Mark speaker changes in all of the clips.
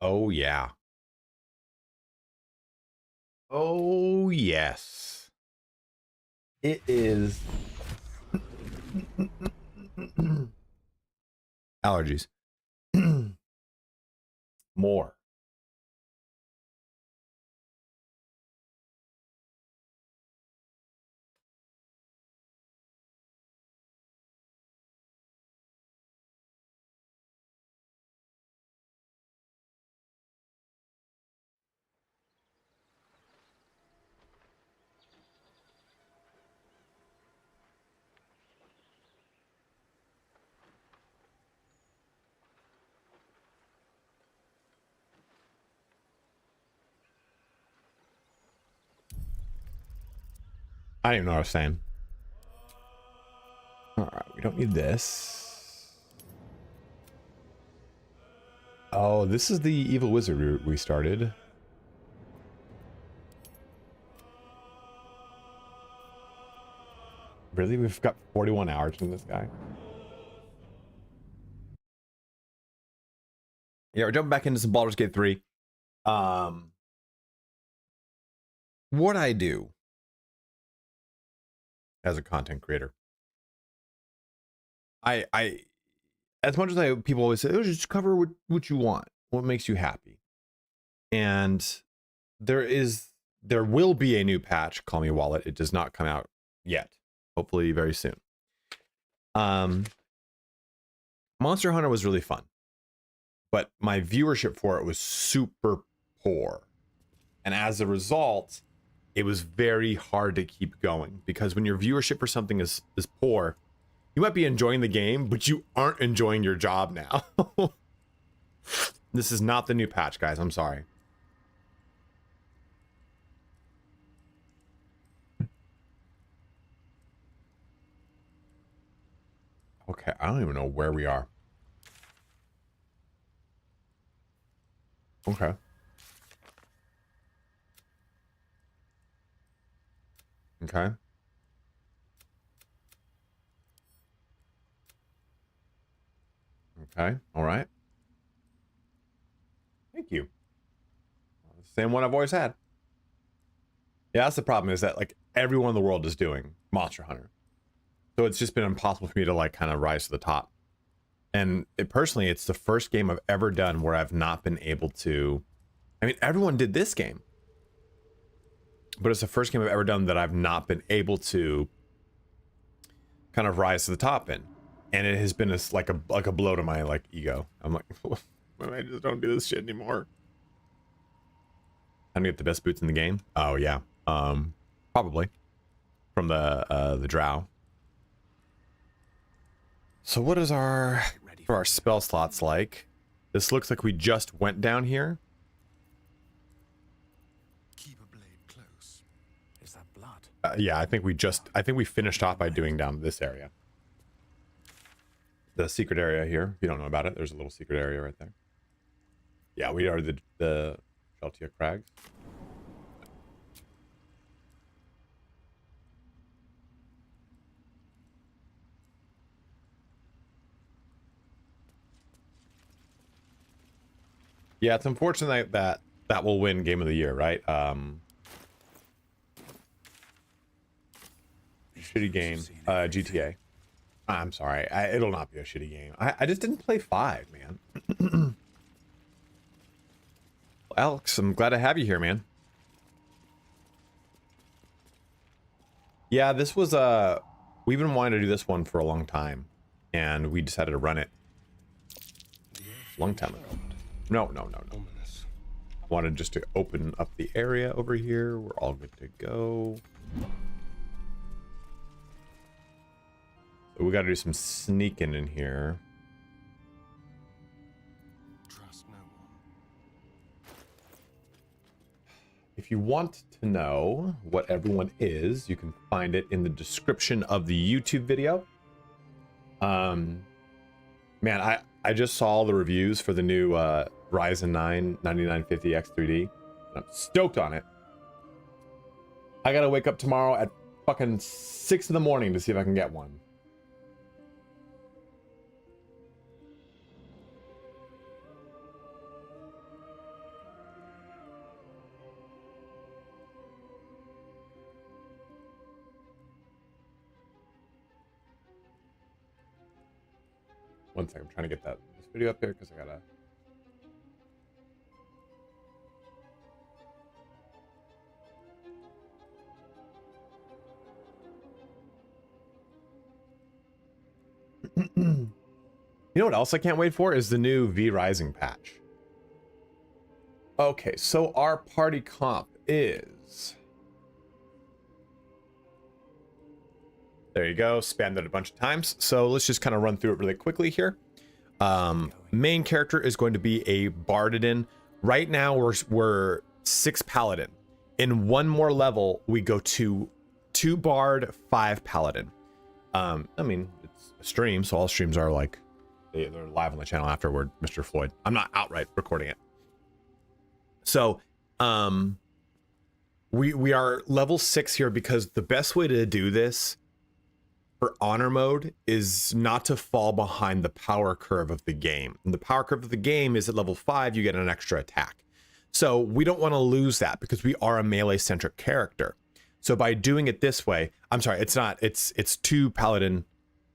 Speaker 1: Oh, yeah. Oh, yes. It is. Allergies. More. I didn't even know what I was saying. All right, we don't need this. Oh, this is the evil wizard we started. Really? We've got 41 hours in this guy. Yeah, we're jumping back into some Baldur's Gate 3. What I do as a content creator, I as much as people always say, oh, just cover what you want, what makes you happy. And there will be a new patch, Call Me Wallet. It does not come out yet. Hopefully very soon. Monster Hunter was really fun, but my viewership for it was super poor. And as a result, it was very hard to keep going, because when your viewership for something is poor, you might be enjoying the game, but you aren't enjoying your job now. This is not the new patch, guys. I'm sorry. Okay, I don't even know where we are. Okay. Okay. Okay. All right. Thank you. Same one I've always had. Yeah, that's the problem, is that like everyone in the world is doing Monster Hunter. So it's just been impossible for me to like kind of rise to the top. And personally, it's the first game I've ever done where I've not been able to. I mean, everyone did this game, but it's the first game I've ever done that I've not been able to kind of rise to the top in. And it has been like a blow to my like ego. I'm like, I just don't do this shit anymore. How to get the best boots in the game? Oh yeah, probably from the drow. So what is our spell slots like? This looks like we just went down here.
Speaker 2: Keep a blade close. Is that blood?
Speaker 1: Yeah, I think we finished off by doing down this area. The secret area here. If you don't know about it, there's a little secret area right there. Yeah, we are the Sheltia Crags. Yeah, it's unfortunate that will win Game of the Year, right? Shitty game. GTA. I'm sorry. It'll not be a shitty game. I just didn't play 5, man. Alex, I'm glad to have you here, man. Yeah, this was we've been wanting to do this one for a long time, and we decided to run it a long time ago. No. Wanted just to open up the area over here. We're all good to go. So we got to do some sneaking in here.
Speaker 2: Trust no one.
Speaker 1: If you want to know what everyone is, you can find it in the description of the YouTube video. Man, I just saw the reviews for the new Ryzen 9 9950X 3D. I'm stoked on it. I gotta wake up tomorrow at fucking 6 in the morning to see if I can get one. One second, I'm trying to get this video up here because I gotta. You know what else I can't wait for is the new V Rising patch. Okay, so our party comp is. There you go, spammed it a bunch of times. So let's just kind of run through it really quickly here. Main character is going to be a Paladin. Right now we're 6 Paladin. In one more level, we go to 2 Bard, 5 Paladin. I mean, it's a stream, so all streams are like, they're live on the channel afterward, Mr. Floyd. I'm not outright recording it. So, we are level 6 here because the best way to do this for honor mode is not to fall behind the power curve of the game. And the power curve of the game is at level 5, you get an extra attack. So we don't want to lose that because we are a melee centric character. So by doing it this way, I'm sorry, it's not, it's 2 Paladin,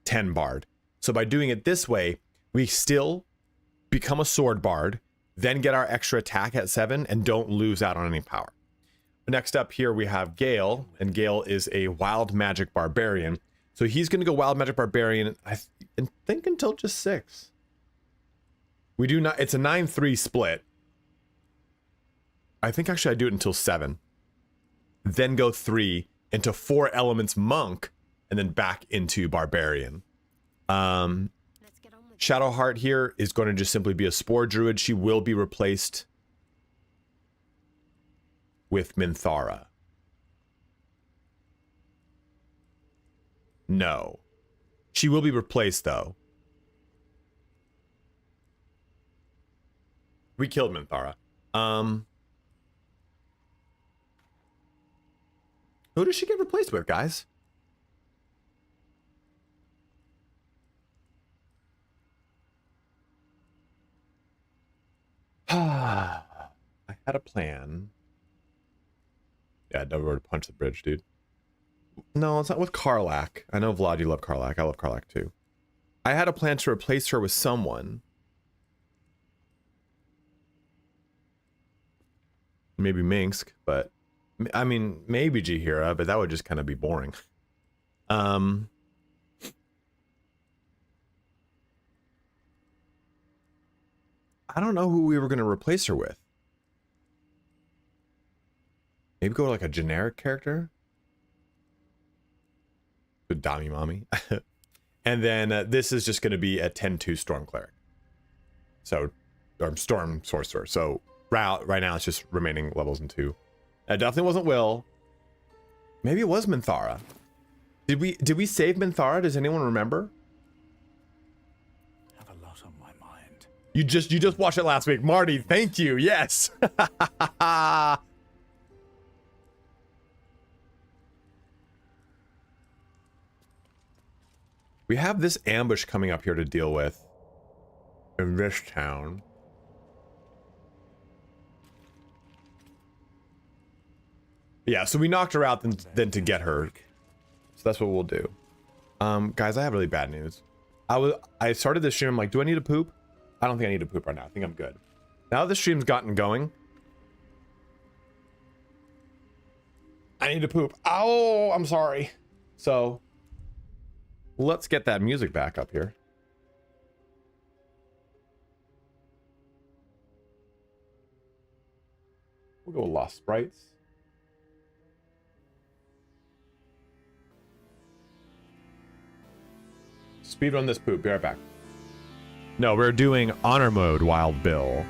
Speaker 1: 10 Bard. So by doing it this way, we still become a sword bard, then get our extra attack at 7 and don't lose out on any power. Next up here we have Gale, and Gale is a wild magic barbarian. So he's going to go wild magic barbarian, I think until just 6. We do not, it's a 9-3 split. I think actually I do it until 7. Then go 3 into 4 elements monk, and then back into barbarian. Shadowheart here is going to just simply be a Spore Druid. She will be replaced with Minthara. No. She will be replaced, though. We killed Minthara. Who does she get replaced with, guys? I had a plan. Yeah, I never would punch the bridge, dude. No, it's not with Karlach. I know, Vlad, you love Karlach. I love Karlach, too. I had a plan to replace her with someone. Maybe Minsk, but... I mean, maybe Jihira, but that would just kind of be boring. I don't know who we were going to replace her with. Maybe go like a generic character. Good Dami Mommy. And then this is just going to be a 10-2 Storm Cleric. So, or Storm Sorcerer. So right now it's just remaining levels in 2. It definitely wasn't Will. Maybe it was Minthara. Did we save Minthara? Does anyone remember?
Speaker 2: I have a lot on my mind.
Speaker 1: You just watched it last week. Marty, thank you. Yes. We have this ambush coming up here to deal with in this town. Yeah, so we knocked her out then to get her. So that's what we'll do. Guys, I have really bad news. I started this stream, I'm like, do I need to poop? I don't think I need to poop right now. I think I'm good. Now that the stream's gotten going, I need to poop. Oh, I'm sorry. So let's get that music back up here. We'll go Lost Sprites. Speedrun this poop. Be right back. No, we're doing honor mode, Wild Bill.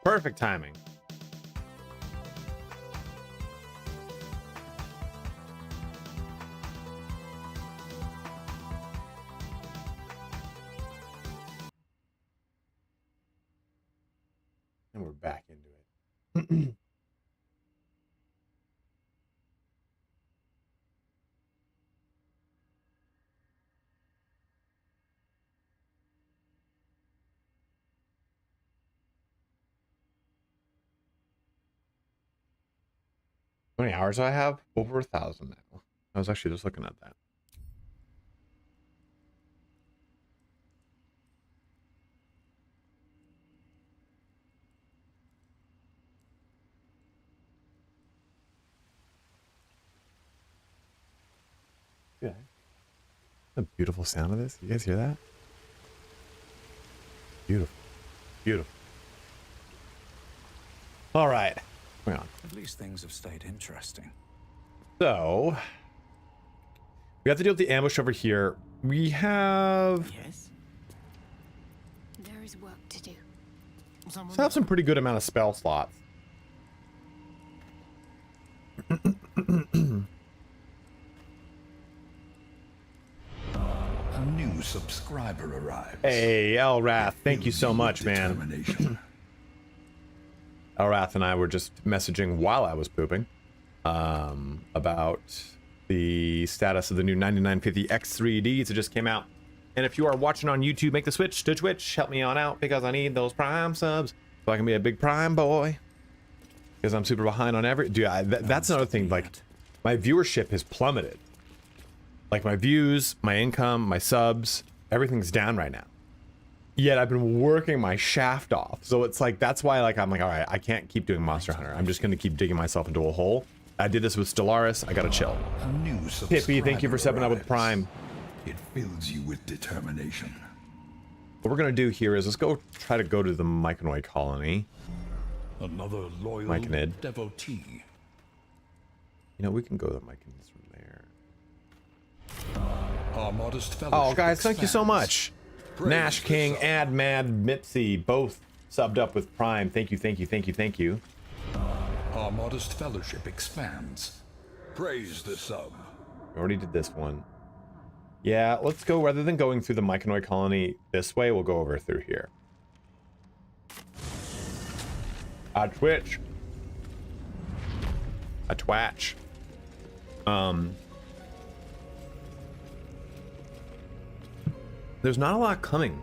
Speaker 1: Perfect timing. And we're back into it. How many hours do I have? Over 1,000 now. I was actually just looking at that. Yeah. The beautiful sound of this. You guys hear that? Beautiful. Beautiful. All right. Hang on.
Speaker 2: At least things have stayed interesting.
Speaker 1: So we have to deal with the ambush over here. We have
Speaker 3: Yes. There is work to do.
Speaker 1: still have some pretty good amount of spell slots.
Speaker 2: subscriber arrives.
Speaker 1: Hey, Elrath, thank you so
Speaker 2: Fills
Speaker 1: much,
Speaker 2: with
Speaker 1: man.
Speaker 2: determination.
Speaker 1: Elrath and I were just messaging while I was pooping about the status of the new 9950 X3Ds that just came out. And if you are watching on YouTube, make the switch to Twitch. Help me on out because I need those Prime subs so I can be a big Prime boy. Because I'm super behind on every... Dude, that's another thing. Like, my viewership has plummeted. Like, my views, my income, my subs, everything's down right now. Yet I've been working my shaft off. So it's like, that's why I'm like, all right, I can't keep doing Monster Hunter. I'm just going to keep digging myself into a hole. I did this with Stellaris. I got to chill.
Speaker 2: A new
Speaker 1: Hippie, thank you for
Speaker 2: subscriber
Speaker 1: subbing up with
Speaker 2: arrives.
Speaker 1: Prime.
Speaker 2: It fills you with determination.
Speaker 1: What we're going to do here is let's go try to go to the Myconid colony.
Speaker 2: Another loyal
Speaker 1: Myconid.
Speaker 2: devotee.
Speaker 1: You know, we can go to the Myconids from there.
Speaker 2: Our modest fellowship
Speaker 1: Oh, guys, thank you so
Speaker 2: expands.
Speaker 1: much.
Speaker 2: Praise
Speaker 1: Nash
Speaker 2: the
Speaker 1: King,
Speaker 2: sub.
Speaker 1: Ad Mad, Mipsy, both subbed up with Prime. Thank you, thank you, thank you, thank you.
Speaker 2: Our modest fellowship expands. Praise the sub.
Speaker 1: We already did this one. Yeah, let's go, rather than going through the Myconid colony this way, we'll go over through here. A Twitch. A Twatch. There's not a lot coming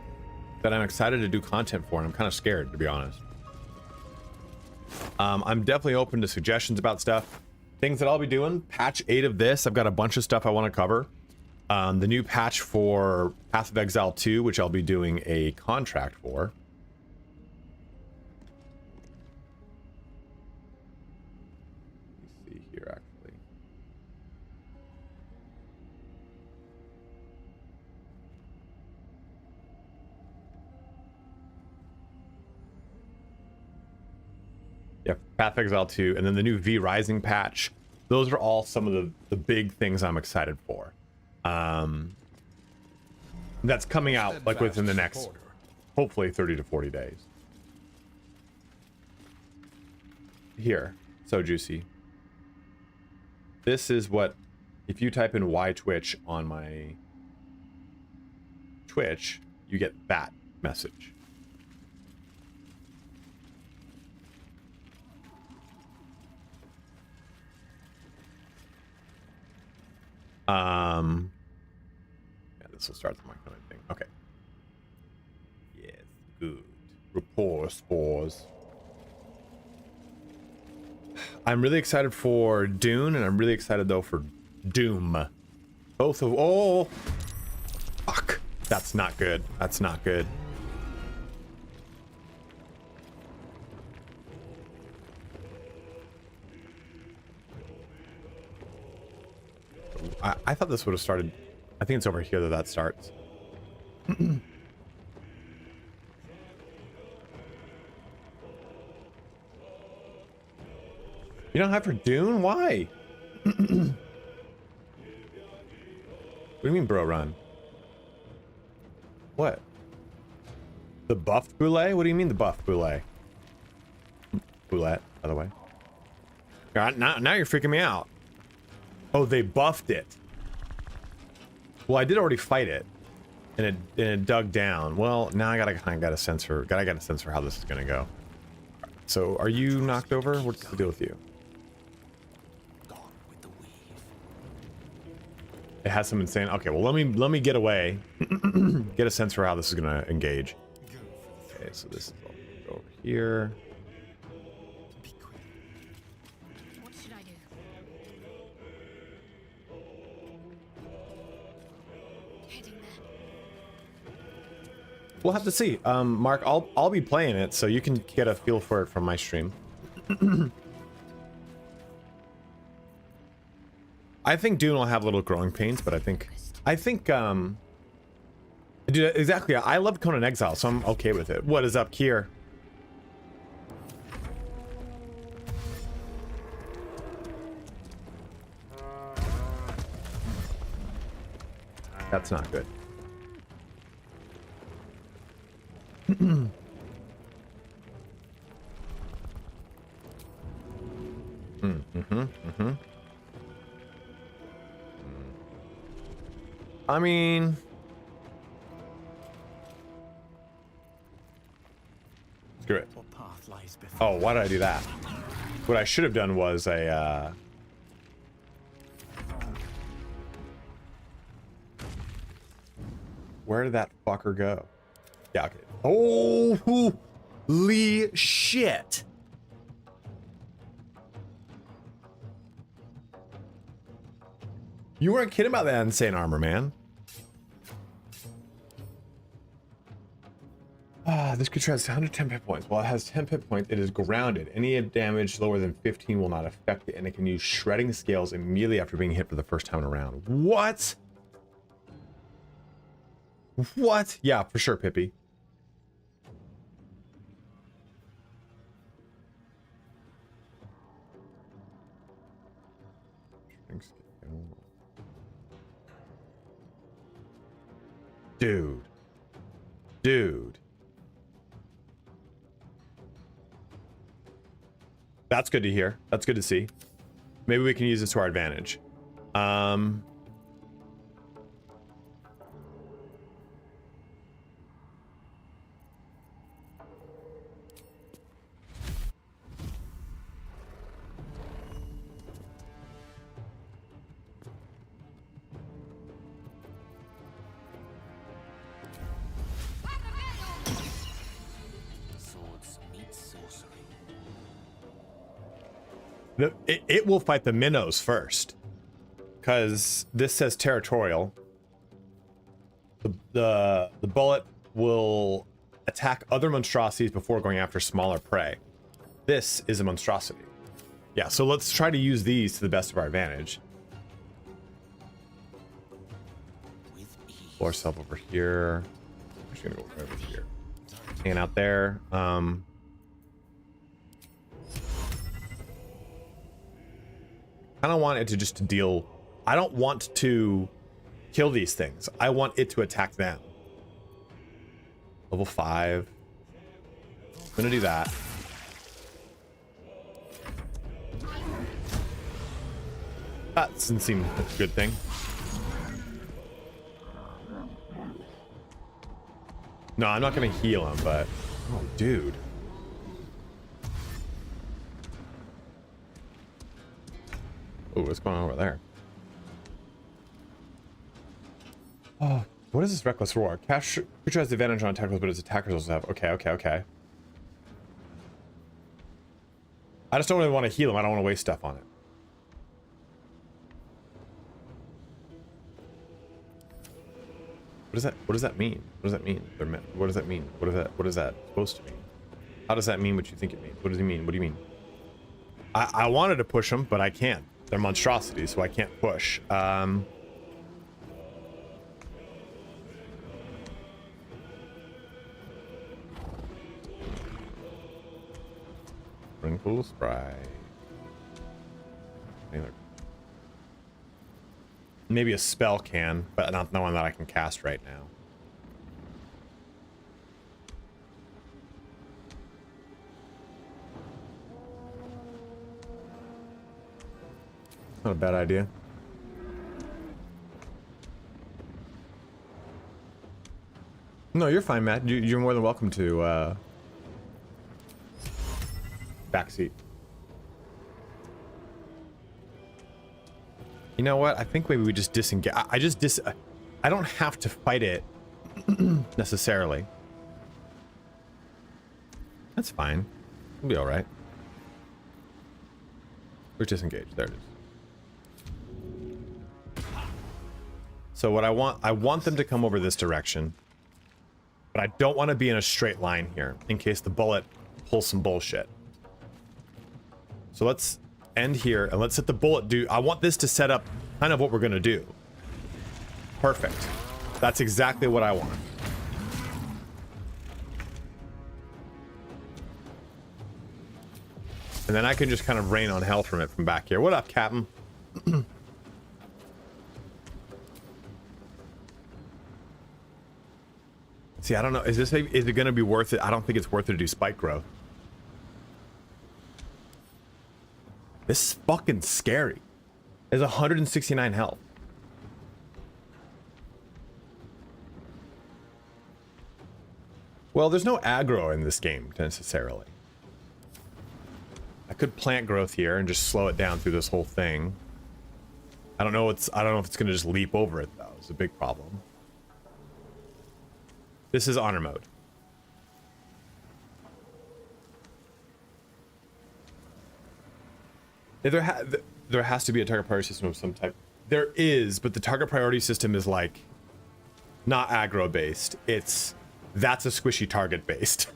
Speaker 1: that I'm excited to do content for, and I'm kind of scared, to be honest. I'm definitely open to suggestions about stuff. Things that I'll be doing. Patch 8 of this. I've got a bunch of stuff I want to cover. The new patch for Path of Exile 2, which I'll be doing a contract for. Let me see here, actually. Yeah, Path of Exile 2, and then the new V Rising patch. Those are all some of the big things I'm excited for. That's coming out like within the next,
Speaker 2: Supporter.
Speaker 1: hopefully 30 to 40 days. Here, so juicy. This is what, if you type in Y Twitch on my Twitch, you get that message. Yeah, this will start the mic kind of thing. Okay. Yes, good. Rapport spores. I'm really excited for Dune, and I'm really excited though for Doom. Both of oh, fuck. That's not good. That's not good. I thought this would have started. I think it's over here that starts. You don't have for Dune? Why? What do you mean, bro? Run. What? The buffed Boulette? What do you mean the buffed Boulette? Boulette, by the way. God, now you're freaking me out. Oh, they buffed it. Well, I did already fight it, and it dug down. Well, now I gotta sense for how this is gonna go. So, are you knocked over? What's the deal with you?
Speaker 2: Gone with the weave.
Speaker 1: It has some insane. Okay, well let me get away, get a sense for how this is gonna engage. Okay, so this is all gonna go over here.
Speaker 2: Be quick.
Speaker 3: What should I do? Heading there.
Speaker 1: We'll have to see. Mark, I'll be playing it, so you can get a feel for it from my stream. I think Dune will have little growing pains, but I think, dude, exactly. I love Conan Exile, so I'm okay with it. What is up here? That's not good. I mean,
Speaker 4: path lies before.
Speaker 1: Oh, why did I do that? What I should have done was a, where did that fucker go? Yeah, okay. Oh, holy shit. You weren't kidding about that insane armor, man. This creature has 110 hit points. While it has 10 hit points, it is grounded. Any damage lower than 15 will not affect it, and it can use shredding scales immediately after being hit for the first time in a round. What? What? Yeah, for sure, Pippi. Dude. Dude. That's good to hear. That's good to see. Maybe we can use this to our advantage.
Speaker 4: Swords meet sorcery.
Speaker 1: It will fight the minnows first, because this says territorial. The bullet will attack other monstrosities before going after smaller prey. This is a monstrosity. Yeah, so let's try to use these to the best of our advantage. Explore ourselves over here. I'm just gonna go right over here. Hanging out there. I don't want it to just deal. I don't want to kill these things. I want it to attack them. Level 5. I'm gonna do that. That doesn't seem like a good thing. No, I'm not gonna heal him, but oh, dude. Oh, what's going on over there? Oh, what is this reckless roar? Creature has advantage on attack rolls, but its attackers also have. Okay. I just don't really want to heal him. I don't want to waste stuff on it. What does that? What does that mean? What does that mean? What does that mean? What is that supposed to mean? How does that mean what you think it means? What does he mean? What do you mean? I wanted to push them, but I can't. They're monstrosities, so I can't push. Sprinkle spray. Maybe a spell can, but not the one that I can cast right now. Not a bad idea. No, you're fine, Matt. You're more than welcome to backseat. You know what? I think maybe we just disengage. I don't have to fight it necessarily. That's fine. We'll be all right. We're disengaged. There it is. So what I want them to come over this direction, but I don't want to be in a straight line here in case the bullet pulls some bullshit. So let's end here and let's let the bullet do. I want this to set up kind of what we're going to do. Perfect. That's exactly what I want. And then I can just kind of rain on hell from it from back here. What up, Captain? See, I don't know. Is it going to be worth it? I don't think it's worth it to do spike growth. This is fucking scary. There's 169 health. Well, there's no aggro in this game necessarily. I could plant growth here and just slow it down through this whole thing. I don't know if it's gonna just leap over it though. It's a big problem. This is honor mode. Yeah, there has to be a target priority system of some type. There is, but the target priority system is like not aggro based. That's a squishy target based.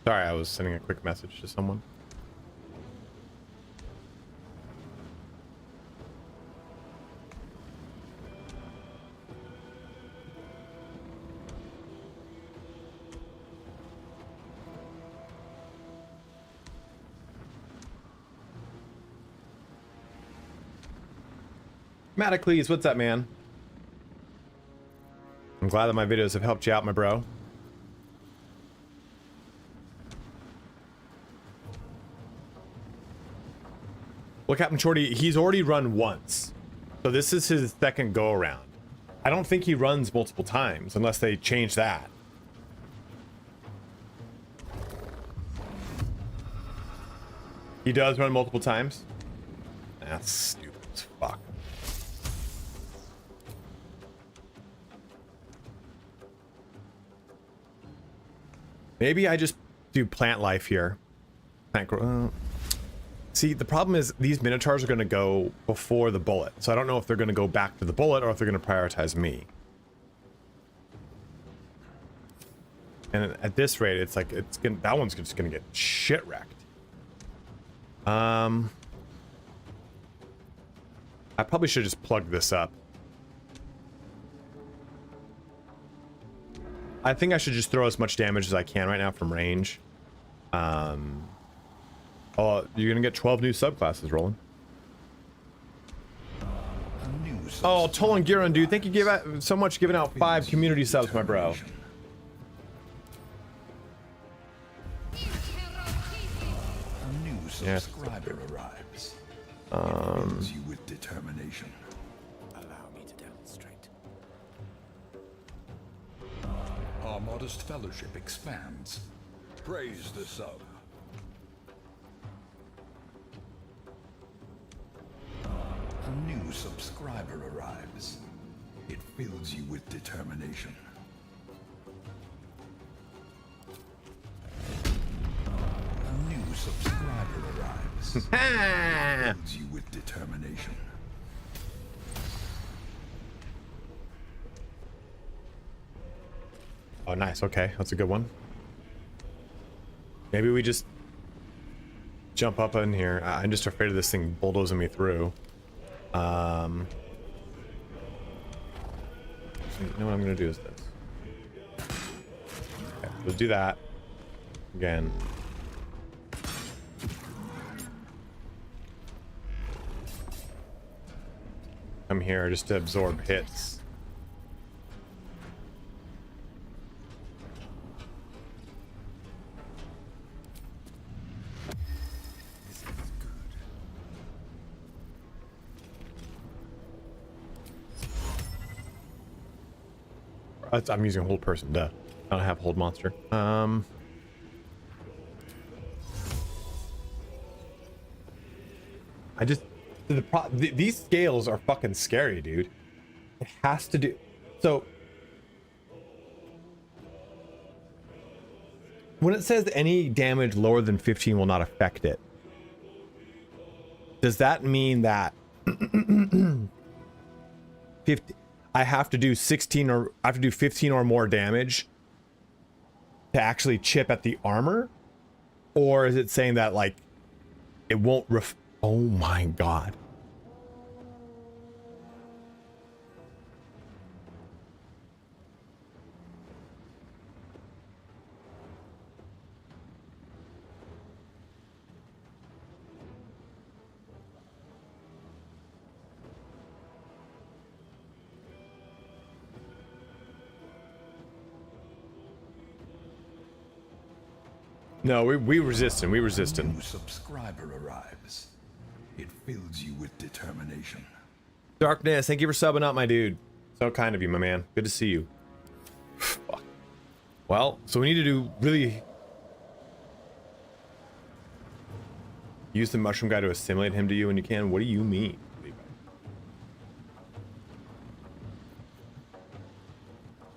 Speaker 1: Sorry, I was sending a quick message to someone. Matacles, what's up, man? I'm glad that my videos have helped you out, my bro. Well, Captain Shorty, he's already run once. So this is his second go around. I don't think he runs multiple times unless they change that. He does run multiple times? That's stupid as fuck. Maybe I just do plant life here. Plant grow. See, the problem is these Minotaurs are going to go before the bullet. So I don't know if they're going to go back to the bullet or if they're going to prioritize me. And at this rate, it's like that one's just going to get shit wrecked. I probably should just plug this up. I think I should just throw as much damage as I can right now from range. Oh, you're gonna get 12 new subclasses, Roland. Oh, Tolan Giron, dude, thank you so much for giving out 5 community subs, my bro.
Speaker 2: A new subscriber arrives. Fills you with determination.
Speaker 4: Allow me to demonstrate.
Speaker 2: Our modest fellowship expands. Praise the sub. A new subscriber arrives. It fills you with determination. A new subscriber arrives. fills you with determination.
Speaker 1: Oh, nice. Okay, that's a good one. Maybe we just jump up in here. I'm just afraid of this thing bulldozing me through. You know what I'm gonna do is this. Okay, we'll do that again. Come here just to absorb hits. I'm using hold person, duh. I don't have hold monster. I just these scales are fucking scary, dude. It has to do so. When it says any damage lower than 15 will not affect it, does that mean that 50? I have to do 16 or I have to do 15 or more damage to actually chip at the armor? Or is it saying that like it won't oh my god. No, we resisting. We resisting.
Speaker 2: New subscriber arrives. It fills you with determination.
Speaker 1: Darkness, thank you for subbing up, my dude. So kind of you, my man. Good to see you. Fuck. Well, so we need to do really use the mushroom guy to assimilate him to you when you can. What do you mean?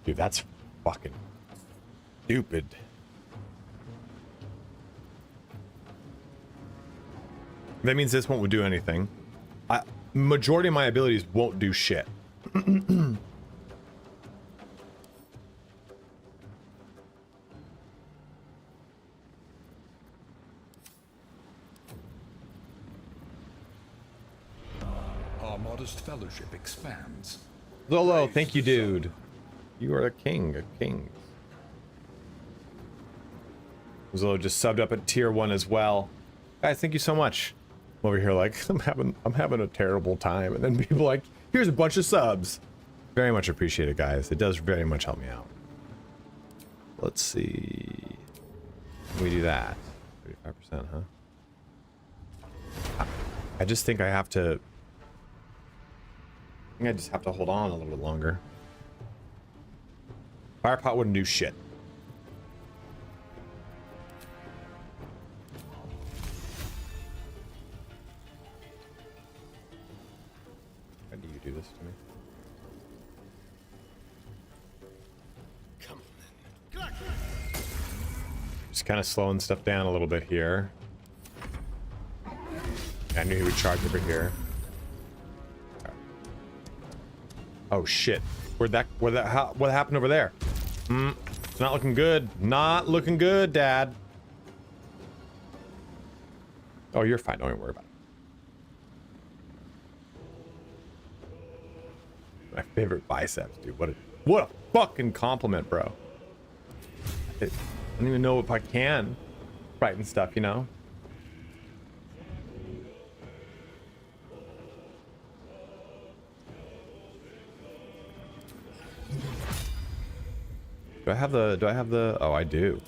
Speaker 1: Dude, that's fucking stupid. That means this won't do anything. Majority of my abilities won't do shit.
Speaker 2: Our modest fellowship expands.
Speaker 1: Zolo, thank you, dude. You are a king of kings. Zolo just subbed up at tier 1 as well. Guys, thank you so much. I'm over here like I'm having a terrible time, and then people like, here's a bunch of subs. Very much appreciate it, guys. It does very much help me out. Let's see. We do that. 35%, huh? I just think I have to. I think I just have to hold on a little bit longer. Fire pot wouldn't do shit. How do you do this to me?
Speaker 4: Come on, then.
Speaker 1: Just kind of slowing stuff down a little bit here. I knew he would charge over here. Oh shit! What happened over there? It's not looking good. Not looking good, Dad. Oh, you're fine. Don't even worry about it. My favorite biceps, dude. What a fucking compliment, bro. I don't even know if I can frighten stuff, you know. Do I have the, oh, I do.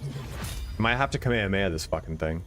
Speaker 1: I might have to Kamehameha this fucking thing.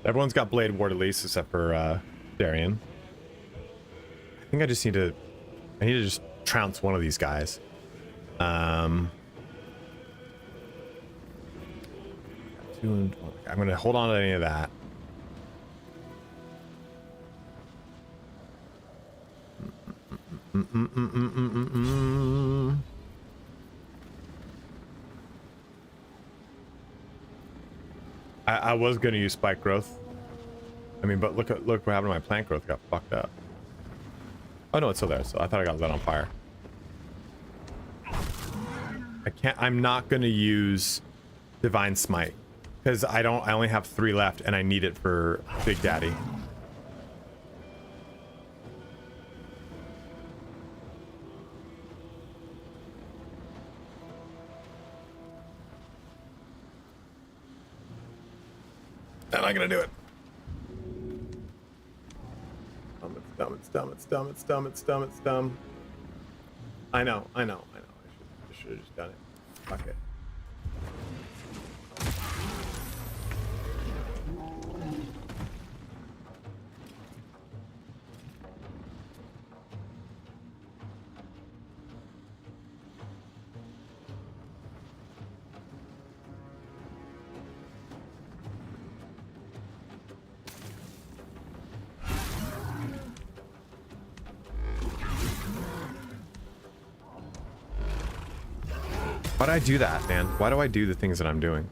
Speaker 1: Everyone's got Blade Ward at least, except for Darian. I think I just need to... I need to just trounce one of these guys. I'm gonna hold on to any of that. I was gonna use spike growth. I mean, but look what happened to my plant growth. Got fucked up. Oh no, it's still there. So I thought I got that on fire. I'm not gonna use Divine Smite because I only have 3 left and I need it for Big Daddy. I'm not gonna do it. It's dumb. I know. I should have just done it. Fuck it. Why do I do that, man? Why do I do the things that I'm doing?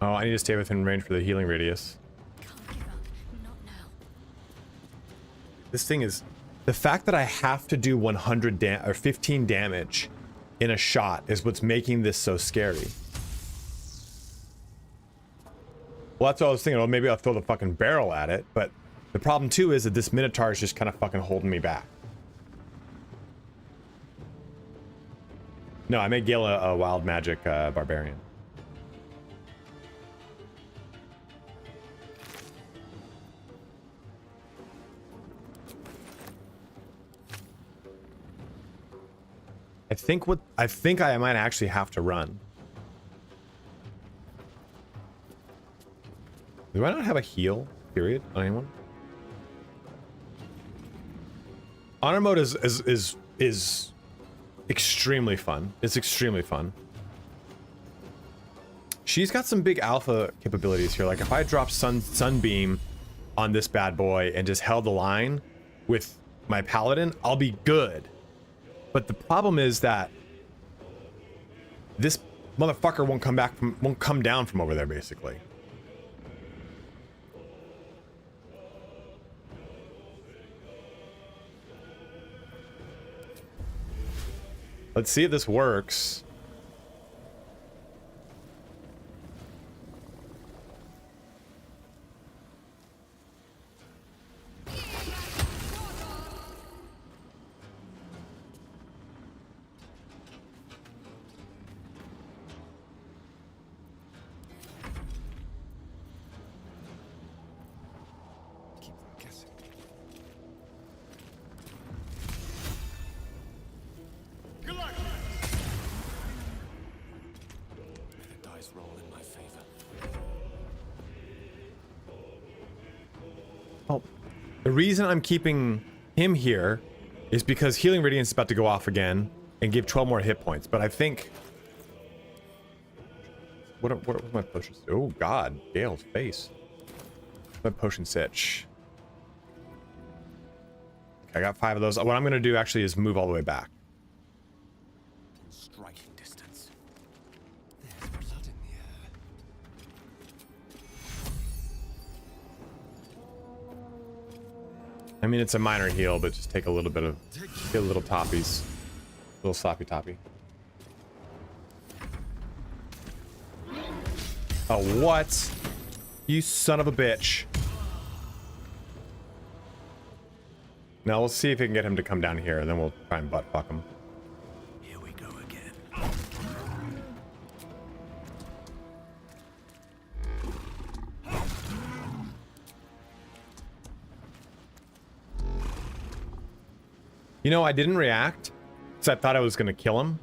Speaker 1: Oh, I need to stay within range for the healing radius.
Speaker 3: Can't give up. Not now.
Speaker 1: This thing is... The fact that I have to do 100 or 15 damage in a shot is what's making this so scary. Well, that's what I was thinking. Well, maybe I'll throw the fucking barrel at it, but the problem too is that this Minotaur is just kind of fucking holding me back. No, I made Gale a wild magic barbarian. I think I might actually have to run. Do I not have a heal period on anyone? Honor mode is extremely fun. It's extremely fun. She's got some big alpha capabilities here. Like if I drop Sunbeam on this bad boy and just held the line with my Paladin, I'll be good. But the problem is that this motherfucker won't come down from over there, basically. Let's see if this works. The reason I'm keeping him here is because Healing Radiance is about to go off again and give 12 more hit points. But I think... What was my potion? Oh, God. Gale's face. My potion sitch. Okay, I got 5 of those. What I'm going to do actually is move all the way back.
Speaker 4: Striking distance. There's blood in the air.
Speaker 1: I mean, it's a minor heal, but just take a little bit of... Get a little toppies. A little sloppy toppy. Oh, what? You son of a bitch. Now we'll see if we can get him to come down here, and then we'll try and butt fuck him.
Speaker 4: Here we go again.
Speaker 1: You know, I didn't react because I thought I was going to kill him.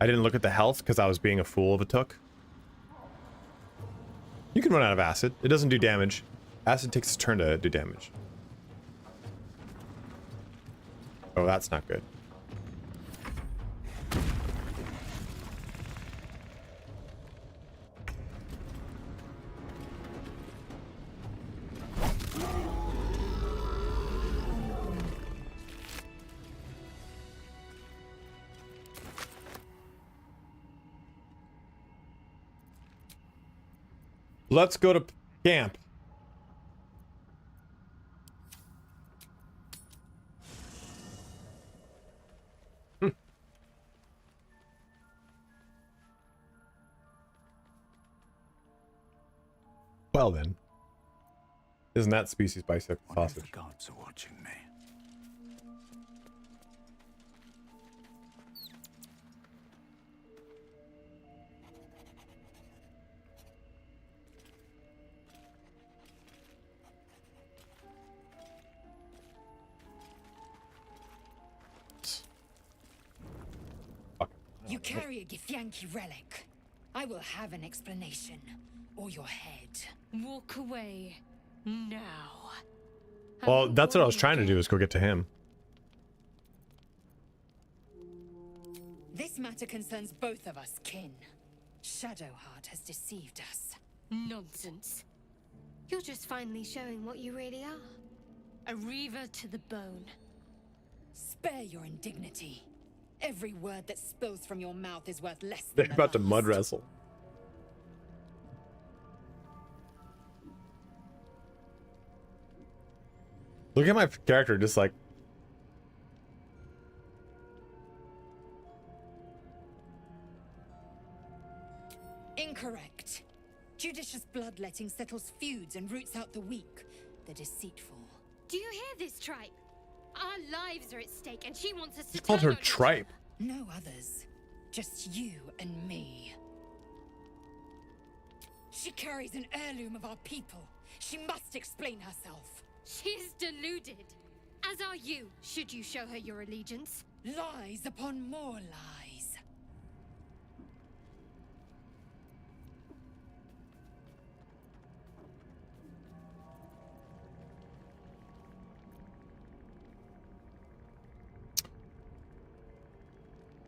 Speaker 1: I didn't look at the health because I was being a fool of a took. You can run out of acid. It doesn't do damage. Acid takes its turn to do damage. Oh, that's not good. Let's go to camp. Well then. Isn't that species bisect sausage?
Speaker 2: The gods are watching me.
Speaker 3: You carry a Githyanki relic. I will have an explanation. Or your head.
Speaker 5: Walk away. Now.
Speaker 1: Well, that's what I was trying to do, is go get to him.
Speaker 3: This matter concerns both of us, kin. Shadowheart has deceived us.
Speaker 5: Nonsense.
Speaker 6: You're just finally showing what you really are.
Speaker 5: A reaver to the bone.
Speaker 3: Spare your indignity. Every word that spills from your mouth is worth less
Speaker 1: They're
Speaker 3: than the
Speaker 1: about to
Speaker 3: last.
Speaker 1: mud wrestle. Look at my character just like...
Speaker 3: Incorrect. Judicious bloodletting settles feuds and roots out the weak, the deceitful.
Speaker 6: Do you hear this, tripe? Our lives are at stake, and she wants us to
Speaker 1: He called
Speaker 6: turn
Speaker 1: her
Speaker 6: on each
Speaker 1: tripe.
Speaker 3: No others. Just you and me. She carries an heirloom of our people. She must explain herself.
Speaker 6: She is deluded. As are you, should you show her your allegiance.
Speaker 3: Lies upon more lies.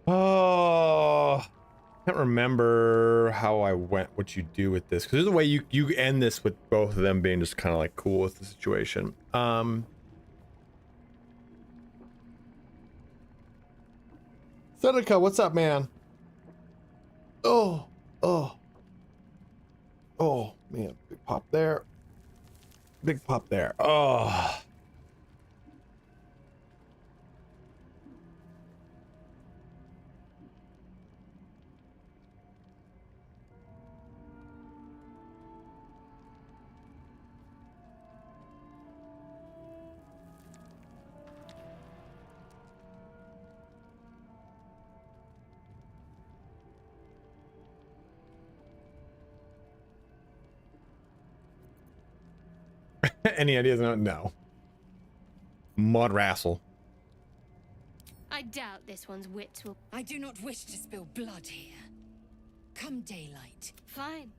Speaker 1: Oh, I can't remember how I went, what you do with this. Because there's a way you end this with both of them being just kind of like cool with the situation. Seneca, what's up, man? Oh, man, big pop there. Big pop there. Oh. Any ideas? No. Mud wrestle.
Speaker 6: I doubt this one's wits will...
Speaker 3: I do not wish to spill blood here. Come daylight.
Speaker 6: Fine.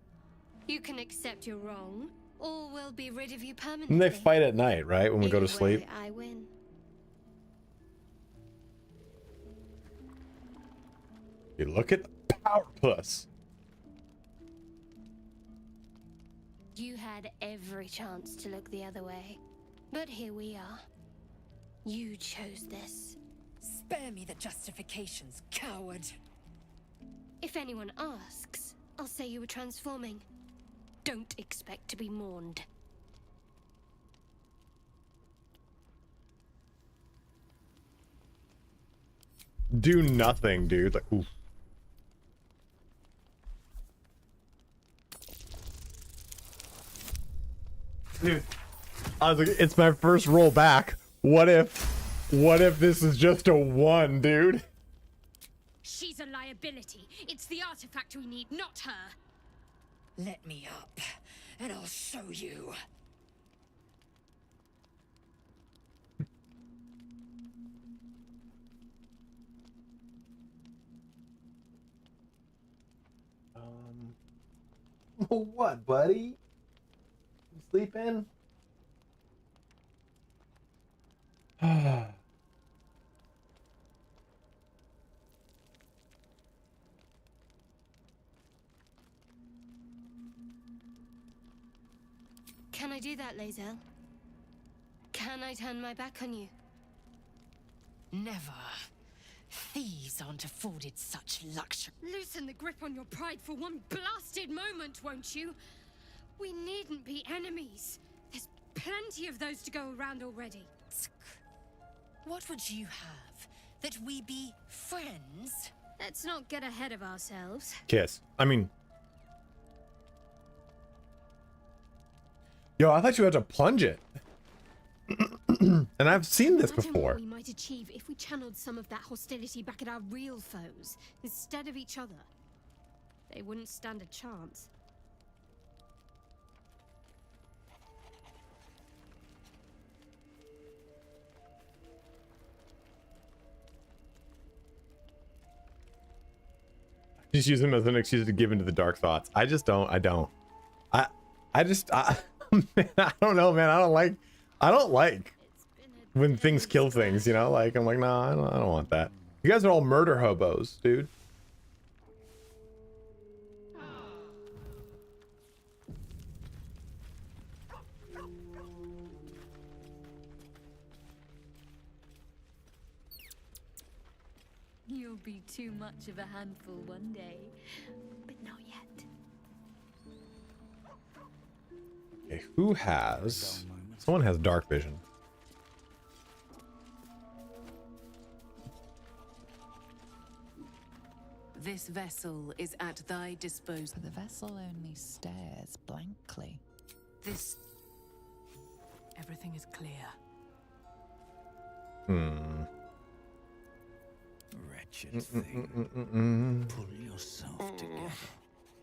Speaker 6: You can accept you're wrong, or we'll be rid of you
Speaker 1: And
Speaker 6: permanently.
Speaker 1: they fight at night, right? When we go to
Speaker 6: Either
Speaker 1: sleep.
Speaker 6: way, I win.
Speaker 1: You look at the power puss.
Speaker 6: You had every chance to look the other way. But here we are. You chose this.
Speaker 3: Spare me the justifications, coward.
Speaker 6: If anyone asks, I'll say you were transforming. Don't expect to be mourned.
Speaker 1: Do nothing, dude. Like, oof. Dude, I was like, it's my first roll back. What if this is just a 1, dude?
Speaker 6: She's a liability. It's the artifact we need, not her.
Speaker 3: Let me up, and I'll show you.
Speaker 1: What, buddy? You sleeping?
Speaker 6: Can I do that, Lae'zel? Can I turn my back on you?
Speaker 3: Never. Thieves aren't afforded such luxury.
Speaker 5: Loosen the grip on your pride for one blasted moment, won't you? We needn't be enemies. There's plenty of those to go around already.
Speaker 3: What would you have? That we be friends?
Speaker 5: Let's not get ahead of ourselves.
Speaker 1: Kiss. I mean... Yo, I thought you had to plunge it. And I've seen this
Speaker 5: Imagine
Speaker 1: before.
Speaker 5: what we might achieve if we channeled some of that hostility back at our real foes instead of each other. They wouldn't stand a chance.
Speaker 1: Just use them as an excuse to give into the dark thoughts. I just don't. I don't. Man, I don't know, man. I don't like when things kill things, you know? Like, I'm like, nah, I don't want that. You guys are all murder hobos, dude.
Speaker 7: You'll be too much of a handful one day, but not yet.
Speaker 1: Okay, who has... Someone has dark vision.
Speaker 3: This vessel is at thy disposal.
Speaker 8: The vessel only stares blankly.
Speaker 3: This... Everything is clear.
Speaker 4: Wretched thing. Pull yourself together.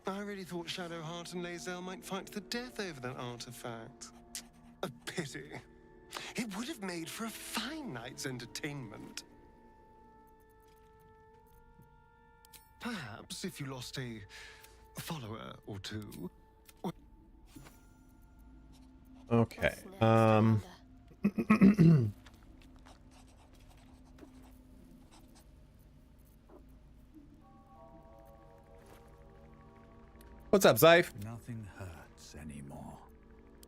Speaker 9: I really thought Shadowheart and Lae'zel might fight to the death over that artifact. A pity. It would have made for a fine night's entertainment. Perhaps if you lost a follower or two.
Speaker 1: Okay. What's up, Zyph?
Speaker 2: Nothing hurts anymore.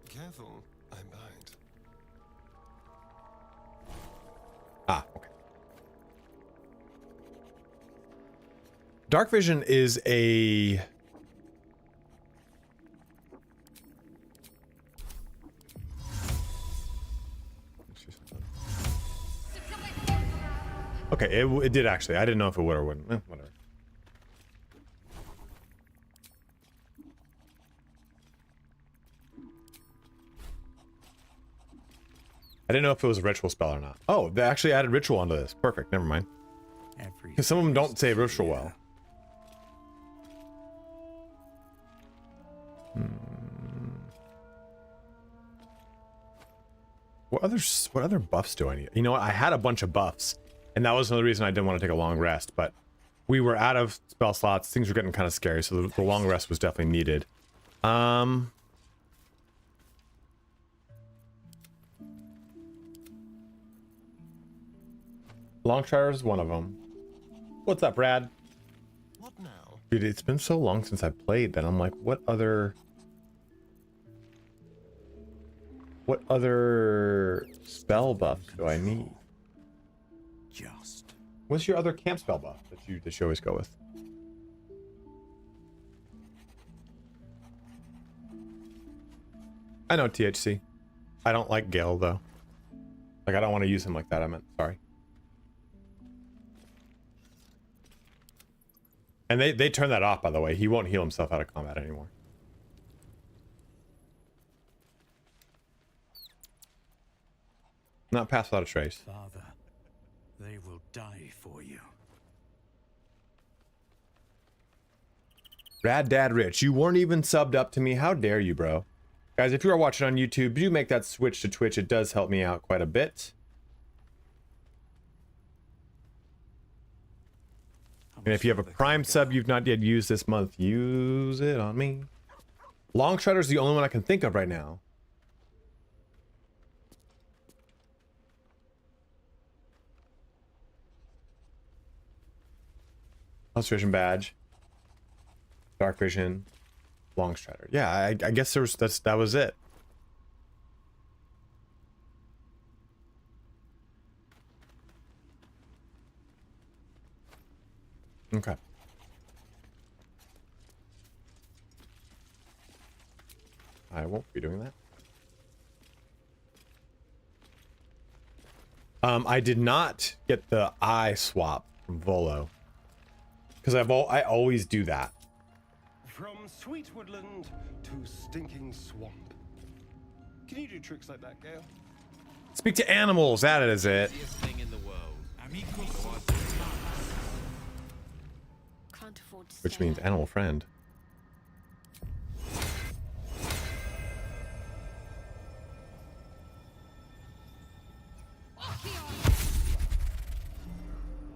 Speaker 9: Careful, I bite.
Speaker 1: Ah, okay. Dark vision is a... Okay, it did actually. I didn't know if it would or wouldn't. Whatever. I didn't know if it was a ritual spell or not. Oh, they actually added ritual onto this. Perfect. Never mind. Because some of them don't say ritual well. What other buffs do I need? You know what? I had a bunch of buffs, and that was another reason I didn't want to take a long rest, but we were out of spell slots. Things were getting kind of scary, so the long rest was definitely needed. Long Strider is one of them. What's up, Brad?
Speaker 9: What now?
Speaker 1: Dude, it's been so long since I played that I'm like, what other spell buffs do I need?
Speaker 2: Just.
Speaker 1: What's your other camp spell buff that you always go with? I know THC. I don't like Gale though. Like, I don't want to use him like that. I meant, sorry. And they turn that off, by the way. He won't heal himself out of combat anymore. Not pass without a trace.
Speaker 2: Father, they will die for you.
Speaker 1: Rad Dad Rich, you weren't even subbed up to me. How dare you, bro? Guys, if you are watching on YouTube, do make that switch to Twitch. It does help me out quite a bit. And if you have a Prime sub you've not yet used this month, use it on me. Long Shredder's the only one I can think of right now. Concentration badge, dark vision, long strider. Yeah, I guess that was it. Okay. I won't be doing that. I did not get the eye swap from Volo. Because I always do that.
Speaker 9: From sweet woodland to stinking swamp. Can you do tricks like that, Gale?
Speaker 1: Speak to animals, that is it.
Speaker 4: Thing in the world.
Speaker 6: Can't afford to
Speaker 1: Which
Speaker 6: stay
Speaker 1: means
Speaker 6: out.
Speaker 1: animal friend.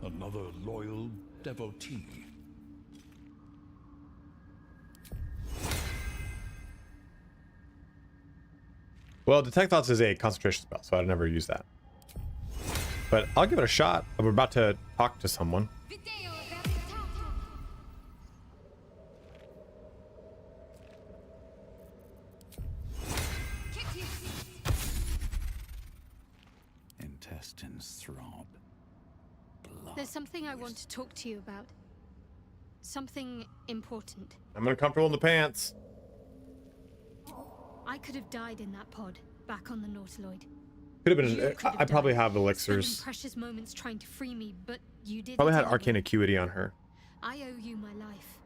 Speaker 2: Another loyal devotee.
Speaker 1: Well, Detect Thoughts is a concentration spell, so I'd never use that. But I'll give it a shot. I'm about to talk to someone.
Speaker 2: Intestines throb. Blood.
Speaker 5: There's something I want to talk to you about. Something important.
Speaker 1: I'm uncomfortable in the pants.
Speaker 5: I could have died in that pod, back on the Nautiloid.
Speaker 1: Could have
Speaker 5: You
Speaker 1: been.
Speaker 5: could have
Speaker 1: I probably
Speaker 5: died,
Speaker 1: have
Speaker 5: spending
Speaker 1: elixirs.
Speaker 5: precious moments trying to free me, but you did.
Speaker 1: Probably
Speaker 5: it
Speaker 1: had
Speaker 5: anyway.
Speaker 1: arcane acuity on her.
Speaker 5: I owe you my life.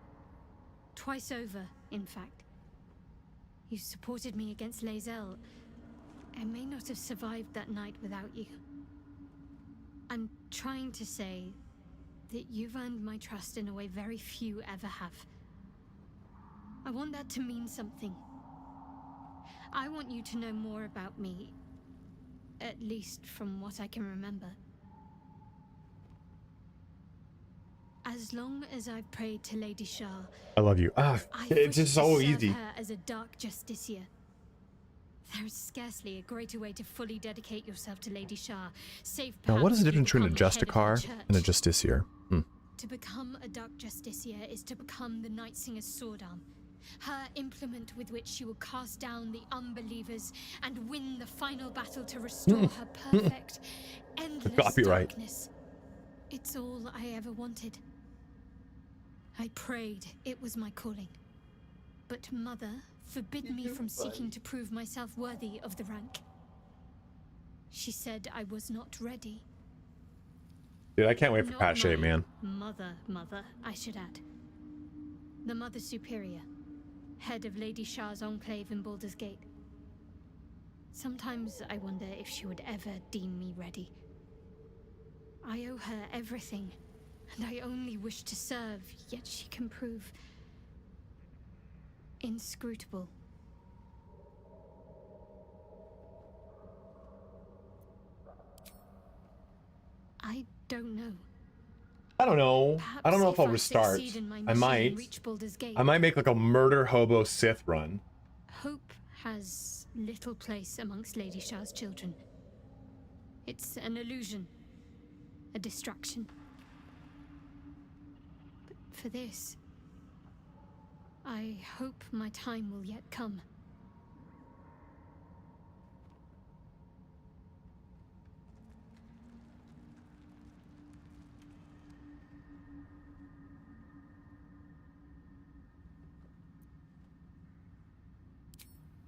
Speaker 5: Twice over, in fact. You supported me against Lae'zel. I may not have survived that night without you. I'm trying to say that you've earned my trust in a way very few ever have. I want that to mean something. I want you to know more about me, at least from what I can remember. As long as I've prayed to Lady Shah,
Speaker 1: I love you.
Speaker 5: I've
Speaker 1: It's just
Speaker 5: wished to
Speaker 1: so
Speaker 5: serve
Speaker 1: easy.
Speaker 5: her as a dark justiciar. There is scarcely a greater way to fully dedicate yourself to Lady Shah, save
Speaker 1: Now, what is the
Speaker 5: perhaps
Speaker 1: difference between a
Speaker 5: you become the head of
Speaker 1: Justicar
Speaker 5: her
Speaker 1: and a
Speaker 5: church.
Speaker 1: Justiciar?
Speaker 5: To become a dark justiciar is to become the Night Singer's sword arm, her implement with which she will cast down the unbelievers and win the final battle to restore her perfect, endless
Speaker 1: Copyright.
Speaker 5: darkness. It's all I ever wanted. I prayed it was my calling. But Mother forbid me from seeking to prove myself worthy of the rank. She said I was not ready.
Speaker 1: Dude, I can't wait for
Speaker 5: Not
Speaker 1: Patch 8,
Speaker 5: my
Speaker 1: man.
Speaker 5: Mother, I should add. The Mother Superior, head of Lady Shah's enclave in Baldur's Gate. Sometimes I wonder if she would ever deem me ready. I owe her everything, and I only wish to serve, yet she can prove inscrutable. I don't know.
Speaker 1: I don't know. I don't know if I'll
Speaker 5: I
Speaker 1: restart.
Speaker 5: succeed in my
Speaker 1: I
Speaker 5: mission and
Speaker 1: might.
Speaker 5: reach Baldur's Gate,
Speaker 1: I might make like a murder hobo Sith run.
Speaker 5: hope has little place amongst Lady Shah's children. It's an illusion, a distraction. But for this, I hope my time will yet come.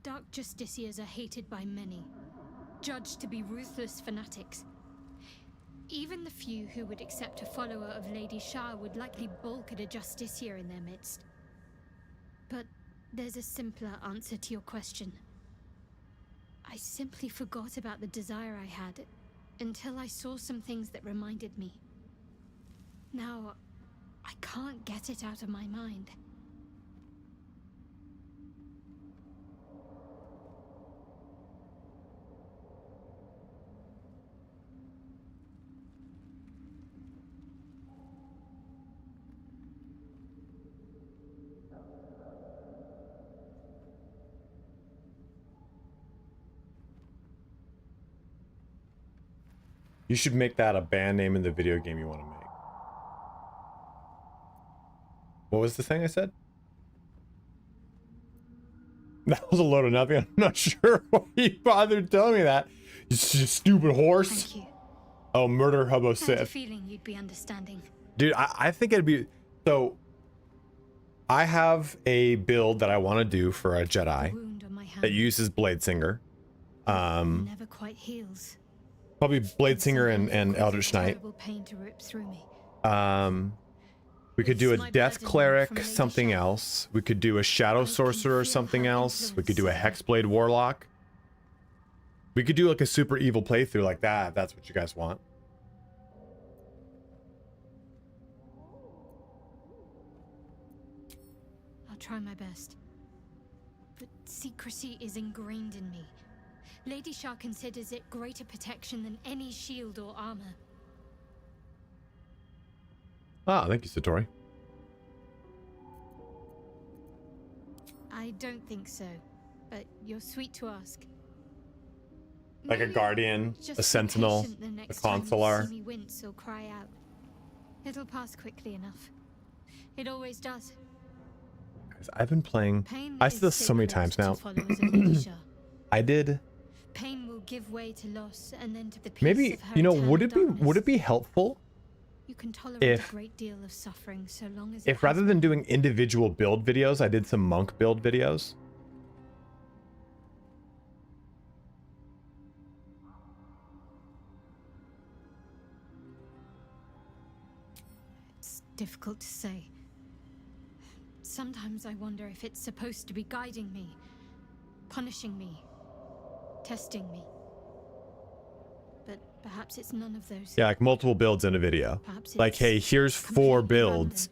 Speaker 5: Dark Justiciars are hated by many, judged to be ruthless fanatics. Even the few who would accept a follower of Lady Shah would likely balk at a Justiciar in their midst. But there's a simpler answer to your question. I simply forgot about the desire I had until I saw some things that reminded me. Now, I can't get it out of my mind.
Speaker 1: You should make that a band name in the video game you want to make. What was the thing I said? That was a load of nothing. I'm not sure why you bothered telling me that. You stupid horse.
Speaker 5: Thank you.
Speaker 1: Oh, murder hobo
Speaker 5: I had a
Speaker 1: Sith.
Speaker 5: feeling you'd be understanding.
Speaker 1: Dude, I think it'd be... So, I have a build that I want to do for a Jedi
Speaker 5: Wound on my hand
Speaker 1: that uses Bladesinger.
Speaker 5: never quite heals.
Speaker 1: Probably Bladesinger and Eldritch Knight.
Speaker 5: Terrible pain to rip through me.
Speaker 1: We could do a
Speaker 5: My
Speaker 1: Death
Speaker 5: burden
Speaker 1: Cleric,
Speaker 5: from Lady
Speaker 1: something
Speaker 5: Shadow.
Speaker 1: else. We could do a Shadow Sorcerer,
Speaker 5: feel
Speaker 1: something
Speaker 5: her
Speaker 1: else. We could do a
Speaker 5: influence.
Speaker 1: Hexblade Warlock. We could do like a super evil playthrough like that, if that's what you guys want.
Speaker 5: I'll try my best. But secrecy is ingrained in me. Lady Shah considers it greater protection than any shield or armor.
Speaker 1: Ah, thank you, Satori.
Speaker 5: I don't think so, but you're sweet to ask.
Speaker 1: Like a
Speaker 5: Maybe
Speaker 1: guardian,
Speaker 5: just
Speaker 1: a
Speaker 5: be
Speaker 1: sentinel,
Speaker 5: patient the
Speaker 1: a
Speaker 5: next time you
Speaker 1: consular.
Speaker 5: see me wince or cry out. It'll pass quickly enough. It always does.
Speaker 1: Guys, I've been playing...
Speaker 5: Pain
Speaker 1: I
Speaker 5: is
Speaker 1: said this so many
Speaker 5: sacred
Speaker 1: times
Speaker 5: to
Speaker 1: now.
Speaker 5: followers of Lady Shah.
Speaker 1: I did...
Speaker 5: Pain will give way to loss and then to the peace
Speaker 1: Maybe,
Speaker 5: of her
Speaker 1: you know,
Speaker 5: eternal
Speaker 1: would it
Speaker 5: darkness.
Speaker 1: be helpful
Speaker 5: You can tolerate
Speaker 1: if-
Speaker 5: a great deal of suffering so long as it
Speaker 1: if rather
Speaker 5: has
Speaker 1: than doing individual build videos, I did some monk build videos?
Speaker 5: It's difficult to say. Sometimes I wonder if it's supposed to be guiding me, punishing me, testing me. But perhaps it's none of those.
Speaker 1: Yeah, like multiple builds in a video.
Speaker 5: Perhaps
Speaker 1: Like,
Speaker 5: it's
Speaker 1: hey, here's 4
Speaker 5: completely
Speaker 1: builds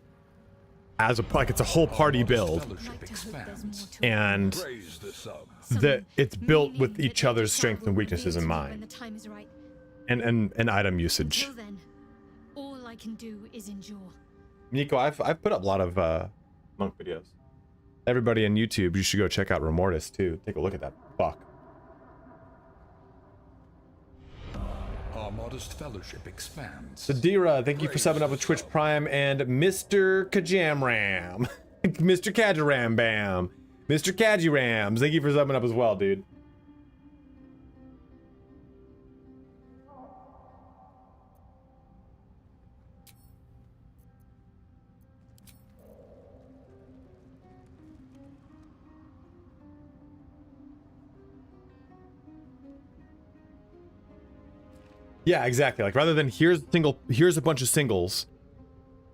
Speaker 1: as a like it's a whole party build,
Speaker 2: Fellowship
Speaker 5: I'd like to hope there's
Speaker 2: expands.
Speaker 5: more to it.
Speaker 1: and
Speaker 2: Praise the sub.
Speaker 1: that it's built
Speaker 5: Meaning
Speaker 1: with
Speaker 5: that
Speaker 1: each
Speaker 5: Lady
Speaker 1: other's
Speaker 5: Shah
Speaker 1: strengths
Speaker 5: will
Speaker 1: and
Speaker 5: reveal
Speaker 1: weaknesses in
Speaker 5: to me when
Speaker 1: mind,
Speaker 5: the time is right.
Speaker 1: and item usage.
Speaker 5: Until then, all I can do is endure.
Speaker 1: Nico, I've put up a lot of monk videos. Everybody on YouTube, you should go check out Remortis too. Take a look at that fuck.
Speaker 2: Our modest fellowship expands.
Speaker 1: Sadira, thank you for subbing up with Twitch Prime, and Mr. Kajamram. Mr. Kajaram Bam. Mr. Kajirams, thank you for subbing up as well, dude. Yeah, exactly. Like rather than here's a bunch of singles,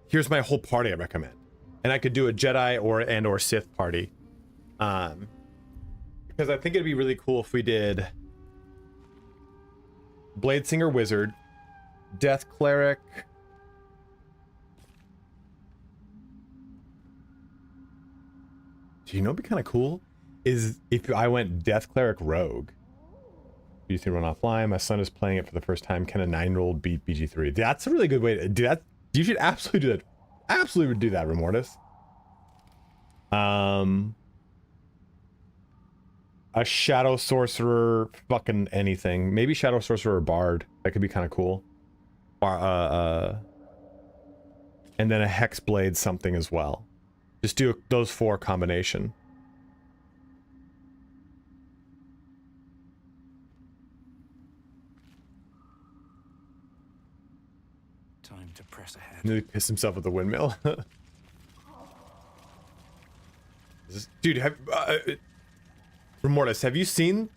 Speaker 1: here's my whole party I recommend. And I could do a Jedi or Sith party. Because I think it'd be really cool if we did Bladesinger Wizard, Death Cleric. Do you know what'd be kind of cool? Is if I went Death Cleric Rogue. BG3 run offline. My son is playing it for the first time. Can a 9-year-old beat BG3? That's a really good way to do that. You should absolutely do that. Absolutely do that, Remortis. A Shadow Sorcerer, fucking anything. Maybe Shadow Sorcerer or Bard. That could be kind of cool. And then a Hexblade something as well. Just do those 4 combination.
Speaker 4: Time to press ahead.
Speaker 1: Nearly pissed himself with the windmill. Dude, Remortis, have you seen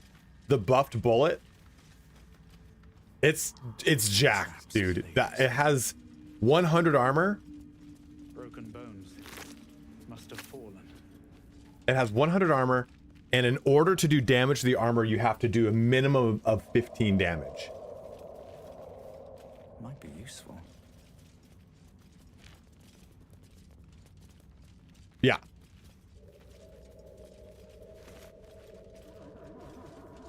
Speaker 1: the buffed bullet? It's jacked, dude. That it has 100 armor.
Speaker 4: Broken bones must have fallen.
Speaker 1: It has 100 armor, and in order to do damage to the armor, you have to do a minimum of 15 damage.
Speaker 4: Might be useful.
Speaker 1: Yeah.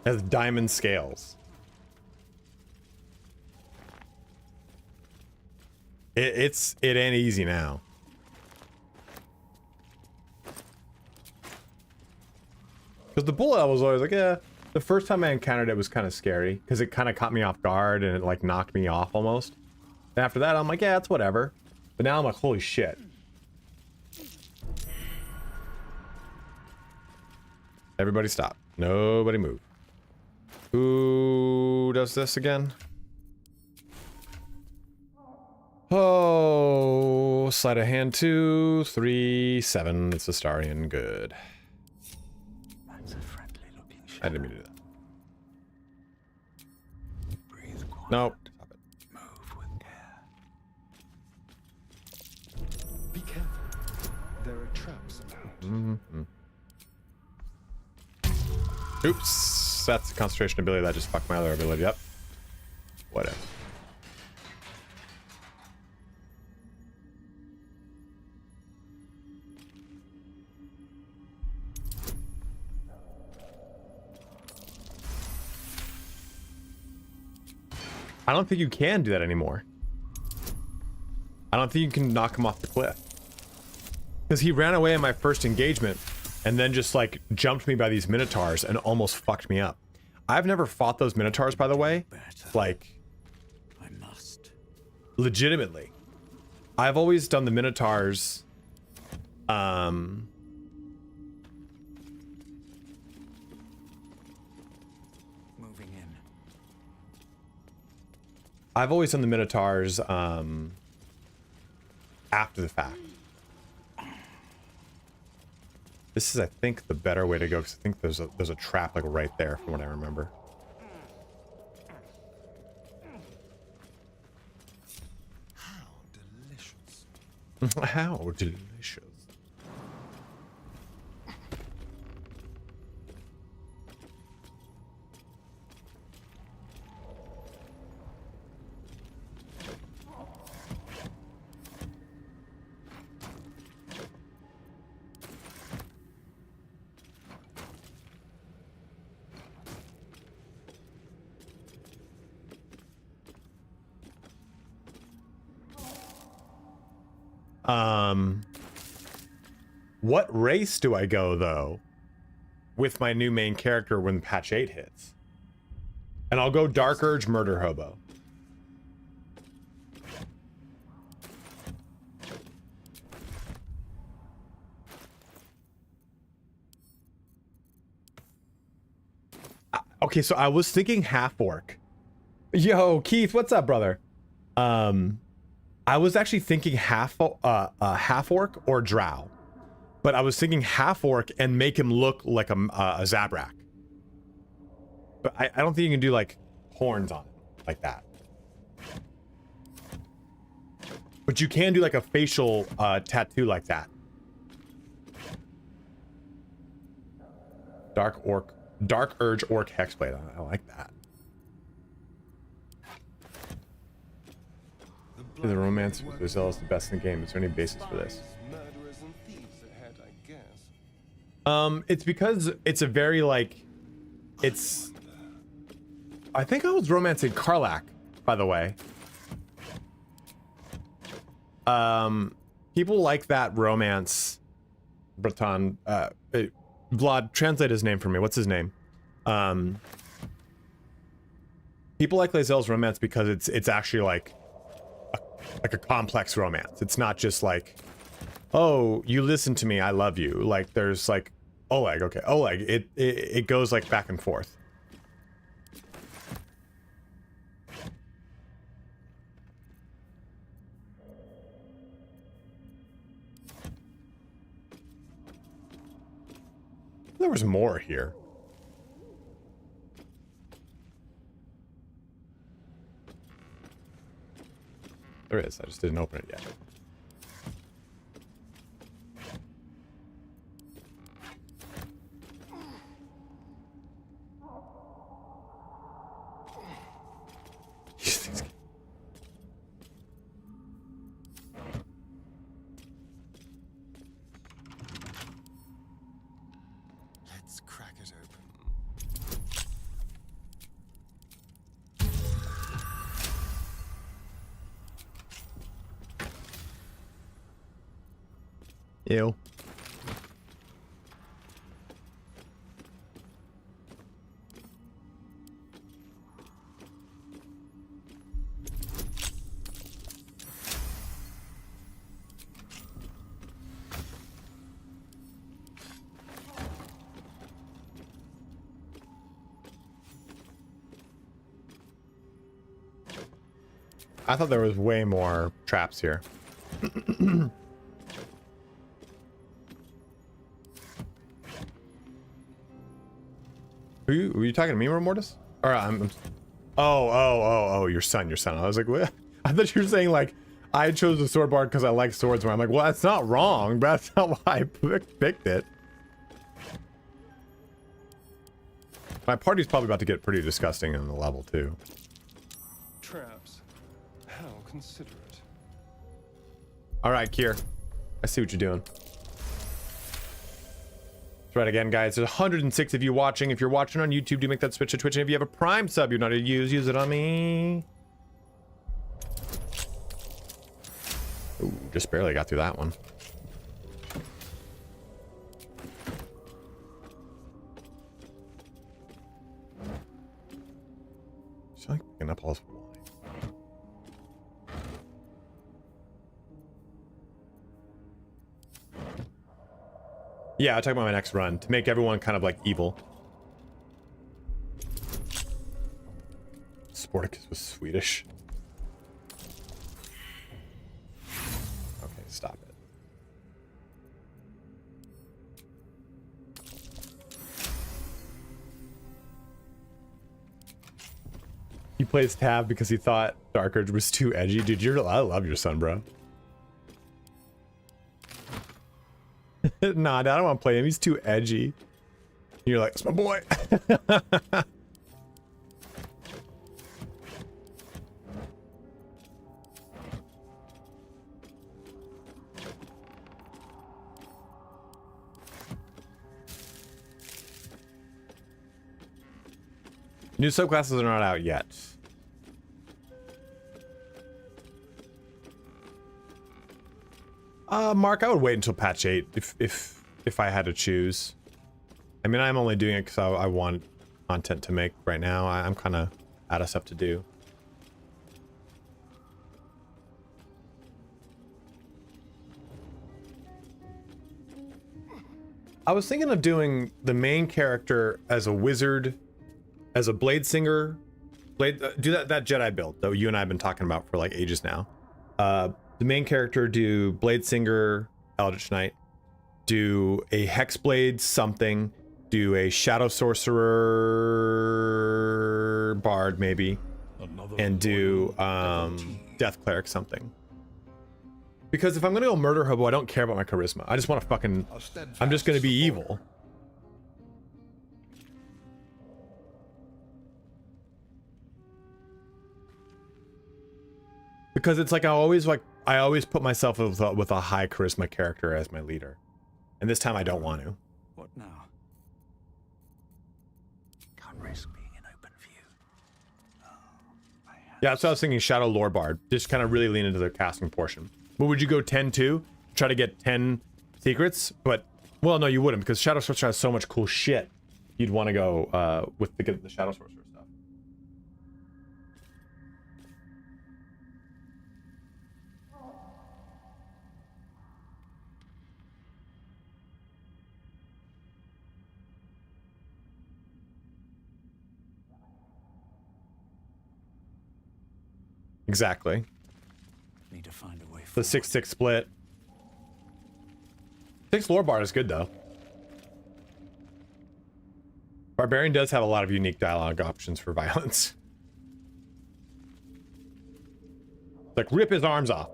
Speaker 1: It has diamond scales. It ain't easy now. Because the bullet I was always like, yeah, The first time I encountered it was kind of scary because it kind of caught me off guard and it like knocked me off almost. And after that, I'm like, yeah, it's whatever. But now I'm like, holy shit. Everybody stop. Nobody move. Who does this again? Oh, sleight of hand 2, 3, 7. It's Astarian. Good.
Speaker 4: That's a friendly looking shadow.
Speaker 1: I didn't mean to do that.
Speaker 4: Breathe quiet.
Speaker 1: Nope. Stop it.
Speaker 4: Move with care.
Speaker 9: Be careful. There are traps about.
Speaker 1: Mm-hmm. Oops. That's a concentration ability that just fucked my other ability up. Whatever. I don't think you can do that anymore. I don't think you can knock him off the cliff. Because he ran away in my first engagement and then just like jumped me by these minotaurs and almost fucked me up. I've never fought those minotaurs, by the way. Like,
Speaker 4: I must.
Speaker 1: legitimately. I've always done the minotaurs.
Speaker 4: Moving in.
Speaker 1: I've always done the minotaurs after the fact. This is, I think, the better way to go because I think there's a trap like right there from what I remember.
Speaker 9: How delicious.
Speaker 1: How delicious. What race do I go though with my new main character when patch 8 hits? And I'll go Dark Urge Murder Hobo. Okay, so I was thinking half orc. Yo, Keith, what's up, brother? I was actually thinking half orc or drow. But I was thinking half orc and make him look like a Zabrak. But I don't think you can do like horns on it like that. But you can do like a facial tattoo like that. Dark Urge Orc Hexblade. I like that. The romance with Giselle is the best in the game. Is there any basis for this?
Speaker 9: Murderers and thieves ahead, I guess.
Speaker 1: It's because it's a very like, it's. I think I was romancing Karlach, by the way. People like that romance. Breton, Vlad, translate his name for me. What's his name? People like Lae'zel's romance because it's actually like a complex romance. It's not just like, oh, you listen to me, I love you. Like there's like Oleg, okay, Oleg. It goes like back and forth. There was more here. There is, I just didn't open it yet.
Speaker 9: Let's crack it open.
Speaker 1: I thought there was way more traps here. Were you talking to me, Mortis? Or oh, your son. I was like, what? I thought you were saying like I chose the sword bard because I like swords more. I'm like, well, that's not wrong, but that's not why I picked it. My party's probably about to get pretty disgusting in the level too.
Speaker 9: Traps. How considerate.
Speaker 1: All right, Kier. I see what you're doing. That's right again, guys. There's 106 of you watching. If you're watching on YouTube, do make that switch to Twitch. And if you have a Prime sub you're not to use it on me. Ooh, just barely got through that one. Just like picking up all this wine. Yeah, I'll talk about my next run to make everyone kind of like evil. Sporticus was Swedish. Okay, stop it. He plays Tab because he thought Dark Urge was too edgy. Dude, I love your son, bro. Nah, I don't want to play him. He's too edgy. You're like, it's my boy. New subclasses are not out yet. Mark, I would wait until patch 8 if I had to choose. I mean, I'm only doing it because I want content to make right now. I'm kind of out of stuff to do. I was thinking of doing the main character as a wizard, as a blade singer, do that Jedi build that you and I have been talking about for like ages now. The main character do blade singer, Eldritch Knight, do a hexblade something, do a shadow sorcerer bard maybe, and do death cleric something. Because if I'm gonna go murder hobo, I don't care about my charisma. I just want to fucking. I'm just gonna be evil. Because it's like I always put myself with a high charisma character as my leader, and this time I don't want to.
Speaker 2: What now? Can't risk being in open view.
Speaker 1: Yeah, that's what I was thinking. Shadow Lore Bard, just kind of really lean into the casting portion. But would you go 10-2, try to get 10 secrets? But well, no, you wouldn't, because Shadow Sorcerer has so much cool shit. You'd want to go with the Shadow Sorcerer stuff. Exactly.
Speaker 2: Need to find a way
Speaker 1: The 6-6 split. 6 Lore Bard is good though. Barbarian does have a lot of unique dialogue options for violence. Like rip his arms off.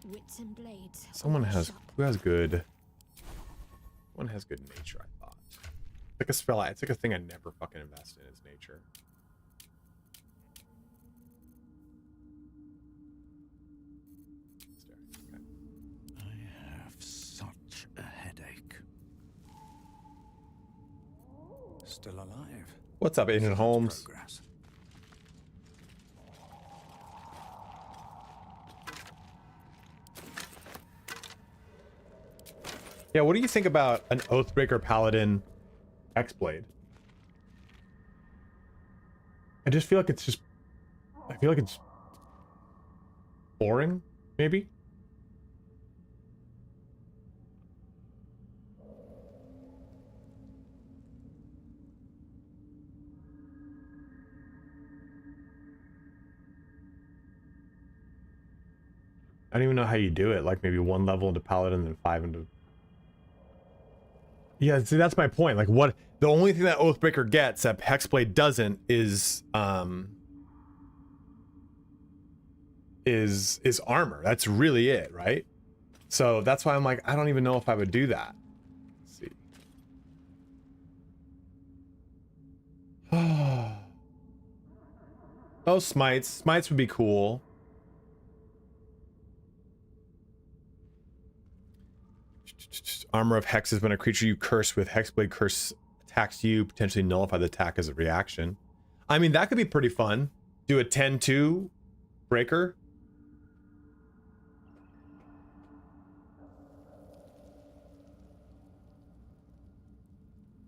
Speaker 6: Wits and blades.
Speaker 1: Someone has who has good. One has good nature, I thought. It's like a spell. It's like a thing I never fucking invest in is nature. Okay.
Speaker 2: I have such a headache. Still alive.
Speaker 1: What's up, Agent Holmes?
Speaker 2: Progress.
Speaker 1: Yeah, what do you think about an Oathbreaker Paladin X-Blade? I just feel like it's just... I feel like it's... boring, maybe? I don't even know how you do it. Like maybe 1 level into Paladin and 5 into... Yeah, see, that's my point. Like what... The only thing that Oathbreaker gets that Hexblade doesn't is armor. That's really it, right? So that's why I'm like, I don't even know if I would do that. Let's see. Oh, smites. Smites would be cool. Armor of Hexes. When a creature you curse with Hexblade curse attacks you, potentially nullify the attack as a reaction. I mean, that could be pretty fun. Do a 10-2 breaker.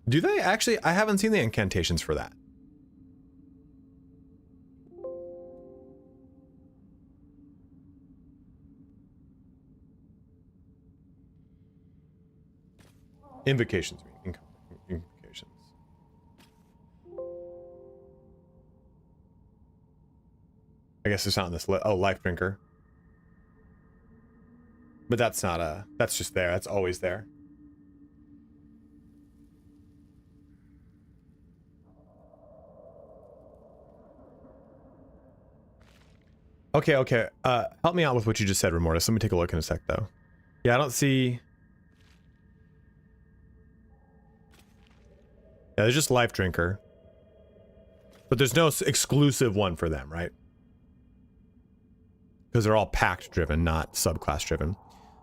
Speaker 1: Do they actually? I haven't seen the incantations for that. Invocations. Invocations. I guess it's not on this list. Oh, Life Drinker. But that's not a... That's just there. That's always there. Okay. Help me out with what you just said, Remortis. Let me take a look in a sec, though. Yeah, I don't see... Yeah, there's just Life Drinker. But there's no exclusive one for them, right? Because they're all pact driven, not subclass driven.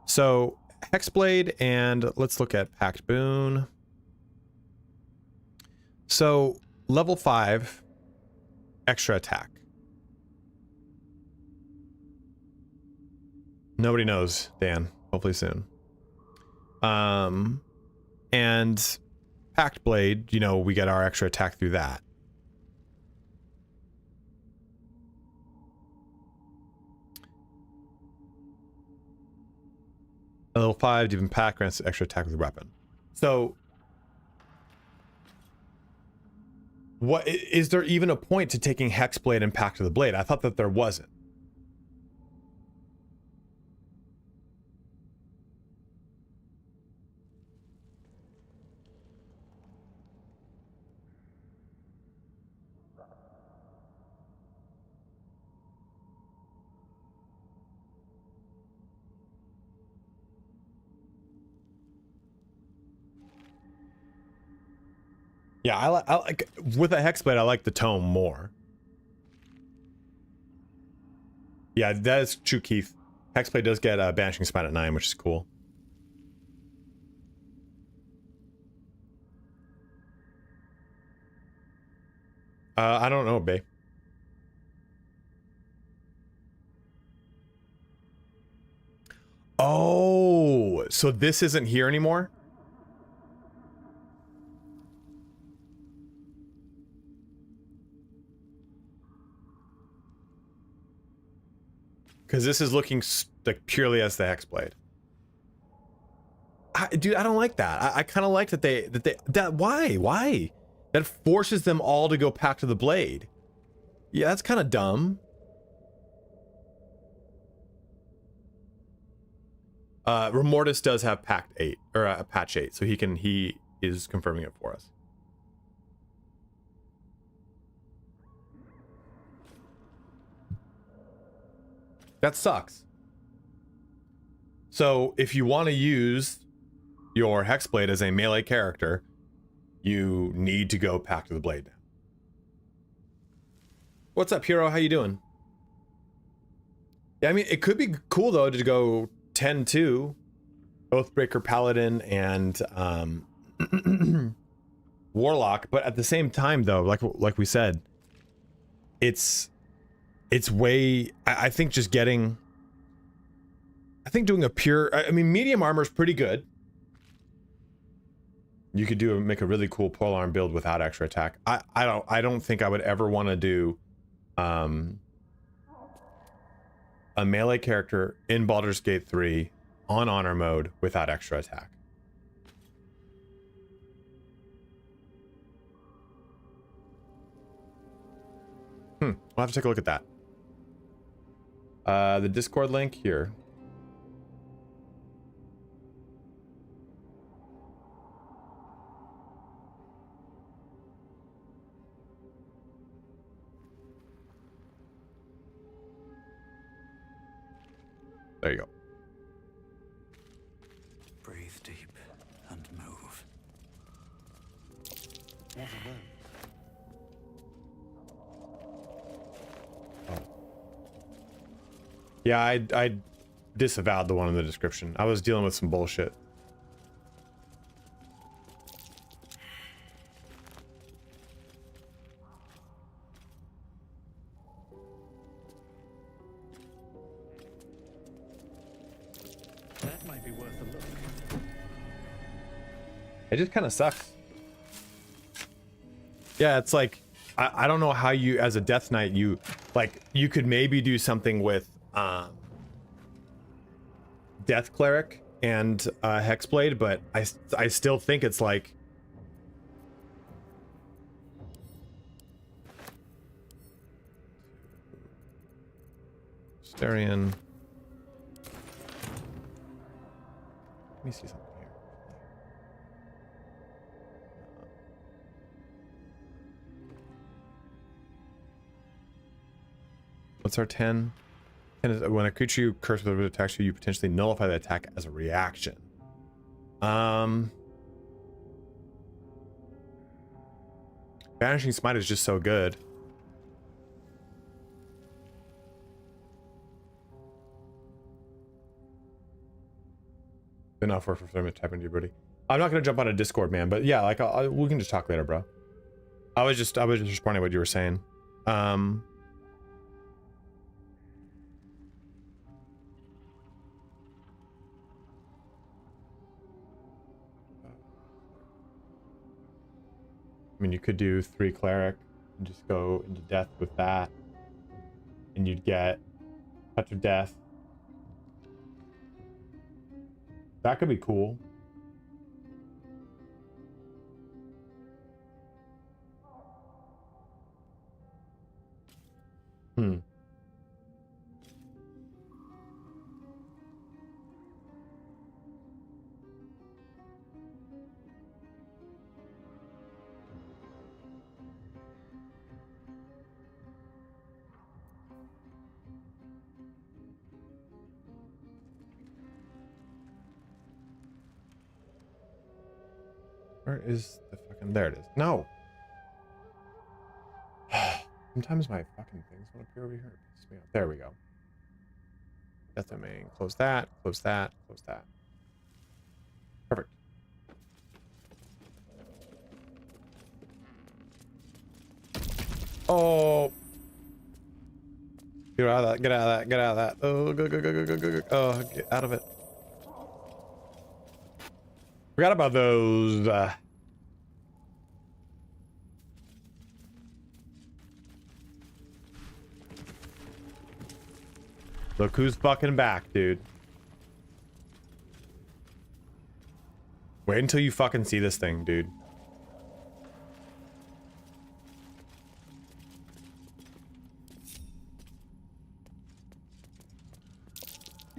Speaker 1: So, Hexblade, and let's look at Pact Boon. So, level 5, extra attack. Nobody knows, Dan. Hopefully soon. And Pact Blade, you know, we get our extra attack through that. A level 5, Deep Impact grants extra attack with a weapon. So, what is there even a point to taking Hexblade and Pact of the Blade? I thought that there wasn't. Yeah, I like with a Hexblade, I like the tome more. Yeah, that is true, Keith. Hexblade does get a Banishing Smite at 9, which is cool. I don't know, babe. Oh, so this isn't here anymore? Because this is looking like purely as the Hexblade. Dude, I don't like that. I kind of like that why? That forces them all to go Pact of the Blade. Yeah, that's kind of dumb. Remortis does have Pact 8 or Patch 8, so he is confirming it for us. That sucks. So if you want to use your Hexblade as a melee character, you need to go Pact of the Blade now. What's up, Hero? How you doing? Yeah, I mean, it could be cool though to go 10-2, Oathbreaker, Paladin, and Warlock. But at the same time, though, like we said, it's way. I think just getting. I think doing a pure. I mean, medium armor is pretty good. You could make a really cool pole arm build without extra attack. I don't think I would ever want to do a melee character in Baldur's Gate 3 on honor mode without extra attack. We'll have to take a look at that. The Discord link here. There you go.
Speaker 4: Breathe deep and move.
Speaker 9: What of that?
Speaker 1: Yeah, I disavowed the one in the description. I was dealing with some bullshit.
Speaker 4: That might be worth a look.
Speaker 1: It just kind of sucks. Yeah, it's like I don't know how you, as a Death Knight, you could maybe do something with Death Cleric and Hexblade, but I still think it's like Starion. Let me see something here. What's our 10? 10 is when a creature you curse with attacks you, you potentially nullify the attack as a reaction. Vanishing Smite is just so good. Enough work for them to type into you, buddy. I'm not gonna jump on a Discord, man, but yeah, like we can just talk later, bro. I was just responding to what you were saying. I mean, you could do 3 Cleric and just go into death with that, and you'd get Touch of Death. That could be cool. Where is the fucking... There it is. No! Sometimes my fucking things won't appear over here. It pisses me off. There we go. Death Domain. Close that. Close that. Close that. Perfect. Oh! Get out of that. Get out of that. Get out of that. Oh, go, go, go, go, go, go, go. Oh, get out of it. Forgot about those. Look who's fucking back, dude. Wait until you fucking see this thing, dude.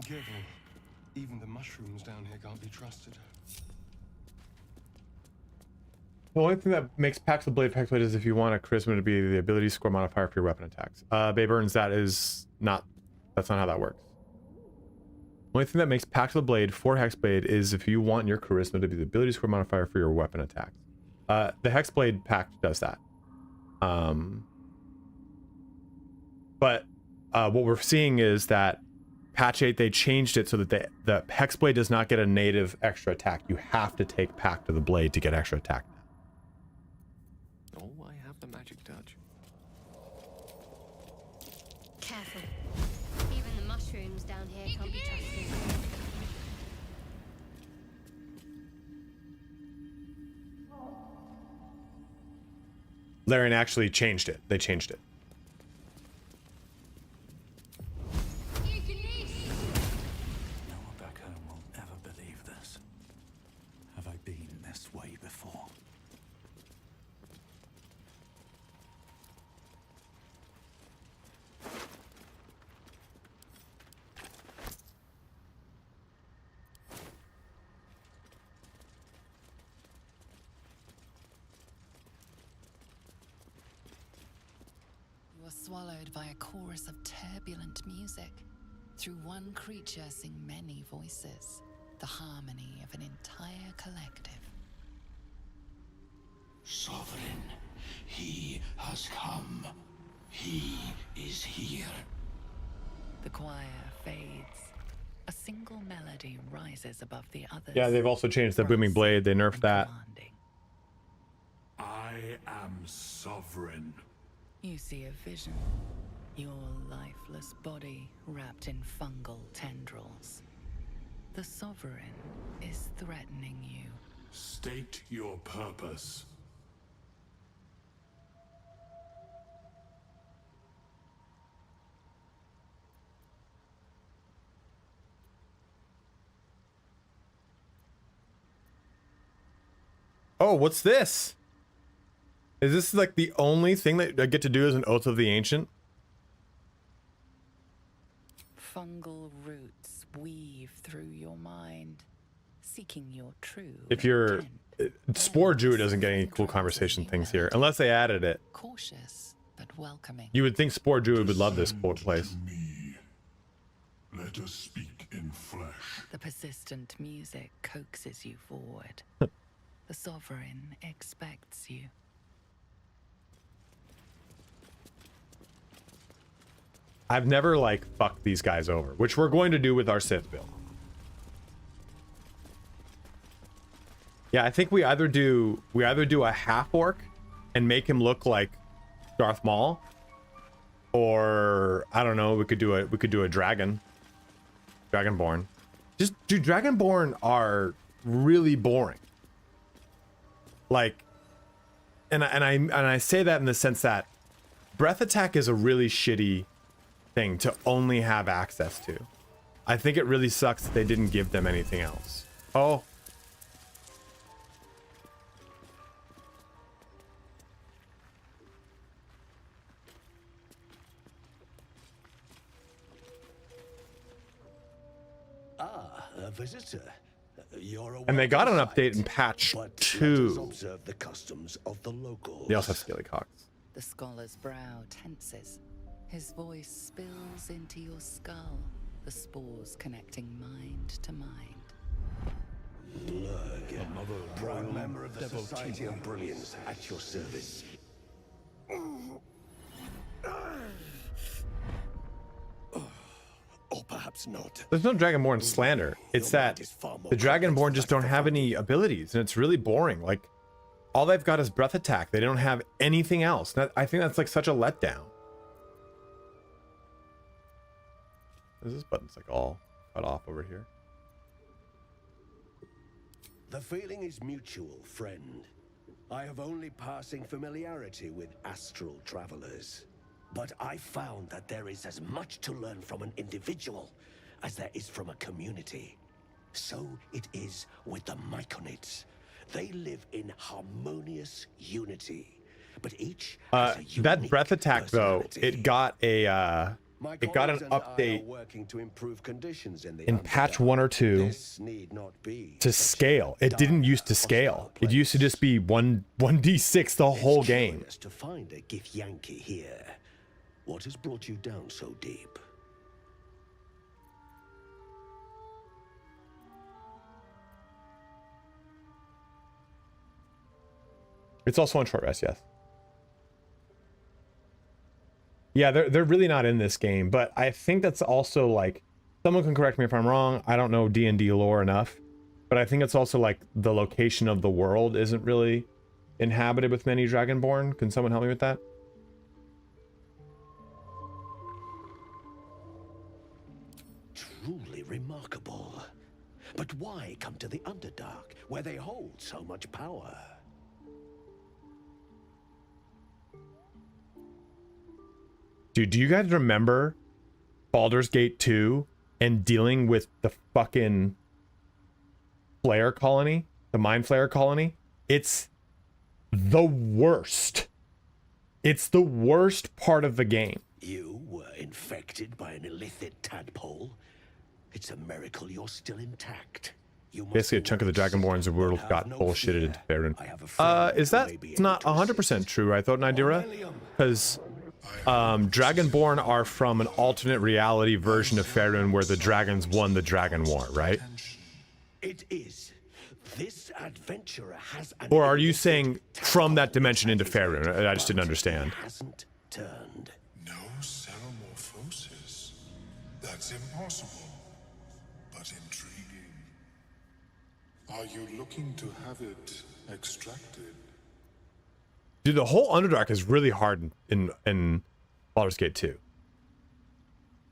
Speaker 9: Careful. Even the mushrooms down here can't be trusted.
Speaker 1: The only thing that makes Pax the Blade Hexblade is if you want a charisma to be the ability score modifier for your weapon attacks. Bay Burns, that's not how that works. The only thing that makes Pax the Blade for Hexblade is if you want your charisma to be the ability score modifier for your weapon attacks. The Hexblade Pact does that. But what we're seeing is that patch 8, they changed it so that the Hexblade does not get a native extra attack. You have to take Pact of the Blade to get extra attack.
Speaker 4: Oh, I have the magic touch.
Speaker 6: Careful. Even the mushrooms down here can't be trusted.
Speaker 1: Larian actually changed it. They changed it.
Speaker 4: No one back home will ever believe this. Have I been this way before?
Speaker 8: You are swallowed by a chorus of turbulent music. Through one creature sing many voices, the harmony of an entire collective.
Speaker 10: Sovereign, he has come. He is here.
Speaker 8: The choir fades. A single melody rises above the others.
Speaker 1: Yeah, they've also changed the booming blade. They nerfed that.
Speaker 10: I am sovereign.
Speaker 8: You see a vision. Your lifeless body wrapped in fungal tendrils. The Sovereign is threatening you.
Speaker 10: State your purpose.
Speaker 1: Oh, what's this? Is this like the only thing that I get to do as an Oath of the Ancient?
Speaker 8: Fungal roots weave through your mind, seeking your true
Speaker 1: If you're...
Speaker 8: intent.
Speaker 1: Spore Druid doesn't get any cool conversation things here, unless they added it.
Speaker 8: Cautious, but welcoming.
Speaker 1: You would think Spore Druid would love this place.
Speaker 10: Let us speak in flesh.
Speaker 8: The persistent music coaxes you forward. The Sovereign expects you.
Speaker 1: I've never, like, fucked these guys over, which we're going to do with our Sith build. Yeah, I think we either do a half orc and make him look like Darth Maul, or I don't know, we could do a dragon. Dragonborn. Dude, Dragonborn are really boring. Like, and I say that in the sense that breath attack is a really shitty thing to only have access to. I think it really sucks that they didn't give them anything else. Oh.
Speaker 11: A visitor.
Speaker 1: And they got an update in patch 2.
Speaker 11: Observe the customs of the locals.
Speaker 1: They also have Scaly Cocks.
Speaker 8: The scholar's brow tenses. His voice spills into your skull, the spores connecting mind to mind.
Speaker 11: Blurg, a proud member of the Society of Brilliance, at your service. Or perhaps not.
Speaker 1: There's no Dragonborn slander. It's that the Dragonborn just don't have any abilities, and it's really boring. Like, all they've got is breath attack. They don't have anything else. I think that's like such a letdown. This button's like all cut off over here.
Speaker 11: The feeling is mutual, friend. I have only passing familiarity with astral travelers. But I found that there is as much to learn from an individual as there is from a community. So it is with the Myconids. They live in harmonious unity, but each has a unique
Speaker 1: that breath attack though, it got an update
Speaker 11: working to improve conditions
Speaker 1: in patch 1 or 2 to scale. It didn't used to scale. It used to just be 1d6 the whole game.
Speaker 11: To find a Githyanki here. What has brought you down so deep?
Speaker 1: It's also on short rest, yes. Yeah, they're really not in this game, but I think that's also like, someone can correct me if I'm wrong. I don't know D&D lore enough, but I think it's also like the location of the world isn't really inhabited with many Dragonborn. Can someone help me with that?
Speaker 11: Truly remarkable. But why come to the Underdark, where they hold so much power?
Speaker 1: Dude, do you guys remember Baldur's Gate 2 and dealing with the fucking flare colony? The Mind Flayer colony? It's the worst. It's the worst part of the game.
Speaker 11: You were infected by an illicit tadpole? It's a miracle you're still intact.
Speaker 1: Basically, a chunk of the Dragonborn's world got bullshitted into Faerun. Is that not 100% true, I thought, Nidira? Because Dragonborn are from an alternate reality version of Faerun where the dragons won the Dragon War, right?
Speaker 11: It is. This adventurer has an
Speaker 1: Or are you saying from that dimension into Faerun? I just didn't understand.
Speaker 11: hasn't turned.
Speaker 10: No metamorphosis. That's impossible, but intriguing. Are you looking to have it extracted?
Speaker 1: Dude, the whole Underdark is really hard in Baldur's Gate 2.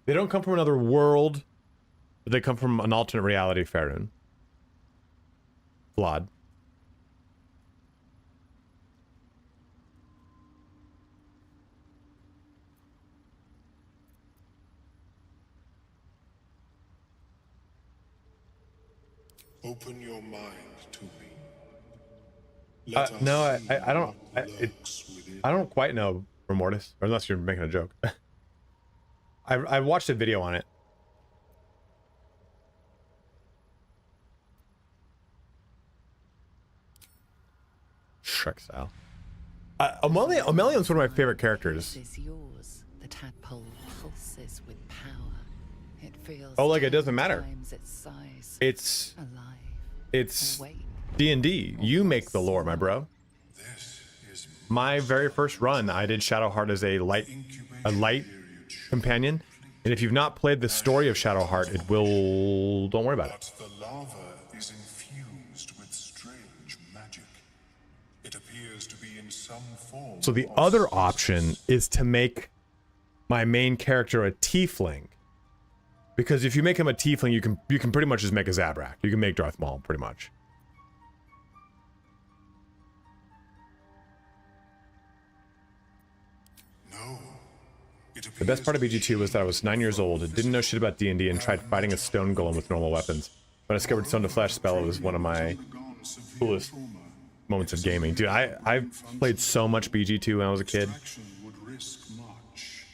Speaker 1: They don't come from another world, but they come from an alternate reality, Faerun. Vlad.
Speaker 10: Open your mind to me.
Speaker 1: No, I don't. I don't quite know Remortis, or unless you're making a joke. I watched a video on it. Shrek style. Amelion's one of my favorite characters.
Speaker 8: Is yours. The tadpole pulses with power. It feels
Speaker 1: Oh, like it doesn't matter.
Speaker 8: times its size.
Speaker 1: It's
Speaker 8: alive.
Speaker 1: It's
Speaker 8: Awake.
Speaker 1: D&D. You make the lore, my bro. My very first run, I did Shadowheart as a light companion. And if you've not played the story of Shadowheart, it will. Don't worry about it.
Speaker 10: But the lava is infused with strange magic. It appears to be in some form.
Speaker 1: So the other option is to make my main character a tiefling. Because if you make him a tiefling, you can pretty much just make a Zabrak. You can make Darth Maul, pretty much.
Speaker 10: No.
Speaker 1: The best part of BG2 was that I was 9 years old and didn't know shit about D&D and tried fighting a stone golem with normal weapons. When I discovered Stone to Flesh spell, it was one of my coolest moments of gaming. Dude, I played so much BG2 when I was a kid.
Speaker 10: Would risk much.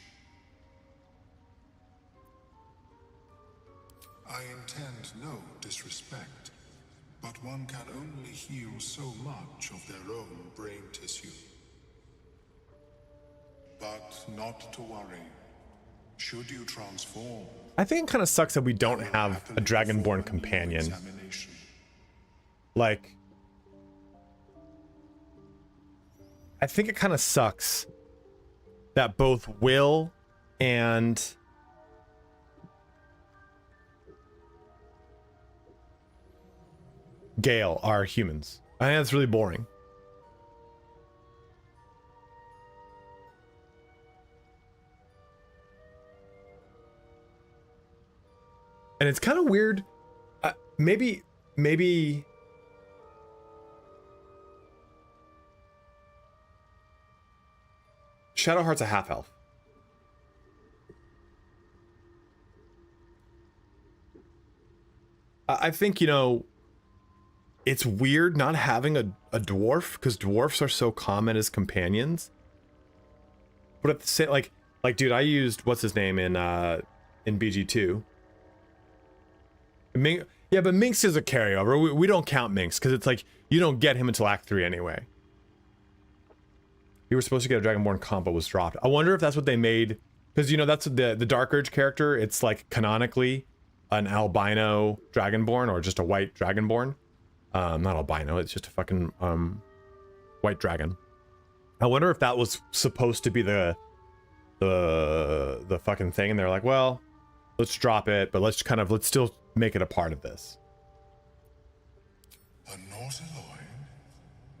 Speaker 10: I intend no disrespect, but one can only heal so much of their own brain tissue. But not to worry. Should you transform,
Speaker 1: I think it kind of sucks that we don't have a Dragonborn companion. Like, I think it kind of sucks that both Will and Gale are humans. I think that's really boring. And it's kind of weird. Maybe Shadowheart's a half elf. I think, you know, it's weird not having a dwarf because dwarfs are so common as companions. But at the same, like, dude, I used what's his name in BG2. Yeah, but Minx is a carryover. We don't count Minx because it's like you don't get him until Act 3 anyway. You were supposed to get a Dragonborn comp, but was dropped. I wonder if that's what they made, because you know that's the Dark Urge character. It's like canonically an albino Dragonborn or just a white Dragonborn. Not albino. It's just a fucking white dragon. I wonder if that was supposed to be the fucking thing, and they're like, well, let's drop it, but let's still make it a part of this.
Speaker 10: a Nautiloid?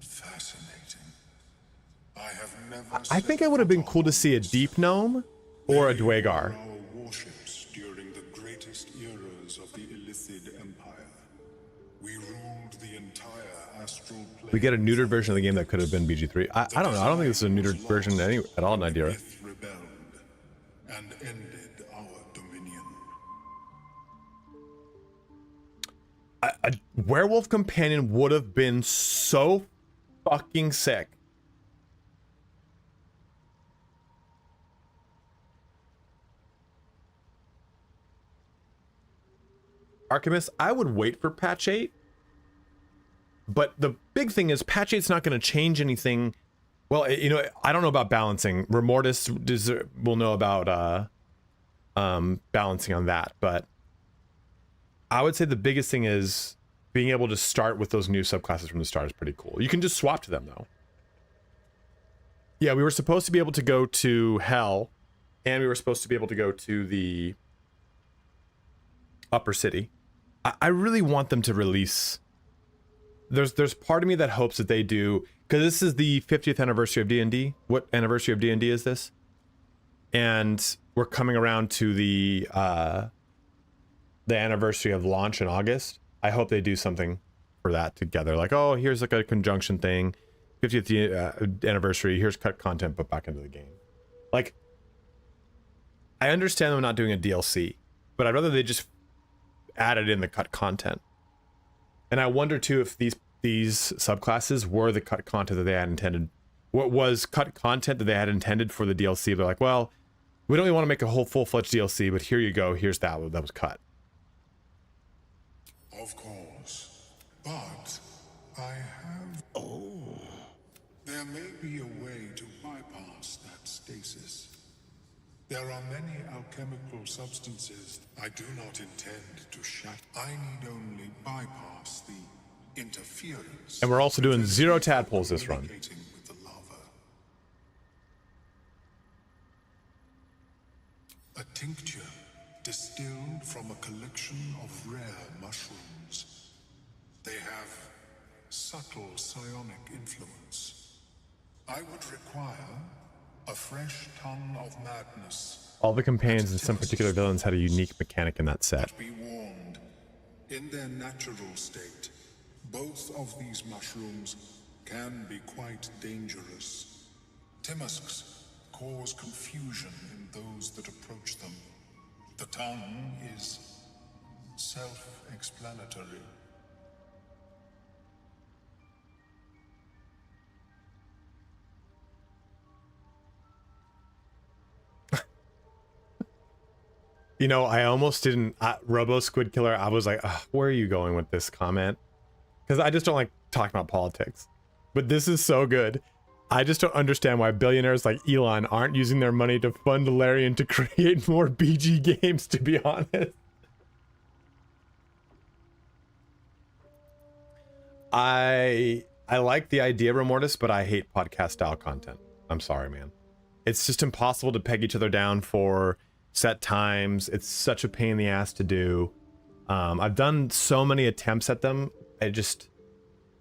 Speaker 10: Fascinating. I have never.
Speaker 1: I think it would have been cool to see a Deep Gnome or a Dwagar.
Speaker 10: Our warships during the greatest eras of the Illithid Empire. We ruled the entire astral plane.
Speaker 1: We get a neutered version of the game that could have been BG3. I don't know. I don't think this is a neutered version at all in Idea.
Speaker 10: Rebelled and ended our dominion.
Speaker 1: A werewolf companion would have been so fucking sick. Archimus, I would wait for patch 8. But the big thing is patch 8's not going to change anything Well, you know, I don't know about balancing. Remortis will know about balancing on that, but I would say the biggest thing is being able to start with those new subclasses from the start is pretty cool. You can just swap to them though. Yeah, we were supposed to be able to go to Hell, and we were supposed to be able to go to the Upper City. I really want them to release. There's part of me that hopes that they do, because this is the 50th anniversary of D&D. What anniversary of D&D is this? And we're coming around to the anniversary of launch in August. I hope they do something for that together. Like, oh, here's like a conjunction thing. 50th anniversary. Here's cut content put back into the game. Like, I understand them not doing a DLC, but I'd rather they just added in the cut content. And I wonder too if these subclasses were the cut content that they had intended. What was cut content that they had intended for the DLC? They're like, well, we don't really want to make a whole full-fledged DLC, but here you go. Here's that was cut.
Speaker 10: Of course, but I have... Oh. There may be a way to bypass that stasis. There are many alchemical substances I do not intend to shatter. I need only bypass the interference.
Speaker 1: And we're also doing 0 tadpoles this run.
Speaker 10: With the lava. A tincture distilled from a collection of rare mushrooms. They have subtle psionic influence. I would require a fresh tongue of madness.
Speaker 1: All the companions and some particular villains had a unique mechanic in that set.
Speaker 10: But be warned, in their natural state, both of these mushrooms can be quite dangerous. Timusks cause confusion in those that approach them. The tongue is self-explanatory.
Speaker 1: You know, I almost didn't, Robo Squid Killer, I was like, where are you going with this comment? Because I just don't like talking about politics. But this is so good. I just don't understand why billionaires like Elon aren't using their money to fund Larian to create more BG games, to be honest. I like the idea, Remortis, but I hate podcast style content. I'm sorry, man. It's just impossible to peg each other down for set times. It's such a pain in the ass to do. I've done so many attempts at them. I just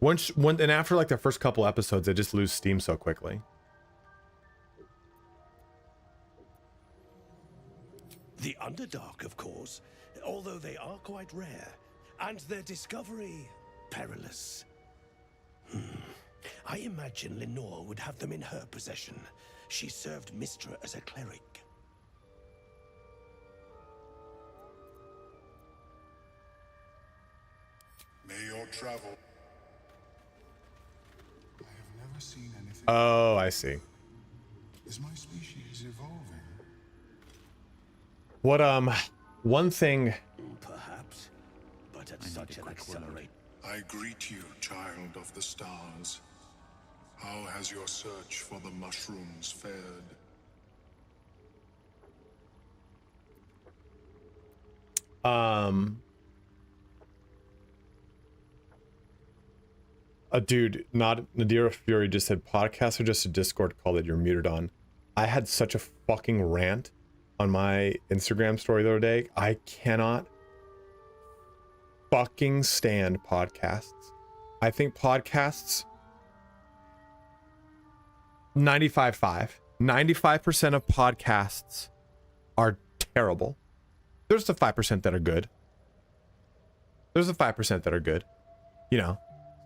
Speaker 1: and after like the first couple episodes, I just lose steam so quickly.
Speaker 11: The Underdark, of course, although they are quite rare, and their discovery perilous. I imagine Lenore would have them in her possession. She served Mistra as a cleric.
Speaker 10: May your travel. I have never seen anything.
Speaker 1: Oh, I see.
Speaker 10: Is my species evolving?
Speaker 1: What one thing.
Speaker 11: Perhaps, but at such an accelerate.
Speaker 10: I greet you, child of the stars. How has your search for the mushrooms fared?
Speaker 1: A dude, not Nadira Fury, just said podcasts are just a Discord call that you're muted on. I had such a fucking rant on my Instagram story the other day. I cannot fucking stand podcasts. I think podcasts 95% of podcasts are terrible. There's the 5% that are good. There's the 5% that are good. You know,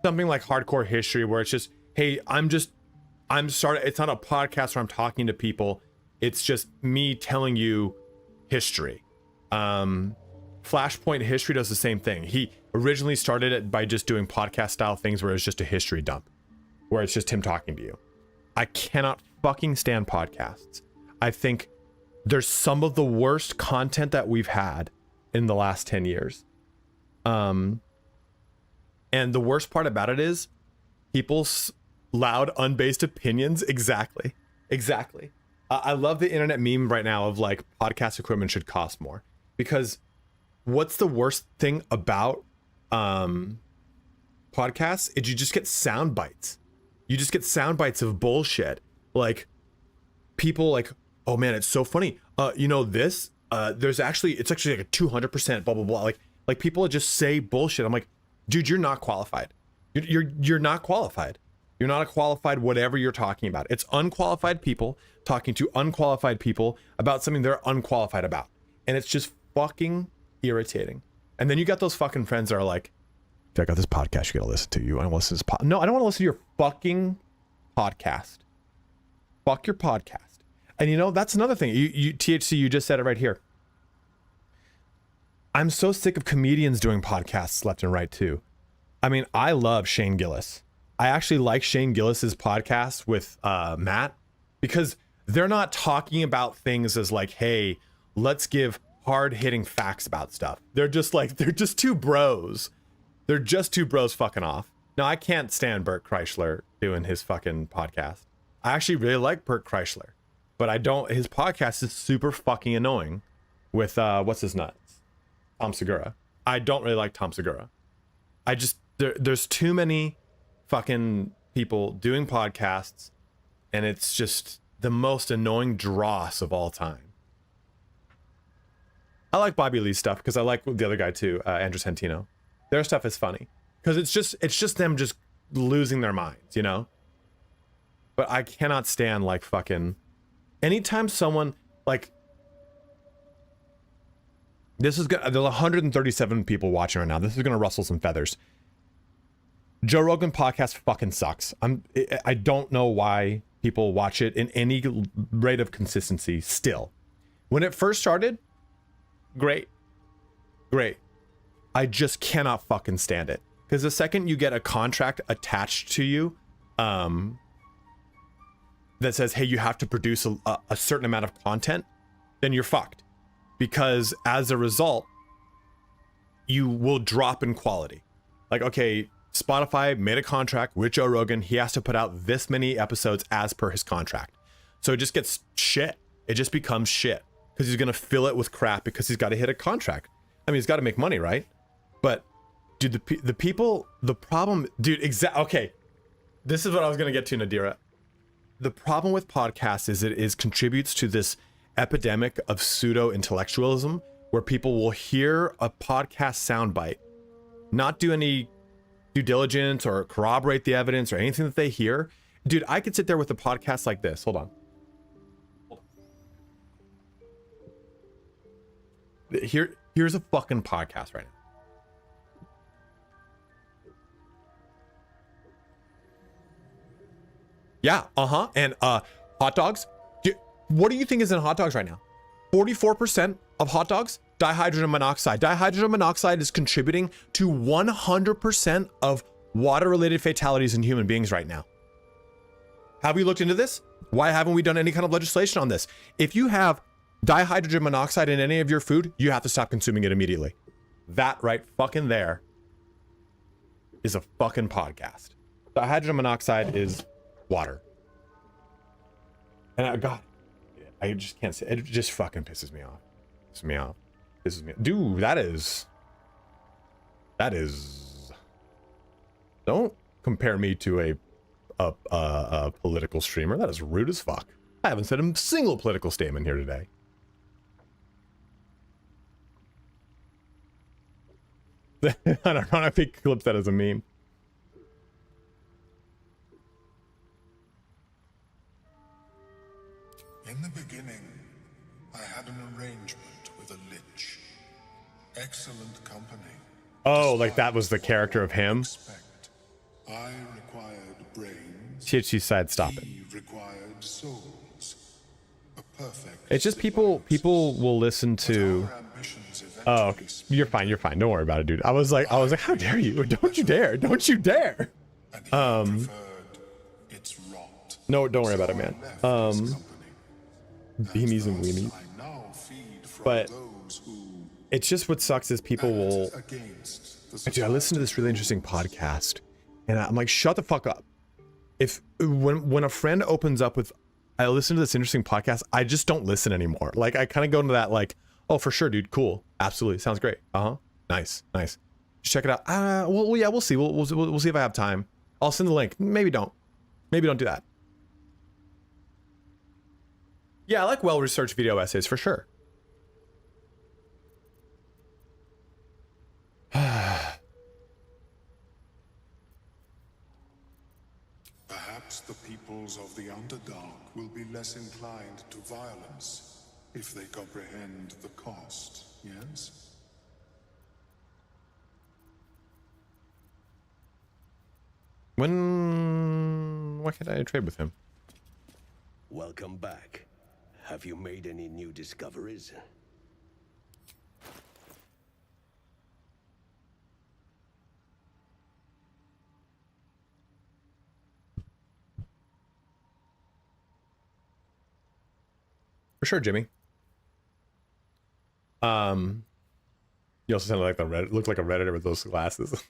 Speaker 1: something like Hardcore History where it's just, hey, I'm sorry, it's not a podcast where I'm talking to people. It's just me telling you history. Flashpoint History does the same thing. He originally started it by just doing podcast style things where it's just a history dump, where it's just him talking to you. I cannot fucking stand podcasts. I think there's some of the worst content that we've had in the last 10 years. And the worst part about it is people loud, unbased opinions. Exactly. I love the internet meme right now of like podcast equipment should cost more, because what's the worst thing about podcasts is you just get sound bites. You just get sound bites of bullshit. Like people like, oh man, it's so funny. You know this? It's actually like a 200% blah blah blah. Like people just say bullshit. I'm like, dude, you're not qualified. You're not qualified. You're not a qualified whatever you're talking about. It's unqualified people talking to unqualified people about something they're unqualified about. And it's just fucking irritating. And then you got those fucking friends that are like, I got this podcast you gotta listen to. You want to listen to this No, I don't want to listen to your fucking podcast. Fuck your podcast. And you know, that's another thing. You THC, you just said it right here. I'm so sick of comedians doing podcasts left and right too. I mean, I love Shane Gillis. I actually like Shane Gillis's podcast with Matt, because they're not talking about things as like, hey, let's give hard-hitting facts about stuff. They're just two bros. They're just two bros fucking off. Now, I can't stand Bert Kreischer doing his fucking podcast. I actually really like Bert Kreischer, but his podcast is super fucking annoying with, what's his nuts? Tom Segura. I don't really like Tom Segura. There's too many fucking people doing podcasts, and it's just the most annoying dross of all time. I like Bobby Lee's stuff because I like the other guy too, Andrew Santino. Their stuff is funny because it's just them just losing their minds, you know? But I cannot stand like fucking anytime someone like there's 137 people watching right now. This is gonna rustle some feathers. Joe Rogan podcast fucking sucks. I don't know why people watch it in any rate of consistency still. When it first started, great. I just cannot fucking stand it. Because the second you get a contract attached to you that says, hey, you have to produce a certain amount of content, then you're fucked. Because as a result, you will drop in quality. Like, okay, Spotify made a contract with Joe Rogan. He has to put out this many episodes as per his contract. So it just gets shit. It just becomes shit. Because he's going to fill it with crap because he's got to hit a contract. I mean, he's got to make money, right? But, dude, the problem, dude, okay. This is what I was going to get to, Nadira. The problem with podcasts is it contributes to this epidemic of pseudo-intellectualism where people will hear a podcast soundbite, not do any due diligence or corroborate the evidence or anything that they hear. Dude, I could sit there with a podcast like this. Hold on. Here's a fucking podcast right now. Yeah, and hot dogs. Dude, what do you think is in hot dogs right now? 44% of hot dogs, dihydrogen monoxide. Dihydrogen monoxide is contributing to 100% of water-related fatalities in human beings right now. Have we looked into this? Why haven't we done any kind of legislation on this? If you have dihydrogen monoxide in any of your food, you have to stop consuming it immediately. That right fucking there is a fucking podcast. Dihydrogen monoxide is water. And I just can't say it. Just fucking pisses me off. Pisses me off. Dude, that is don't compare me to a political streamer. That is rude as fuck. I haven't said a single political statement here today. I don't know if he clips that as a meme.
Speaker 10: In the beginning, I had an arrangement with a lich. Excellent company.
Speaker 1: Oh, like that was the character of him?
Speaker 10: I required brains.
Speaker 1: THC side, stop it.
Speaker 10: He required souls. A perfect.
Speaker 1: It's just people will listen to. Oh, you're fine. Don't worry about it, dude. I was like, how dare you? Don't you dare. No, don't worry about it, man. Beanies and weenies. But it's just what sucks is people will. Dude, I listened to this really interesting podcast, and I'm like, shut the fuck up. when a friend opens up with, I listen to this interesting podcast, I just don't listen anymore. Like I kind of go into that like, oh, for sure, dude, cool, absolutely, sounds great, nice, just check it out. Well, yeah, we'll see. We'll see if I have time. I'll send the link. Maybe don't do that. Yeah, I like well-researched video essays for sure.
Speaker 10: Perhaps the peoples of the Underdark will be less inclined to violence if they comprehend the cost, yes?
Speaker 1: Why can't I trade with him?
Speaker 11: Welcome back. Have you made any new discoveries?
Speaker 1: For sure, Jimmy. You also sounded like looked like a Redditor with those glasses.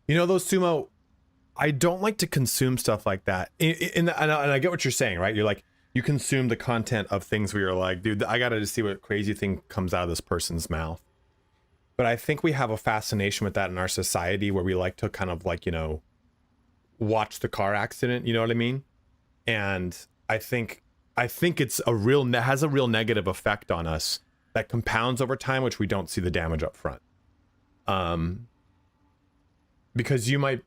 Speaker 1: You know, those Sumo, I don't like to consume stuff like that. And I get what you're saying, right? You're like, you consume the content of things where you're like, dude, I gotta just see what crazy thing comes out of this person's mouth. But I think we have a fascination with that in our society where we like to kind of like, you know, watch the car accident, you know what I mean? And I think it's has a real negative effect on us that compounds over time, which we don't see the damage up front. Because you might,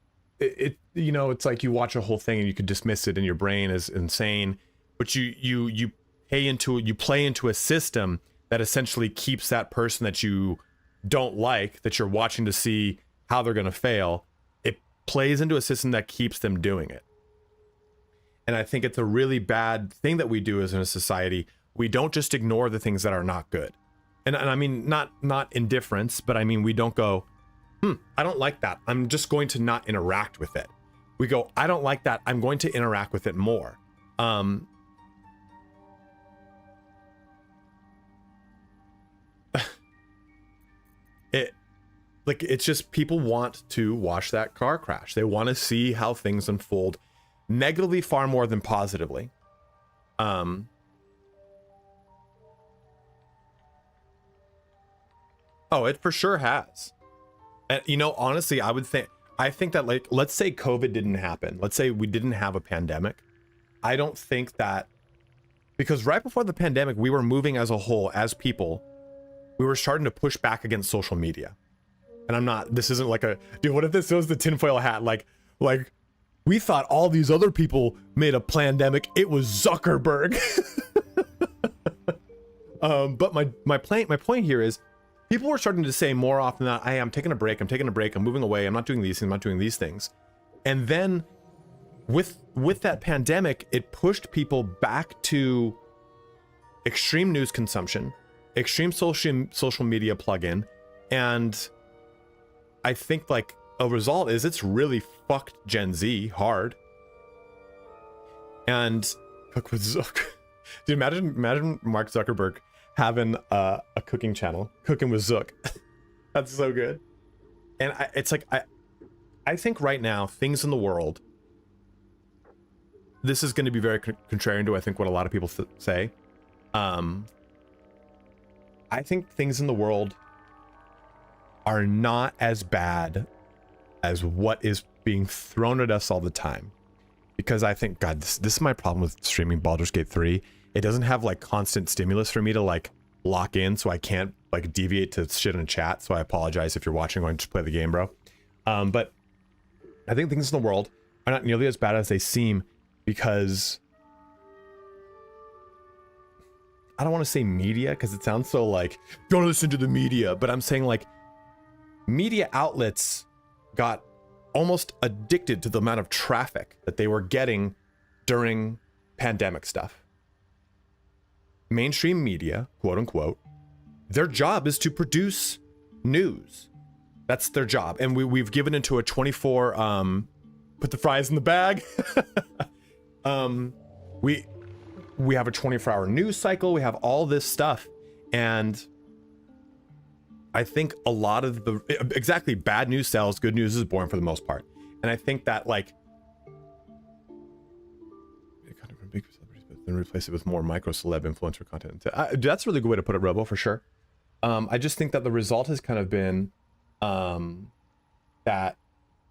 Speaker 1: you know, it's like you watch a whole thing and you could dismiss it and your brain is insane, but you play into a system that essentially keeps that person that you don't like, that you're watching to see how they're going to fail. It plays into a system that keeps them doing it. And I think it's a really bad thing that we do as in a society. We don't just ignore the things that are not good. And I mean, not indifference, but I mean, we don't go, I don't like that, I'm just going to not interact with it. We go, I don't like that, I'm going to interact with it more. It's just people want to watch that car crash. They want to see how things unfold negatively far more than positively. Oh, it for sure has. And, you know, honestly, I think that, like, let's say COVID didn't happen. Let's say we didn't have a pandemic. I don't think that, because right before the pandemic, we were moving as a whole, as people, we were starting to push back against social media. And this isn't like dude, what if this was the tinfoil hat? Like we thought all these other people made a pandemic. It was Zuckerberg. But my point here is, people were starting to say more often that, hey, I'm taking a break, I'm moving away, I'm not doing these things, I'm not doing these things. And then with that pandemic, it pushed people back to extreme news consumption, extreme social media plug-in, and I think like a result is it's really fucked Gen Z hard. And cook with Zuck. Dude, imagine Mark Zuckerberg having a cooking channel, cooking with Zook. That's so good. And I think right now things in the world, this is going to be very contrarian to I think what a lot of people say. I think things in the world are not as bad as what is being thrown at us all the time. Because I think, God, this is my problem with streaming Baldur's Gate 3. It doesn't have like constant stimulus for me to like lock in, so I can't like deviate to shit in chat. So I apologize if you're watching going to play the game, bro. But I think things in the world are not nearly as bad as they seem, because I don't want to say media because it sounds so like, don't listen to the media, but I'm saying like media outlets got almost addicted to the amount of traffic that they were getting during pandemic stuff. Mainstream media, quote unquote, their job is to produce news. That's their job. And we've given into a 24, put the fries in the bag. We have a 24-hour news cycle. We have all this stuff. And I think a lot of the exactly bad news sells, good news is born for the most part. And I think that like kind of big celebrities, but then replace it with more micro celeb influencer content. That's a really good way to put it, Robo, for sure. I just think that the result has kind of been that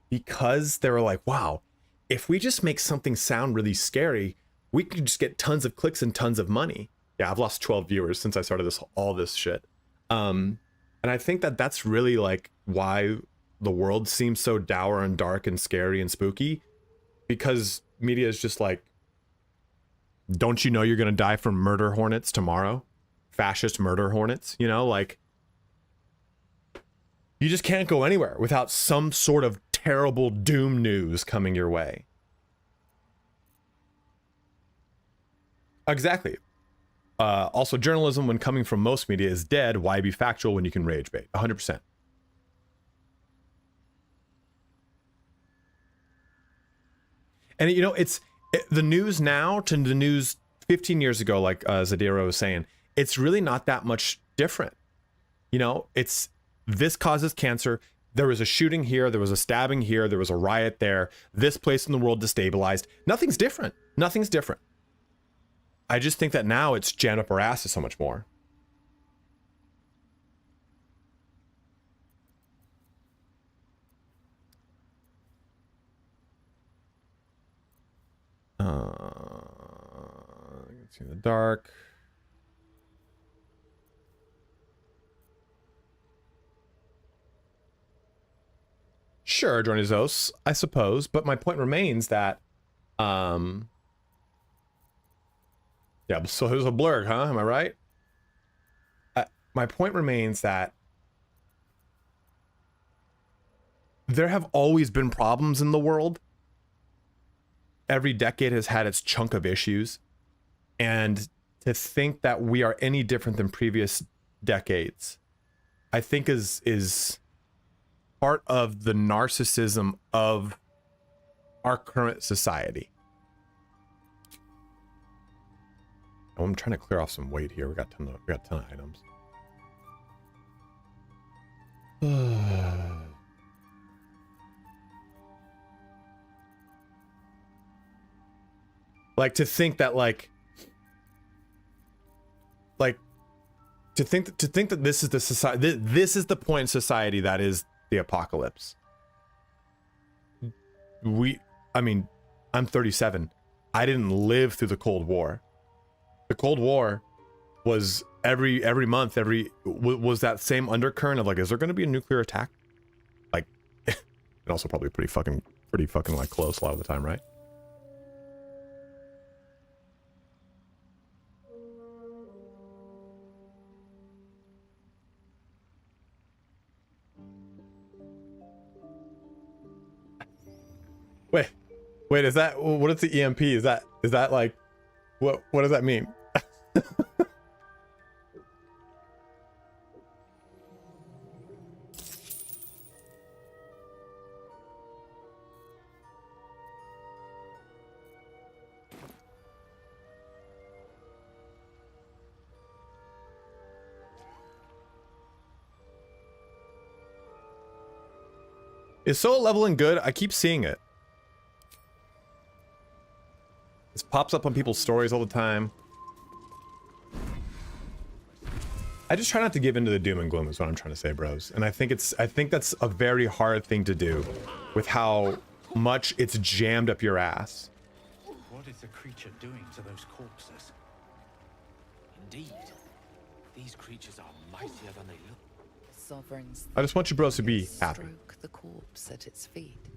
Speaker 1: because they were like, wow, if we just make something sound really scary, we can just get tons of clicks and tons of money. Yeah, I've lost 12 viewers since I started all this shit. And I think that that's really like why the world seems so dour and dark and scary and spooky, because media is just like, don't you know you're going to die from murder hornets tomorrow? Fascist murder hornets, you know, like you just can't go anywhere without some sort of terrible doom news coming your way. Exactly. Also, journalism, when coming from most media, is dead. Why be factual when you can rage bait? 100%. And you know, the news now to the news 15 years ago, like Zadira was saying, it's really not that much different. You know, it's this causes cancer. There was a shooting here. There was a stabbing here. There was a riot there. This place in the world destabilized. Nothing's different. Nothing's different. I just think that now it's jammed up our asses so much more. It's in the dark. Sure, Dronizos, I suppose, but my point remains that, yeah, so there's a blur, huh? Am I right? My point remains that there have always been problems in the world. Every decade has had its chunk of issues. And to think that we are any different than previous decades, I think is part of the narcissism of our current society. Oh, I'm trying to clear off some weight here. We got a ton of items. Like to think that to think that this is the society, this is the point in society that is the apocalypse. I mean, I'm 37. I didn't live through the Cold War. The Cold War was every month, was that same undercurrent of like, is there going to be a nuclear attack? Like, and also probably pretty fucking like close a lot of the time, right? Wait, is that, what is the EMP? Is that like, what does that mean? Is solo leveling good? I keep seeing it. This pops up on people's stories all the time. I just try not to give into the doom and gloom is what I'm trying to say, bros. And I think that's a very hard thing to do with how much it's jammed up your ass.
Speaker 4: What is the creature doing to those corpses?
Speaker 12: Indeed. These creatures are mightier than they look.
Speaker 8: Sovereigns.
Speaker 1: I just want you bros to be happy.
Speaker 8: Stroke the corpse at its feet.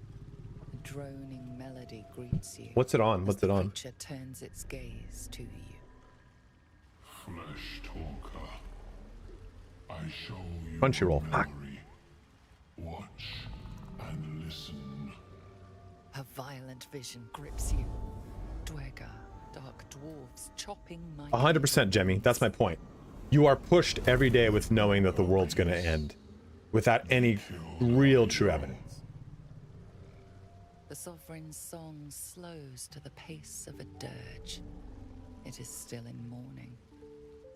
Speaker 8: A droning melody greets you.
Speaker 1: What's it on? What's it on?
Speaker 8: The creature turns its gaze to you.
Speaker 10: Flesh talker. I show you
Speaker 1: Crunchyroll.
Speaker 10: memory. Watch and listen.
Speaker 8: A violent vision grips you. Dwergar, dark dwarves chopping my
Speaker 1: 100%, Jemmy. That's my point. You are pushed every day with knowing that the world's going to end without any real true evidence.
Speaker 8: The sovereign's song slows to the pace of a dirge. It is still in mourning.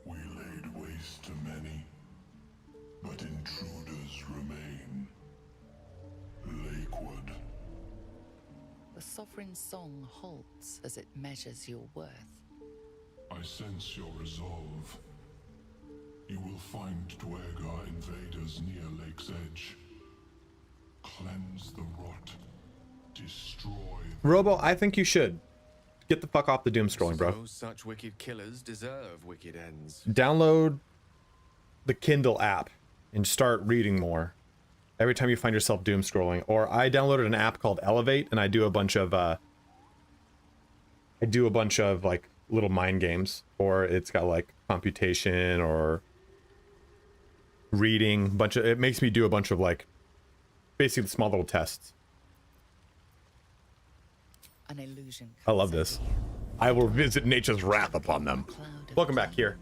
Speaker 10: We laid waste to many, but intruders remain. Lakewood.
Speaker 8: The Sovereign's song halts as it measures your worth.
Speaker 10: I sense your resolve. You will find Dwergar invaders near Lake's Edge. Cleanse the rot. Destroy.
Speaker 1: Robo, I think you should. Get the fuck off the doom scrolling, bro.
Speaker 12: Such wicked killers deserve wicked ends.
Speaker 1: Download the Kindle app and start reading more every time you find yourself doom scrolling. Or I downloaded an app called Elevate, and I do a bunch of like little mind games, or it's got like computation or reading, it makes me do a bunch of like basically small little tests.
Speaker 8: An illusion.
Speaker 1: I love this. I will visit nature's wrath upon them. Welcome back here.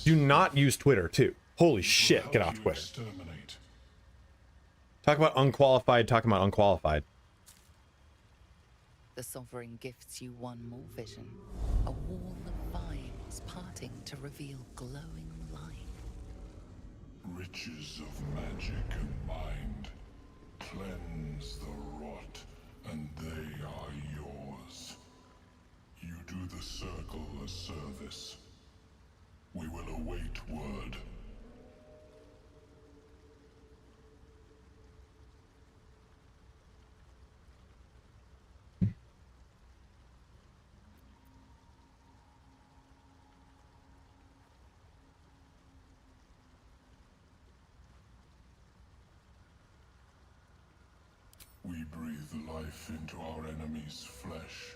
Speaker 1: Do not use Twitter too. Holy shit, get off Twitter. Talk about unqualified, talking about unqualified.
Speaker 8: The Sovereign gifts you one more vision. A wall of vines parting to reveal glowing light.
Speaker 10: Riches of magic and mind. Cleanse the rot, and they are yours. You do the circle a service. We will await word. We breathe life into our enemy's flesh.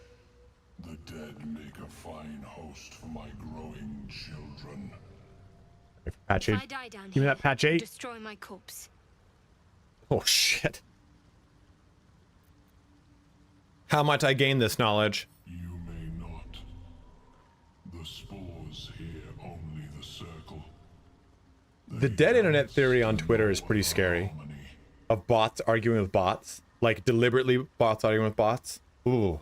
Speaker 10: The dead make a fine host for my growing children.
Speaker 1: Patch 8.
Speaker 6: If I die down
Speaker 1: Give me
Speaker 6: here,
Speaker 1: that patch 8.
Speaker 6: destroy my corpse.
Speaker 1: Oh shit. How might I gain this knowledge?
Speaker 10: You may not. The spores hear only the circle.
Speaker 1: The dead internet theory on Twitter is pretty scary. Of bots arguing with bots. Like deliberately bots arguing with bots. Ooh.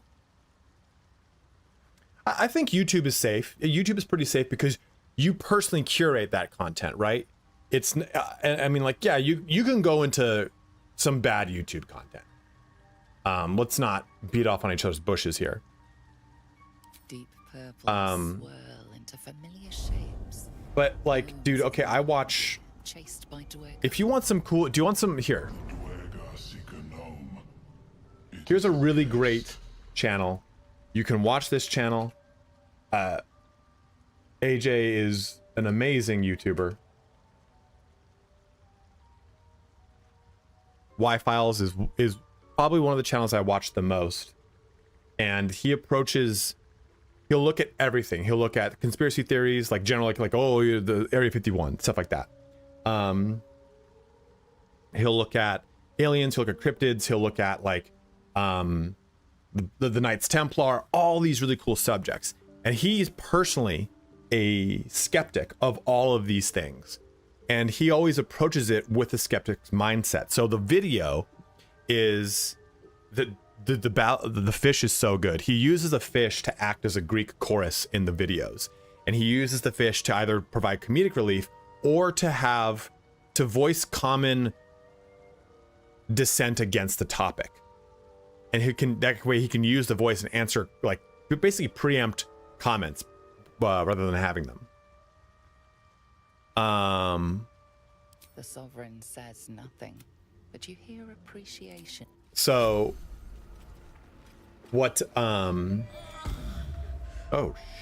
Speaker 1: I think YouTube is safe. YouTube is pretty safe because you personally curate that content, right? It's, I mean, like, yeah, you can go into some bad YouTube content. Let's not beat off on each other's bushes here.
Speaker 8: Deep purple swirl into familiar shapes.
Speaker 1: But like, dude, okay, I watch.
Speaker 8: Chased by Dwergar.
Speaker 1: If you want some cool, do you want some here? Here's a really great channel. You can watch this channel. AJ is an amazing YouTuber. Y-Files is probably one of the channels I watch the most. And he'll look at everything. He'll look at conspiracy theories, like general, like oh, the Area 51, stuff like that. He'll look at aliens, he'll look at cryptids, he'll look at like the Knights Templar, all these really cool subjects. And he's personally a skeptic of all of these things. And he always approaches it with a skeptic's mindset. So the video is the fish is so good. He uses a fish to act as a Greek chorus in the videos. And he uses the fish to either provide comedic relief or to voice common dissent against the topic. And that way he can use the voice and answer, like, basically preempt comments rather than having them.
Speaker 8: The Sovereign says nothing, but you hear appreciation.
Speaker 1: So what oh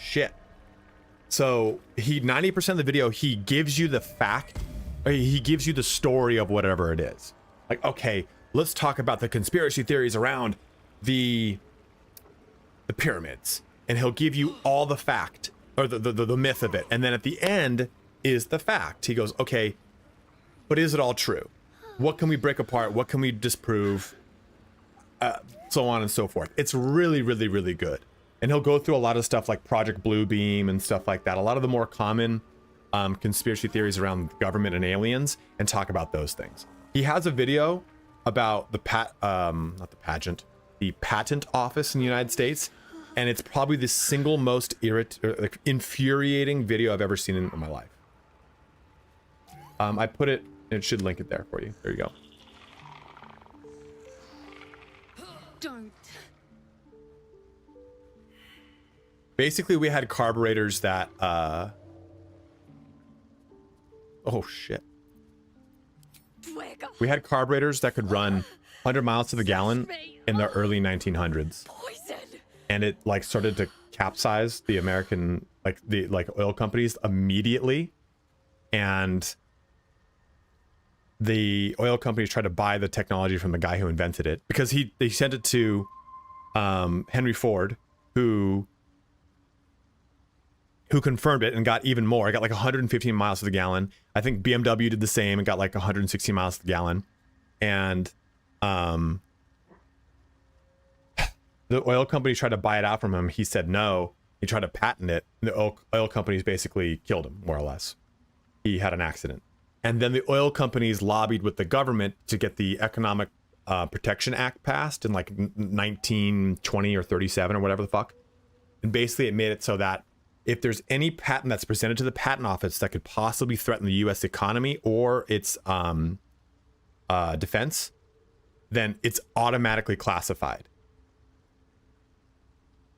Speaker 1: shit. So 90% of the video he gives you the fact, or he gives you the story of whatever it is. Like, okay, let's talk about the conspiracy theories around the pyramids, and he'll give you all the fact or the myth of it, and then at the end is the fact. He goes, okay, but is it all true? What can we break apart? What can we disprove? So on and so forth. It's really, really, really good. And he'll go through a lot of stuff like Project Bluebeam and stuff like that. A lot of the more common conspiracy theories around government and aliens, and talk about those things. He has a video about the patent office in the United States, And it's probably the single most infuriating video I've ever seen in my life. I put it, it should link it there for you. There you go.
Speaker 3: Don't.
Speaker 1: Basically, we had carburetors that, oh shit. We had carburetors that could run 100 miles to the gallon in the early 1900s. And it like started to capsize the American, like oil companies immediately. And the oil companies tried to buy the technology from the guy who invented it, because they sent it to Henry Ford, who confirmed it and got even more. It got like 115 miles to the gallon. I think BMW did the same and got like 116 miles to the gallon. And the oil company tried to buy it out from him. He said no. He tried to patent it. The oil companies basically killed him, more or less. He had an accident. And then the oil companies lobbied with the government to get the Economic Protection Act passed in like 1920 or 37 or whatever the fuck. And basically it made it so that if there's any patent that's presented to the patent office that could possibly threaten the U.S. economy or its defense, then it's automatically classified.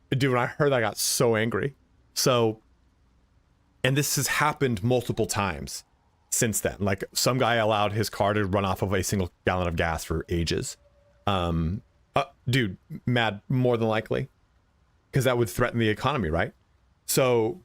Speaker 1: Dude, when I heard that, I got so angry. So, and this has happened multiple times since then. Like, some guy allowed his car to run off of a single gallon of gas for ages. Dude, mad, more than likely, because that would threaten the economy, right? So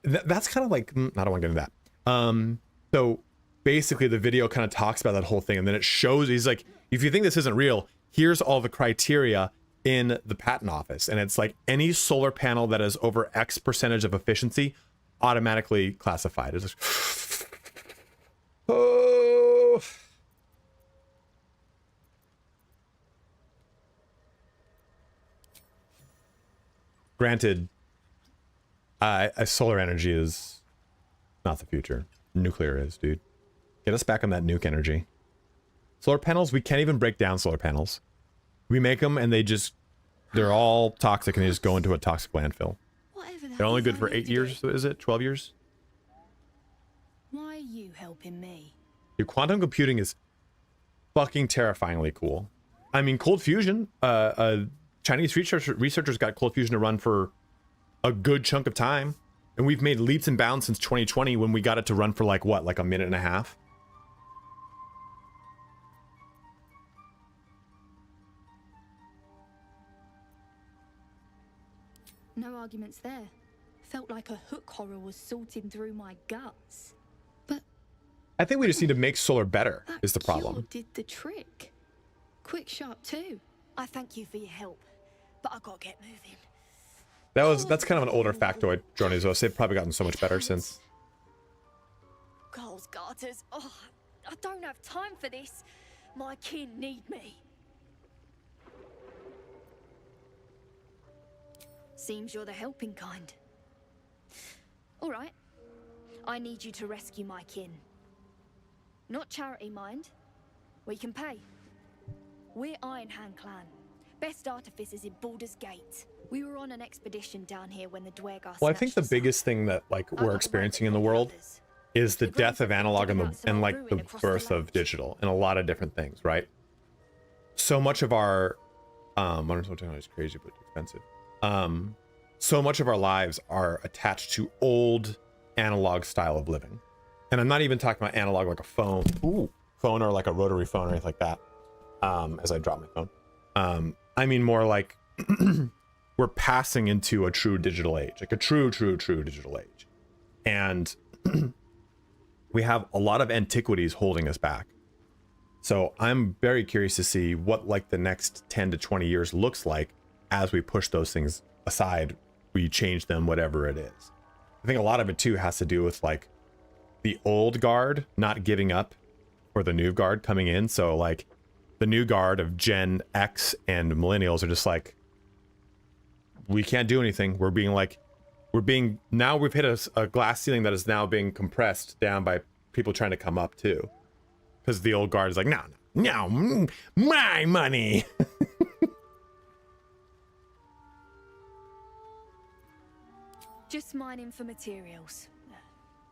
Speaker 1: that's kind of like, I don't want to get into that. So basically the video kind of talks about that whole thing, and then it shows, he's like, if you think this isn't real, here's all the criteria in the patent office. And it's like any solar panel that is over X percentage of efficiency automatically classified. It's like, oh. Granted, solar energy is not the future. Nuclear is, dude. Get us back on that nuke energy. Solar panels, we can't even break down solar panels. We make them and they're all toxic and they just go into a toxic landfill. They're only good for 8 years, is it? 12 years?
Speaker 3: Why are you helping me?
Speaker 1: Dude, quantum computing is fucking terrifyingly cool. I mean, cold fusion, Chinese researchers got cold fusion to run for a good chunk of time. And we've made leaps and bounds since 2020 when we got it to run for like, what, like a minute and a half?
Speaker 3: No arguments there. Felt like a hook horror was sorting through my guts. But
Speaker 1: I think we just need to make solar better,
Speaker 3: that
Speaker 1: is the problem.
Speaker 3: cure did the trick. Quick, sharp too. I thank you for your help, but I gotta get moving.
Speaker 1: That's kind of an older factoid, Johnny's. They've probably gotten so much better since.
Speaker 3: Girls, garters. Oh, I don't have time for this. My kin need me. Seems you're the helping kind. All right. I need you to rescue my kin. Not charity, mind. We can pay. We're Iron Hand Clan. Best artificers in Baldur's Gate. We were on an expedition down here when the Dwergar.
Speaker 1: Well, I think the biggest thing that like we're experiencing in the world is the death of analog and like the birth of digital and a lot of different things, right? So much of our modern technology is crazy but expensive. So much of our lives are attached to old analog style of living. And I'm not even talking about analog like a phone, phone or like a rotary phone or anything like that. As I drop my phone. I mean more like we're passing into a true digital age, like a true digital age. And we have a lot of antiquities holding us back. So I'm very curious to see what like the next 10 to 20 years looks like as we push those things aside, we change them, whatever it is. I think a lot of it too has to do with like the old guard not giving up or the new guard coming in. So like the new guard of Gen X and millennials are just like, we can't do anything. Now we've hit a glass ceiling that is now being compressed down by people trying to come up too. Because the old guard is like, no, my money.
Speaker 3: Just mining for materials.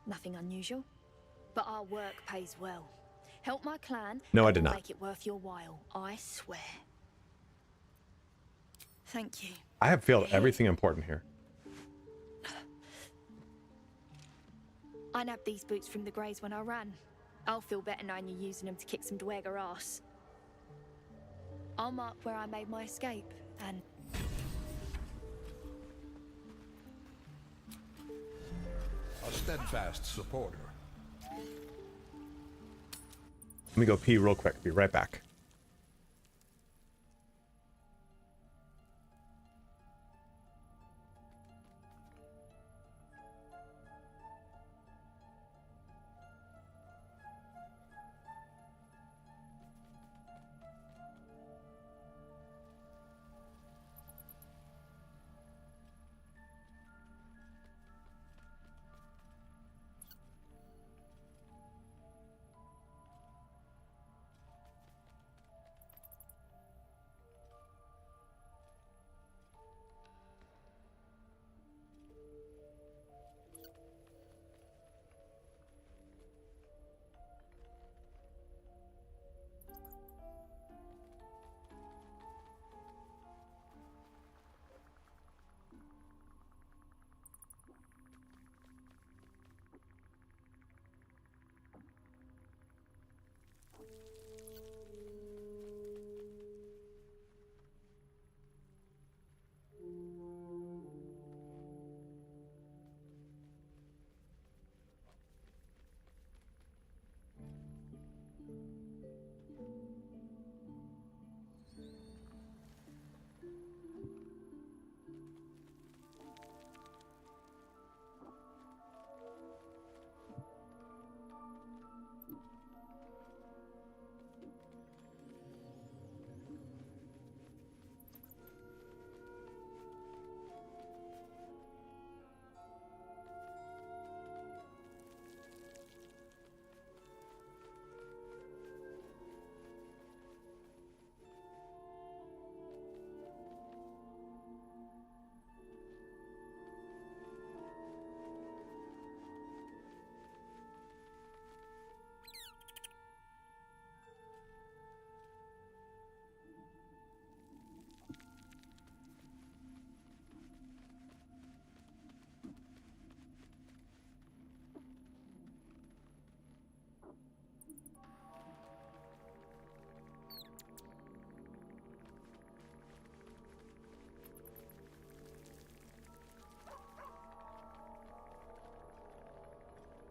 Speaker 3: Nothing unusual. But our work pays well. Help my clan.
Speaker 1: No, I
Speaker 3: and
Speaker 1: did
Speaker 3: we'll
Speaker 1: not.
Speaker 3: make it worth your while. I swear. Thank you.
Speaker 1: I have failed everything important here.
Speaker 3: I nabbed these boots from the Greys when I ran. I'll feel better knowing you're using them to kick some dweger ass. I'll mark where I made my escape, and...
Speaker 2: A steadfast supporter.
Speaker 1: Let me go pee real quick. Be right back.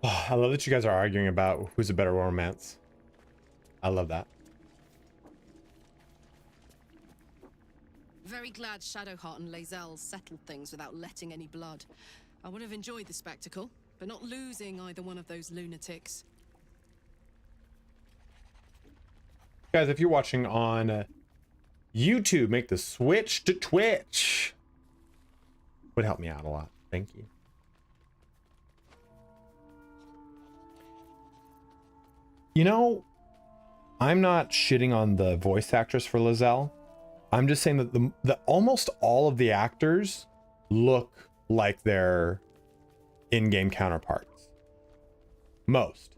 Speaker 1: Oh, I love that you guys are arguing about who's a better romance. I love that.
Speaker 13: Very glad Shadowheart and Lae'zel settled things without letting any blood. I would have enjoyed the spectacle, but not losing either one of those lunatics.
Speaker 1: Guys, if you're watching on YouTube, make the switch to Twitch. Would help me out a lot. Thank you. You know, I'm not shitting on the voice actress for Lae'zel. I'm just saying that the almost all of the actors look like their in-game counterparts. Most.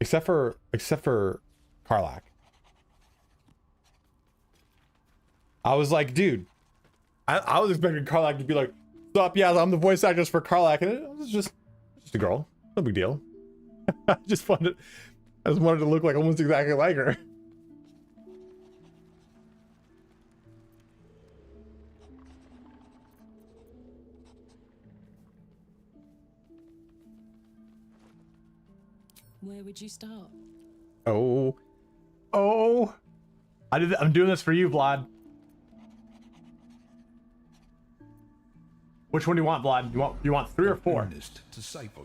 Speaker 1: Except for Karlach. I was like, dude, I was expecting Karlach to be like, stop, yeah, I'm the voice actress for Karlach, and it was just a girl. No big deal. I just wanted to look like almost exactly like her.
Speaker 13: Where would you start?
Speaker 1: Oh. I'm doing this for you, Vlad. Which one do you want, Vlad? You want 3 or 4?
Speaker 2: Earnest disciple.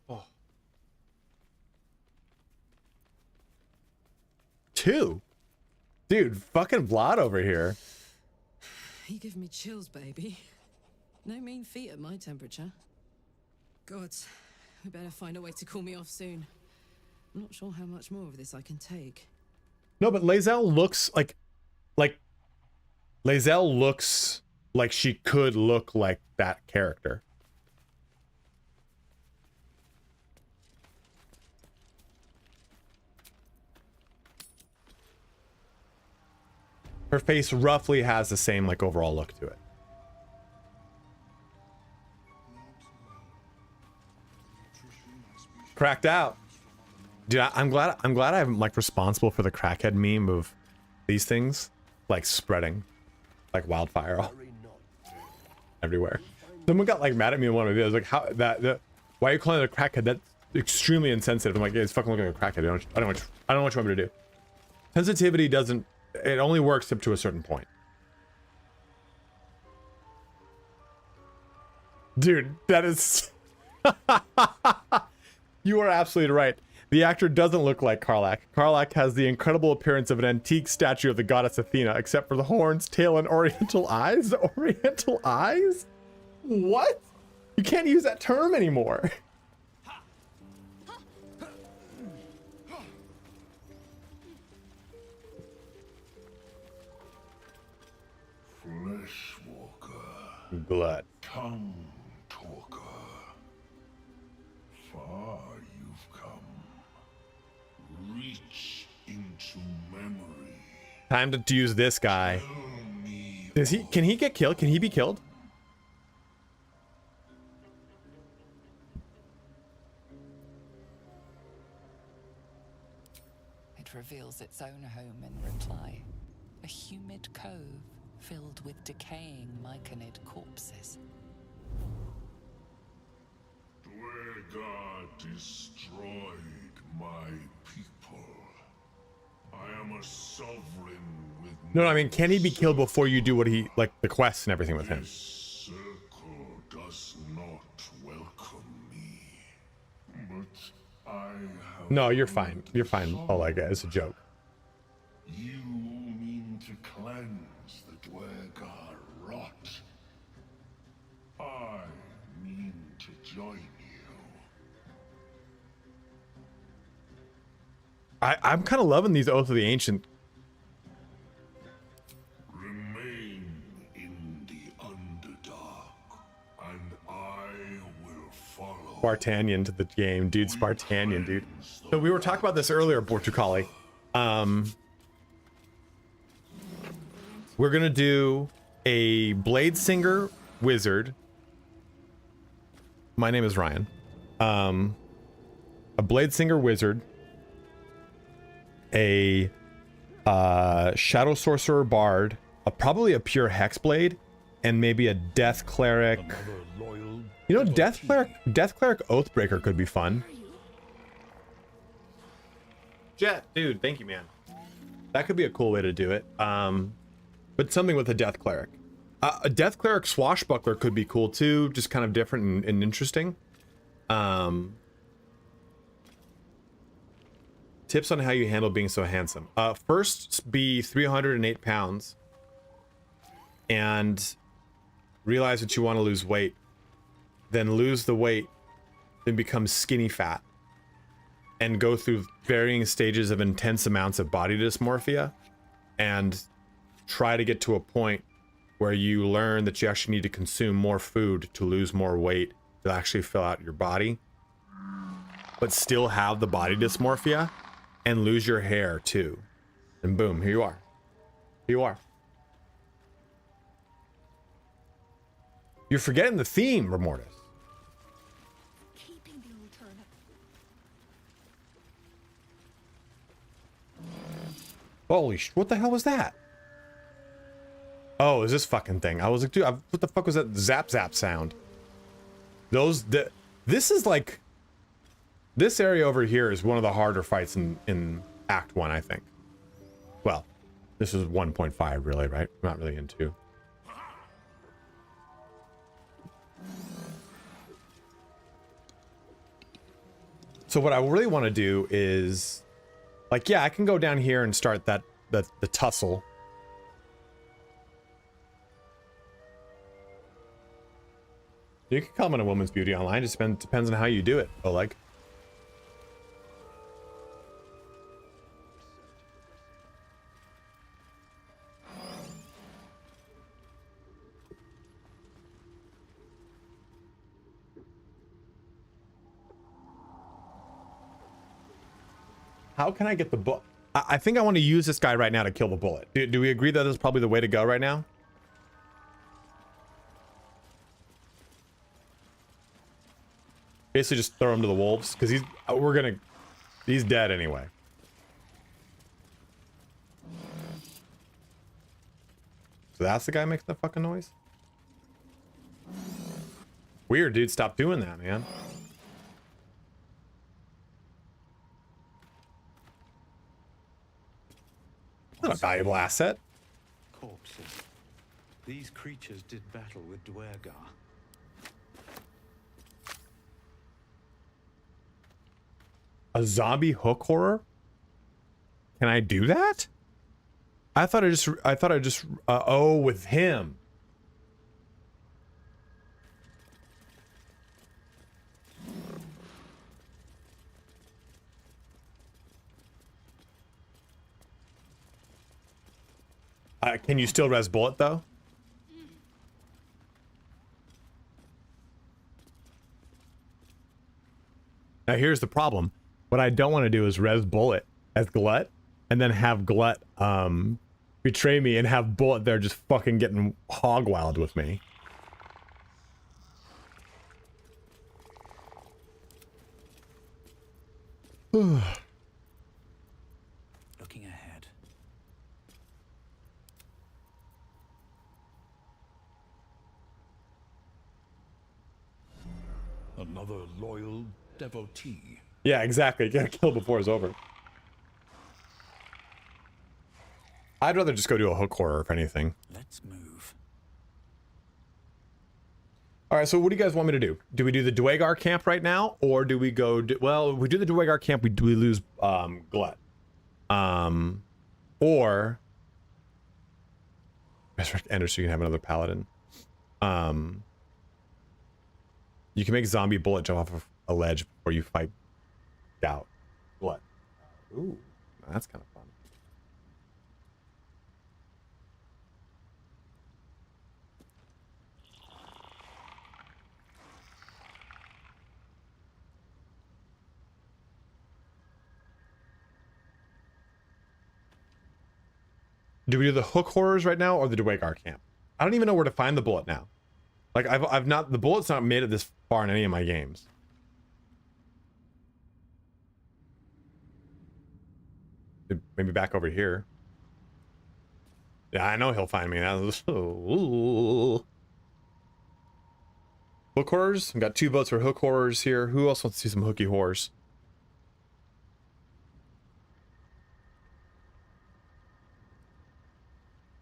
Speaker 1: Oh. 2? Dude, fucking Vlad over here.
Speaker 13: You give me chills, baby. No mean feat at my temperature. Gods, we better find a way to cool me off soon. I'm not sure how much more of this I can take.
Speaker 1: No, but Lae'zel looks like Lae'zel looks like she could look like that character. Her face roughly has the same like overall look to it. Cracked out. Dude, I'm glad I'm like responsible for the crackhead meme of these things like spreading like wildfire all everywhere. Someone got like mad at me in one of the videos, like how that why are you calling it a crackhead? That's extremely insensitive. I'm like, yeah, it's fucking looking like a crackhead. I don't know what you want me to do. Sensitivity doesn't, it only works up to a certain point. Dude, that is you are absolutely right. The actor doesn't look like Karlach. Karlach has the incredible appearance of an antique statue of the goddess Athena, except for the horns, tail, and oriental eyes. The oriental eyes? What? You can't use that term anymore.
Speaker 10: Fleshwalker.
Speaker 1: Blood.
Speaker 10: Tongue talker. Far you've come. Reach into memory.
Speaker 1: Time to use this guy. Can he get killed? Can he be killed?
Speaker 8: It reveals its own home in reply. A humid cove filled with decaying myconid corpses.
Speaker 10: Dwergar destroyed my people. I am a sovereign with
Speaker 1: No, I mean, can he be killed before you do what he, like, the quests and everything with him?
Speaker 10: This circle does not welcome me. But I have
Speaker 1: No, you're fine. You're fine. Oh, like, it's a joke.
Speaker 10: You mean to cleanse the Dwergar rot. I mean to join you.
Speaker 1: I'm kind of loving these Oath of the Ancient.
Speaker 10: Remain in the Underdark, and I will follow.
Speaker 1: Spartanian to the game, dude. Spartanian, dude. So we were talking about this earlier, Bortukali. We're gonna do a Blade Singer Wizard. My name is Ryan. A Blade Singer Wizard. A Shadow Sorcerer Bard. Probably a pure Hexblade. And maybe a Death Cleric. You know, Death Cleric Oathbreaker could be fun. Jet, dude, thank you, man. That could be a cool way to do it. But something with a Death Cleric. A Death Cleric Swashbuckler could be cool too, just kind of different and interesting. Tips on how you handle being so handsome. First, be 308 pounds. And realize that you want to lose weight. Then lose the weight. Then become skinny fat. And go through varying stages of intense amounts of body dysmorphia. And try to get to a point where you learn that you actually need to consume more food to lose more weight to actually fill out your body. But still have the body dysmorphia. And lose your hair too. And boom, here you are. Here you are. You're forgetting the theme, Remortis.
Speaker 3: Keeping the alternative.
Speaker 1: Holy sh! What the hell was that? Oh, is this fucking thing? I was like, dude, what the fuck was that zap zap sound? This is like... This area over here is one of the harder fights in Act 1, I think. Well, this is 1.5 really, right? Not really in 2. So what I really want to do is... Like, yeah, I can go down here and start the tussle. You can comment on a woman's beauty online. It just depends on how you do it, Oleg. How can I get the bullet? I think I want to use this guy right now to kill the bullet. Do we agree that is probably the way to go right now? Basically just throw him to the wolves, because he's dead anyway. So that's the guy making the fucking noise? Weird, dude. Stop doing that, man. Not a valuable asset.
Speaker 4: Corpses. These creatures did battle with Duergar.
Speaker 1: A zombie hook horror? Can I do that? I thought I just oh, with him. Can you still res bullet though? Now here's the problem. What I don't want to do is res bullet as Glut and then have Glut betray me and have Bullet there just fucking getting hog wild with me.
Speaker 4: Looking ahead.
Speaker 2: Another loyal devotee.
Speaker 1: Yeah, exactly. You gotta kill before it's over. I'd rather just go do a hook horror if anything.
Speaker 4: Let's move.
Speaker 1: All right, so what do you guys want me to do? Do we do the Duergar camp right now, or do we go? Well, if we do the Duergar camp, we lose Glut, or resurrect Ender so you can have another Paladin. You can make zombie Bullet jump off of a ledge before you fight Doubt. What? Ooh, that's kind of fun. Do we do the hook horrors right now or the Duergar camp? I don't even know where to find the bullet now. Like I've not, the bullet's not made it this far in any of my games. Maybe back over here. Yeah, I know he'll find me. Ooh. Hook horrors. I've got 2 votes for hook horrors here. Who else wants to see some hooky horrors?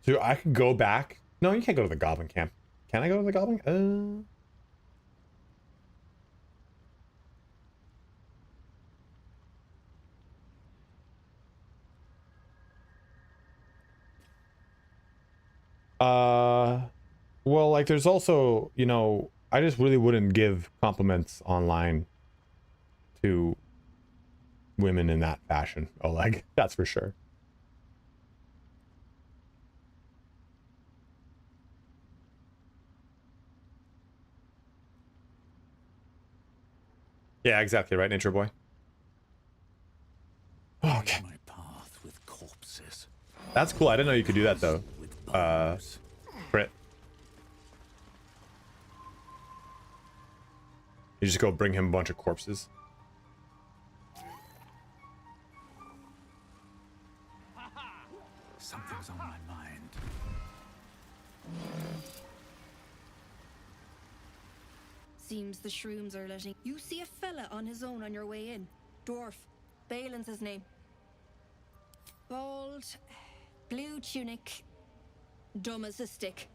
Speaker 1: So I could go back. No, you can't go to the goblin camp. Can I go to the goblin? Well, like there's also, you know, I just really wouldn't give compliments online to women in that fashion. Oh, like that's for sure. Yeah, exactly right, Nature Boy. Okay.
Speaker 4: My path with corpses.
Speaker 1: That's cool. I didn't know you could do that though. Crit. You just go bring him a bunch of corpses.
Speaker 4: Something's on my mind.
Speaker 14: Seems the shrooms are letting you see a fella on his own on your way in. Dwarf. Balin's his name. Bald, blue tunic, dumb as a stick.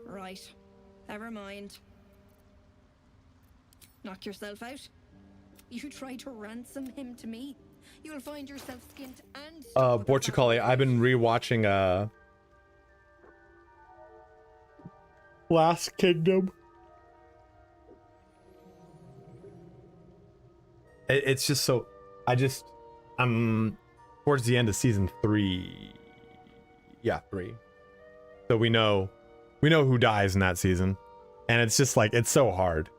Speaker 14: Right. Never mind. Knock yourself out. You try to ransom him to me. You'll find yourself skinned and
Speaker 1: Borchicali, I've been rewatching Last Kingdom. It's just so, I'm towards the end of season 3. Yeah, 3. So we know who dies in that season. And it's just like, it's so hard.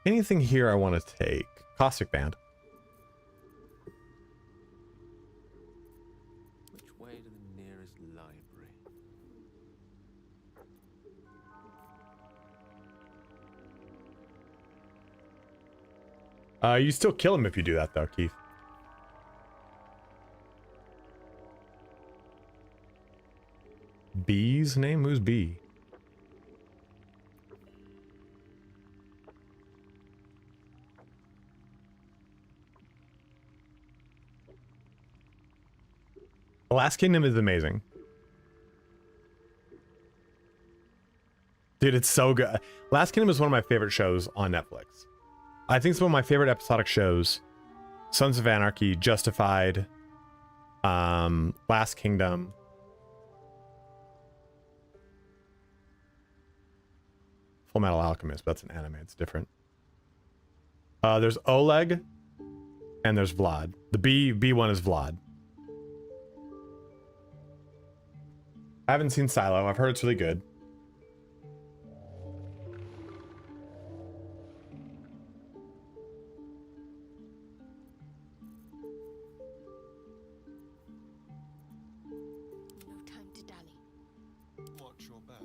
Speaker 1: Anything here I want to take? Caustic Band.
Speaker 12: Which way to the nearest library?
Speaker 1: You still kill him if you do that though, Keith. B's name? Who's B? The Last Kingdom is amazing. Dude, it's so good. Last Kingdom is one of my favorite shows on Netflix. I think it's one of my favorite episodic shows. Sons of Anarchy, Justified, Last Kingdom. Full Metal Alchemist, but that's an anime, it's different. There's Oleg, and there's Vlad. The B one is Vlad. I haven't seen Silo. I've heard it's really good.
Speaker 6: No time to dally.
Speaker 9: Watch your back.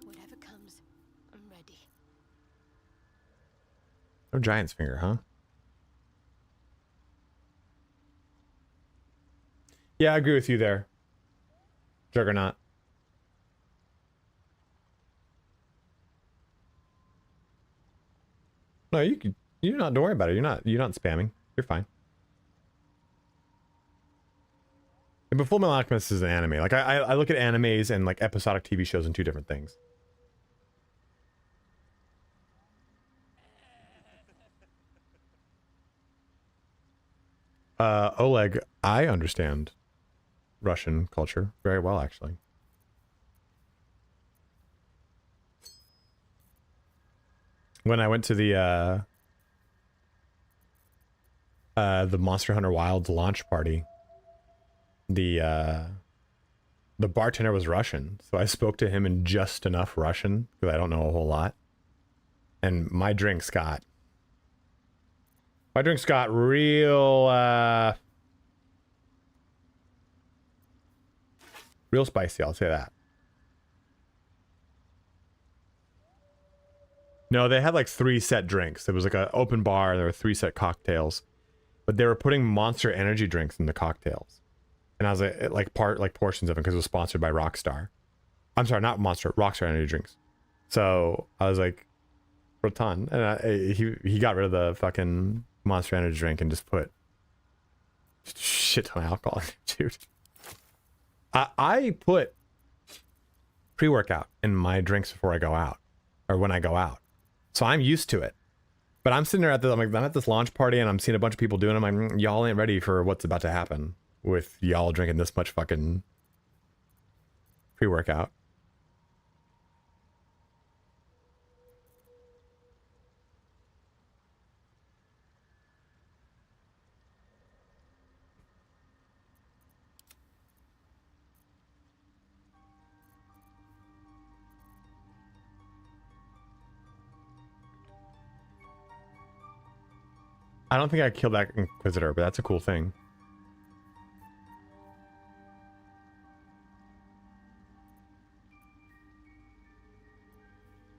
Speaker 6: Whatever comes, I'm ready.
Speaker 1: No Giant's Finger, huh? Yeah, I agree with you there. Juggernaut. No, you're not, don't worry about it. You're not spamming. You're fine. Yeah, but Full Metal Alchemist is an anime. Like I look at animes and like episodic TV shows and two different things. Oleg, I understand Russian culture very well, actually. When I went to the Monster Hunter Wilds launch party, the bartender was Russian, so I spoke to him in just enough Russian because I don't know a whole lot, and my drinks got real real spicy, I'll say that. No, they had like 3 set drinks. It was like an open bar, and there were 3 set cocktails. But they were putting Monster energy drinks in the cocktails. And I was like portions of it because it was sponsored by Rockstar. I'm sorry, not Monster, Rockstar energy drinks. So I was like, for a ton. And he got rid of the fucking Monster energy drink and just put shit ton of alcohol in it, dude. I put pre-workout in my drinks before I go out, or when I go out, so I'm used to it. But I'm sitting there I'm at this launch party and I'm seeing a bunch of people doing it. I'm like, y'all ain't ready for what's about to happen with y'all drinking this much fucking pre-workout. I don't think I killed that Inquisitor, but that's a cool thing.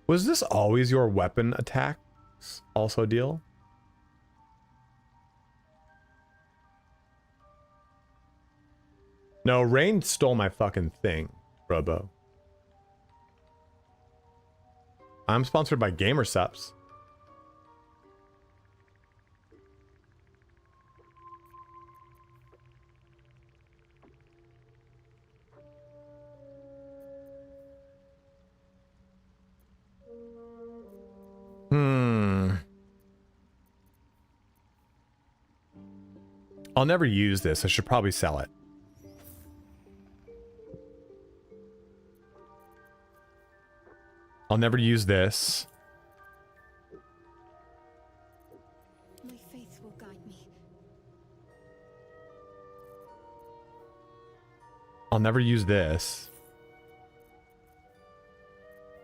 Speaker 1: Was this always your weapon attacks also deal? No, Rain stole my fucking thing, Robo. I'm sponsored by GamerSups. I'll never use this. I should probably sell it. I'll never use this.
Speaker 5: My faith will guide me.
Speaker 1: I'll never use this.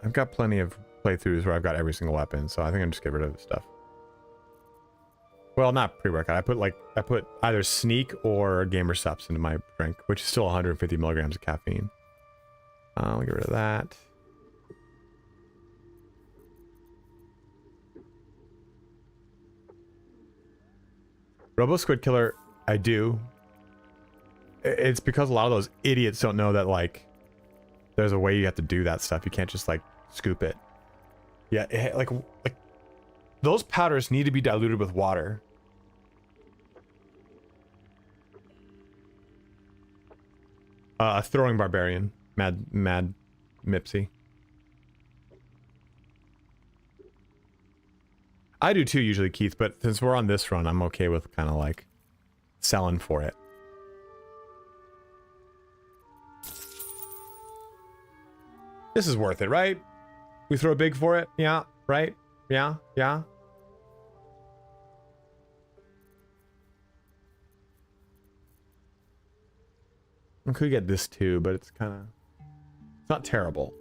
Speaker 1: I've got plenty of playthroughs where I've got every single weapon, so I think I'm just get rid of this stuff. Well, not pre-workout. I put either sneak or gamer subs into my drink, which is still 150 milligrams of caffeine. I'll get rid of that. Robo Squid Killer, I do. It's because a lot of those idiots don't know that, like, there's a way you have to do that stuff. You can't just, like, scoop it. Yeah, like those powders need to be diluted with water. Throwing Barbarian. Mad Mipsy. I do too usually, Keith, but since we're on this run, I'm okay with kind of like selling for it. This is worth it, right? We throw big for it? Yeah, right? Yeah, yeah. I could get this too, but it's kind of... It's not terrible.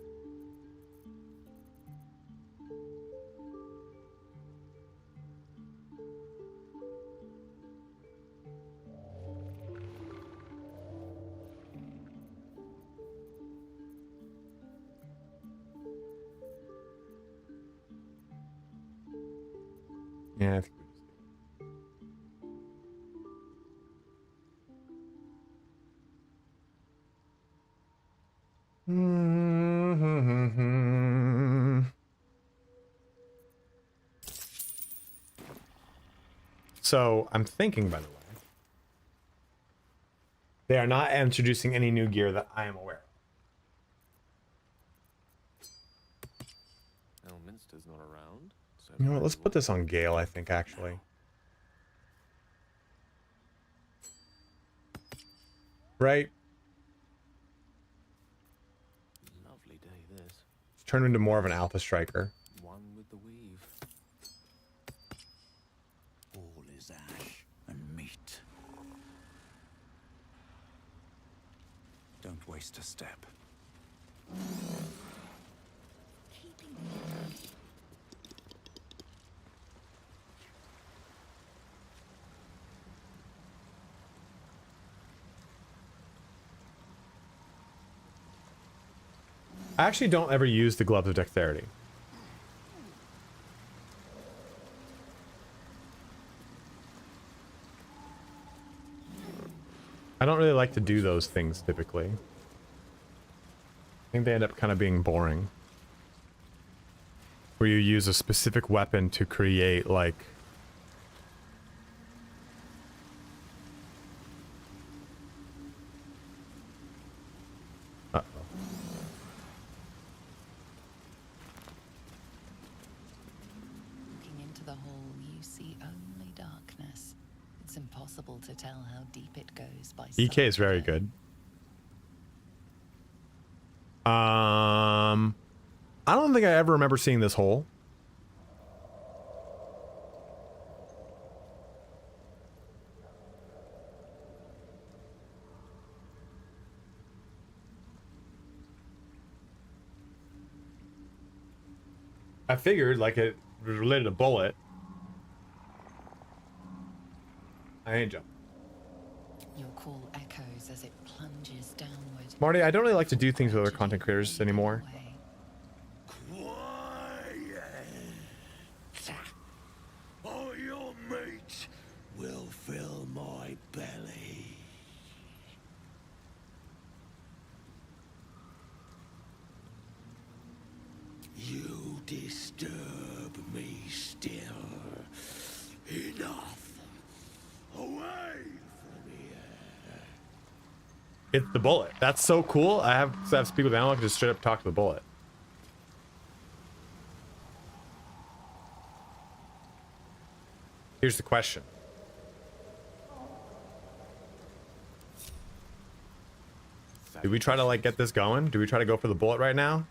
Speaker 1: Yeah, I think So, I'm thinking, by the way, they are not introducing any new gear that I am aware of.
Speaker 15: Elminster's not around. So
Speaker 1: You know what, let's put this on Gale, I think, actually. Right?
Speaker 15: Lovely day, this.
Speaker 1: Turn into more of an alpha striker.
Speaker 15: One with the weave.
Speaker 4: All is ash and meat. Don't waste a step.
Speaker 1: I actually don't ever use the Gloves of Dexterity. I don't really like to do those things typically. I think they end up kind of being boring. Where you use a specific weapon to create, like... Uh-oh.
Speaker 8: Looking into the hole, you see only darkness. It's impossible to tell how deep it goes by sight.
Speaker 1: EK is very good. I don't think I ever remember seeing this hole. I figured like it was related to bullet. I ain't jumping.
Speaker 8: Your call echoes as it plunges downward.
Speaker 1: Marty, I don't really like to do things with other content creators anymore.
Speaker 11: Or your meat will fill my belly. You disturb me still. Enough. Away from here.
Speaker 1: It's the bullet. That's so cool. I have speak with Animal, I can just straight up talk to the bullet. Here's the question. Do we try to like get this going? Do we try to go for the bullet right now?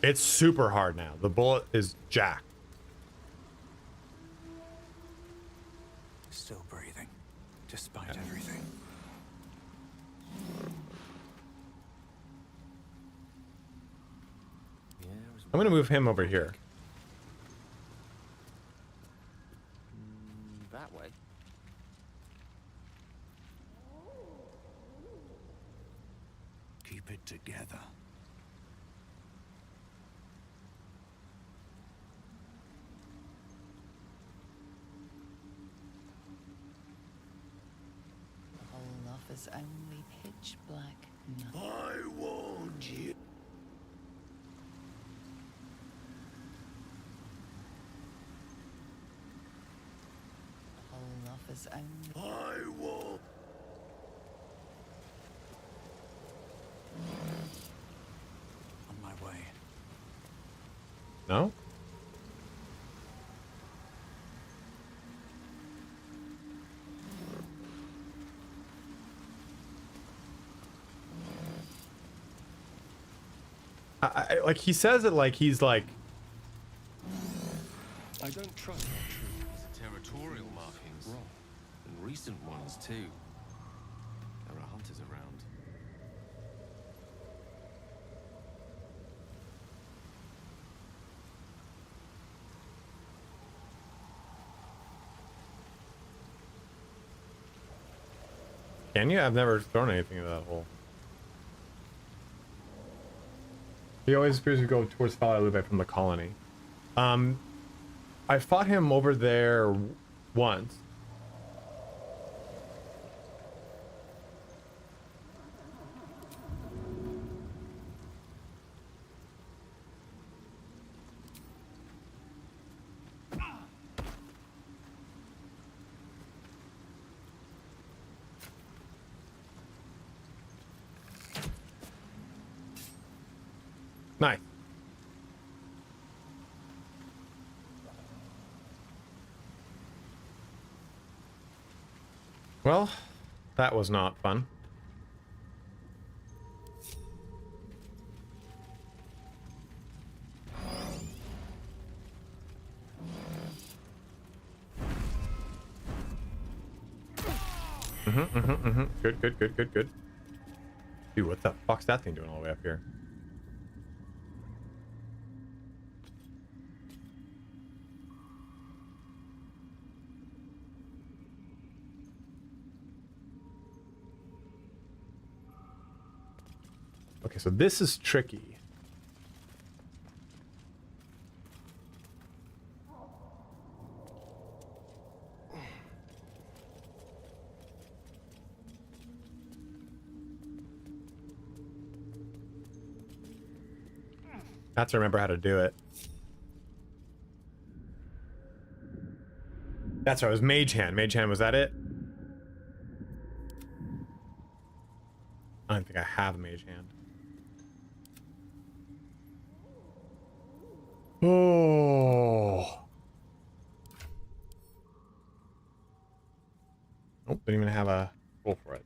Speaker 1: It's super hard now. The bullet is jacked.
Speaker 4: Still breathing, despite everything.
Speaker 1: I'm gonna move him over here.
Speaker 15: That way.
Speaker 4: Keep it together.
Speaker 8: The whole office only pitch black.
Speaker 11: I warned you.
Speaker 8: The whole office only.
Speaker 11: I warned.
Speaker 4: On my way.
Speaker 1: No? Like he says it like he's like.
Speaker 2: I don't trust our troops.
Speaker 12: Territorial markings. And recent ones, too. There are hunters around.
Speaker 1: Can you? I've never thrown anything into that hole. He always appears to go towards Paladin from the colony. I fought him over there once. Nice. Well, that was not fun. Good. Dude, what the fuck's that thing doing all the way up here? Okay, so this is tricky. I have to remember how to do it. That's right, it was Mage Hand. Mage Hand, was that it? I don't think I have Mage Hand. Oh. Nope, didn't even have a roll for it.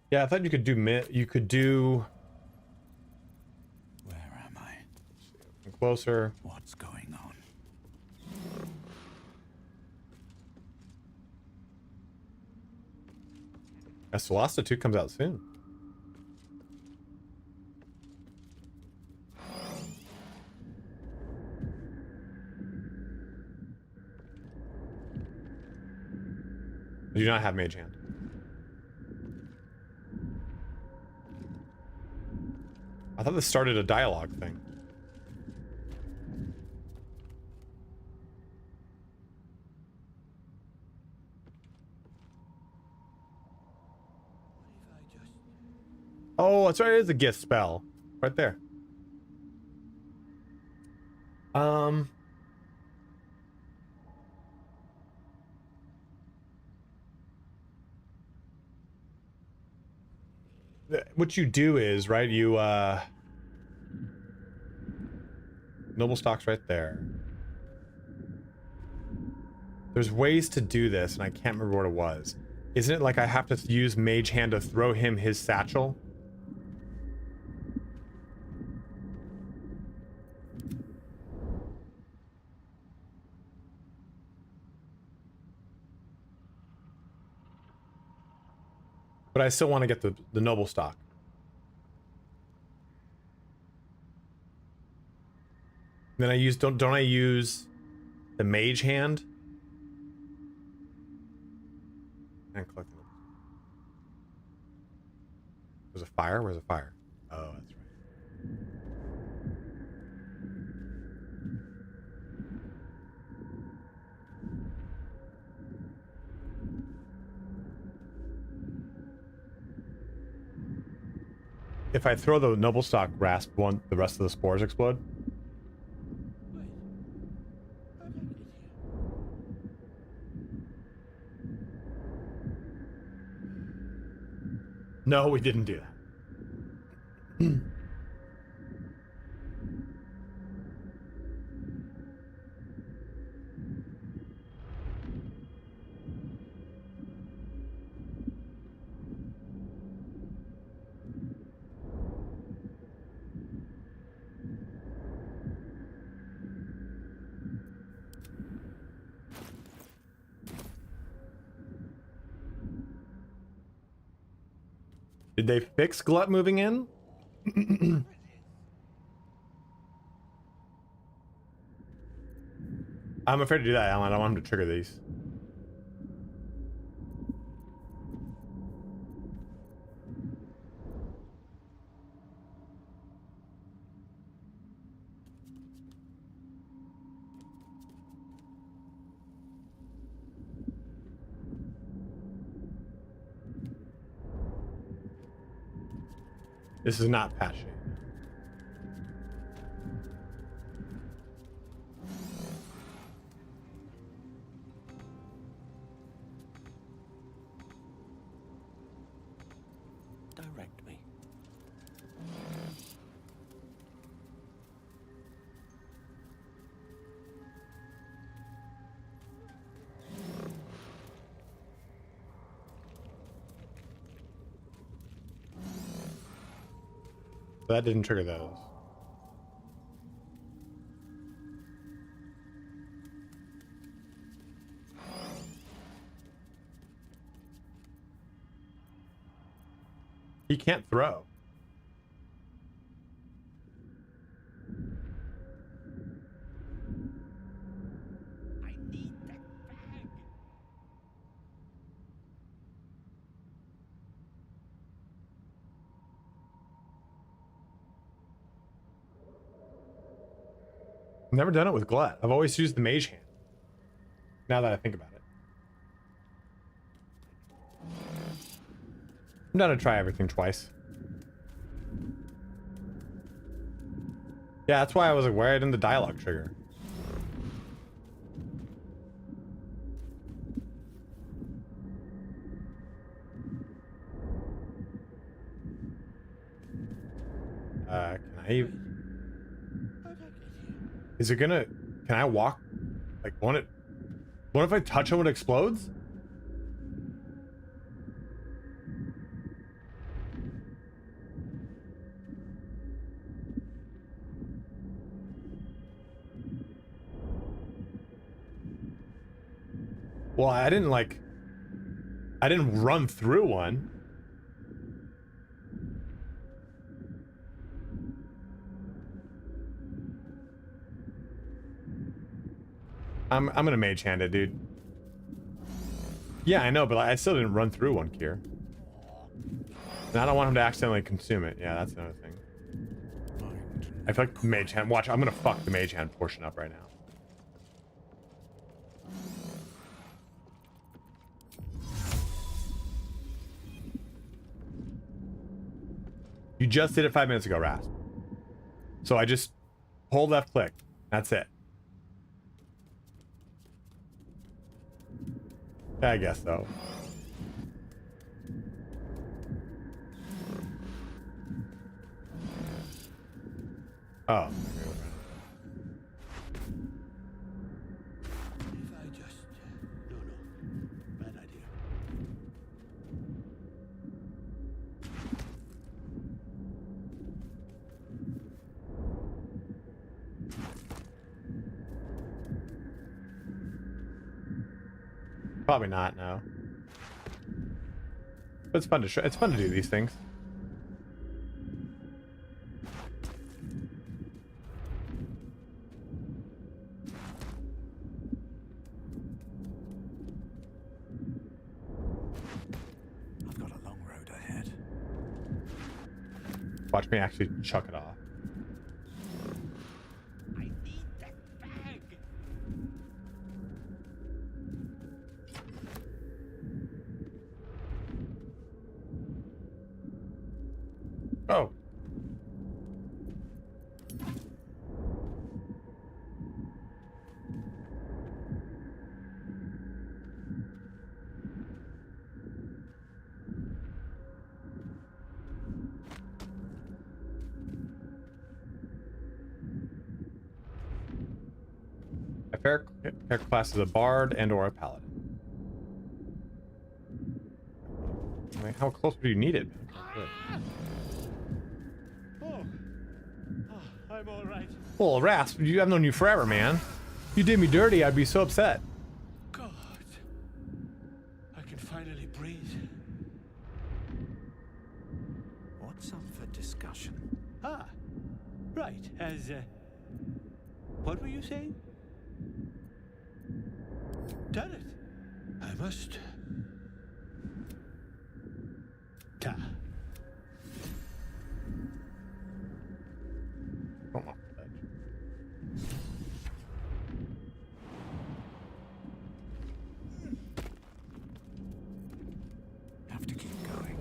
Speaker 1: Yeah, I thought you could do you could do.
Speaker 4: Where am I?
Speaker 1: Closer.
Speaker 4: What's going on?
Speaker 1: Solasta 2 comes out soon. I do not have Mage Hand. I thought this started a dialogue thing. Oh, that's right, it is a gift spell. Right there. what you do is, right, you noble stock's right there. There's ways to do this, and I can't remember what it was. Isn't it like I have to use Mage Hand to throw him his satchel? But I still want to get the noble stock. Then I use don't I use the Mage Hand? And collect them. There's a fire? Where's a fire? Oh, that's right. If I throw the noble stock rasp one, the rest of the spores explode. No, we didn't do that. Did they fix Glut moving in? I'm afraid to do that, Alan. I don't want him to trigger these. This is not patchy.
Speaker 15: Direct me.
Speaker 1: So that didn't trigger those. He can't throw. Never done it with Glut. I've always used the Mage Hand. Now that I think about it. I'm down to try everything twice. Yeah, that's why I was like, why didn't the dialogue trigger? Can I... Is it gonna... Can I walk? Like, won't it... What if I touch him, it explodes? Well, I didn't like... I didn't run through one. I'm gonna Mage Hand it, dude. Yeah, I know, but I still didn't run through one, Kier. And I don't want him to accidentally consume it. Yeah, that's another thing. I feel like Mage Hand... Watch, I'm gonna fuck the Mage Hand portion up right now. You just did it 5 minutes ago, Rasp. So I just hold left click. That's it. I guess so. Oh.
Speaker 11: If I just... No, bad idea.
Speaker 1: Probably not, no. But it's fun to it's fun to do these things.
Speaker 4: I've got a long road ahead.
Speaker 1: Watch me actually chuck it off. Oh. A character class is a bard and or a paladin. I mean, how close do you need it?
Speaker 11: I'm all right.
Speaker 1: Well, Rasp, I've known you forever, man. If you did me dirty, I'd be so upset.
Speaker 11: God, I can finally breathe.
Speaker 4: What's up for discussion?
Speaker 11: Ah, right. What were you saying? Done it. I must. Ta.
Speaker 1: Come on.
Speaker 4: Have to keep going.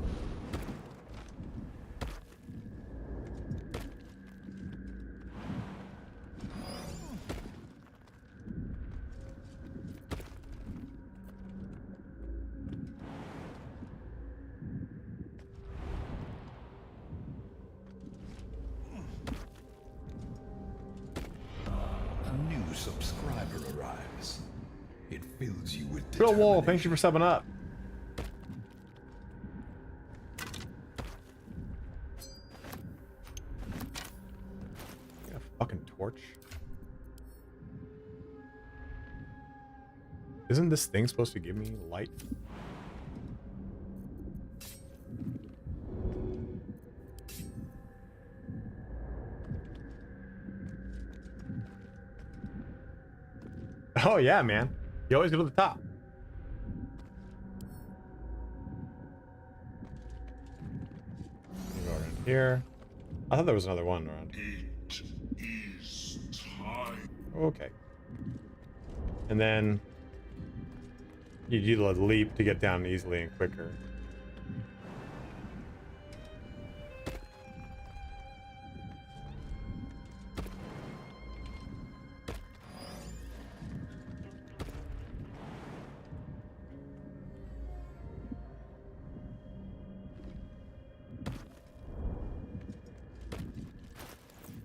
Speaker 2: A new subscriber arrives. It fills you with
Speaker 1: Real Wool,
Speaker 2: determination.
Speaker 1: thank you for subbing up. Got a fucking torch. Isn't this thing supposed to give me light? Oh yeah, man. You always go to the top. Go around here. I thought there was another one around.
Speaker 10: It is time.
Speaker 1: Okay. And then you do the leap to get down easily and quicker.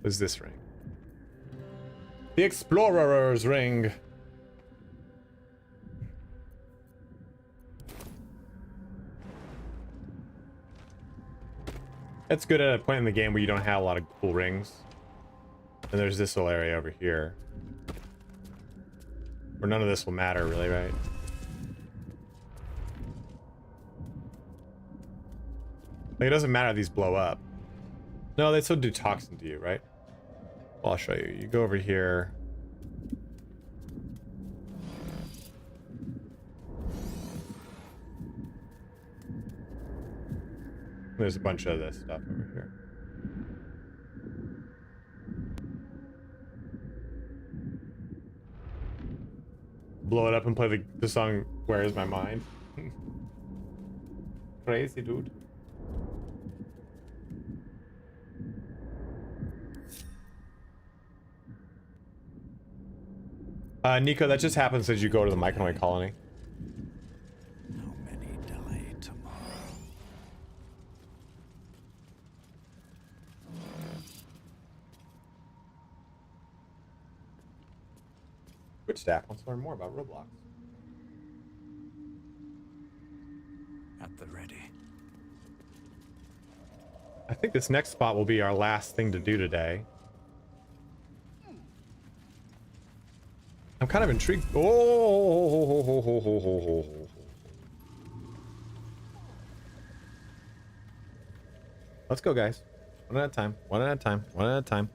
Speaker 1: What is this ring? The Explorer's Ring. That's good at a point in the game where you don't have a lot of cool rings. And there's this little area over here where none of this will matter, really, right? Like, it doesn't matter if these blow up. No, they still do toxin to you, right? Well, I'll show you. You go over here. There's a bunch of this stuff over here. Blow it up and play the song Where Is My Mind? Crazy, dude. Nico, that just happens as you go to the Myconoi colony.
Speaker 4: How many die tomorrow?
Speaker 1: Twitch staff wants to learn more about Roblox.
Speaker 4: At the ready.
Speaker 1: I think this next spot will be our last thing to do today. I'm kind of intrigued. Oh! Let's go, guys. One at a time. One at a time. One at a time.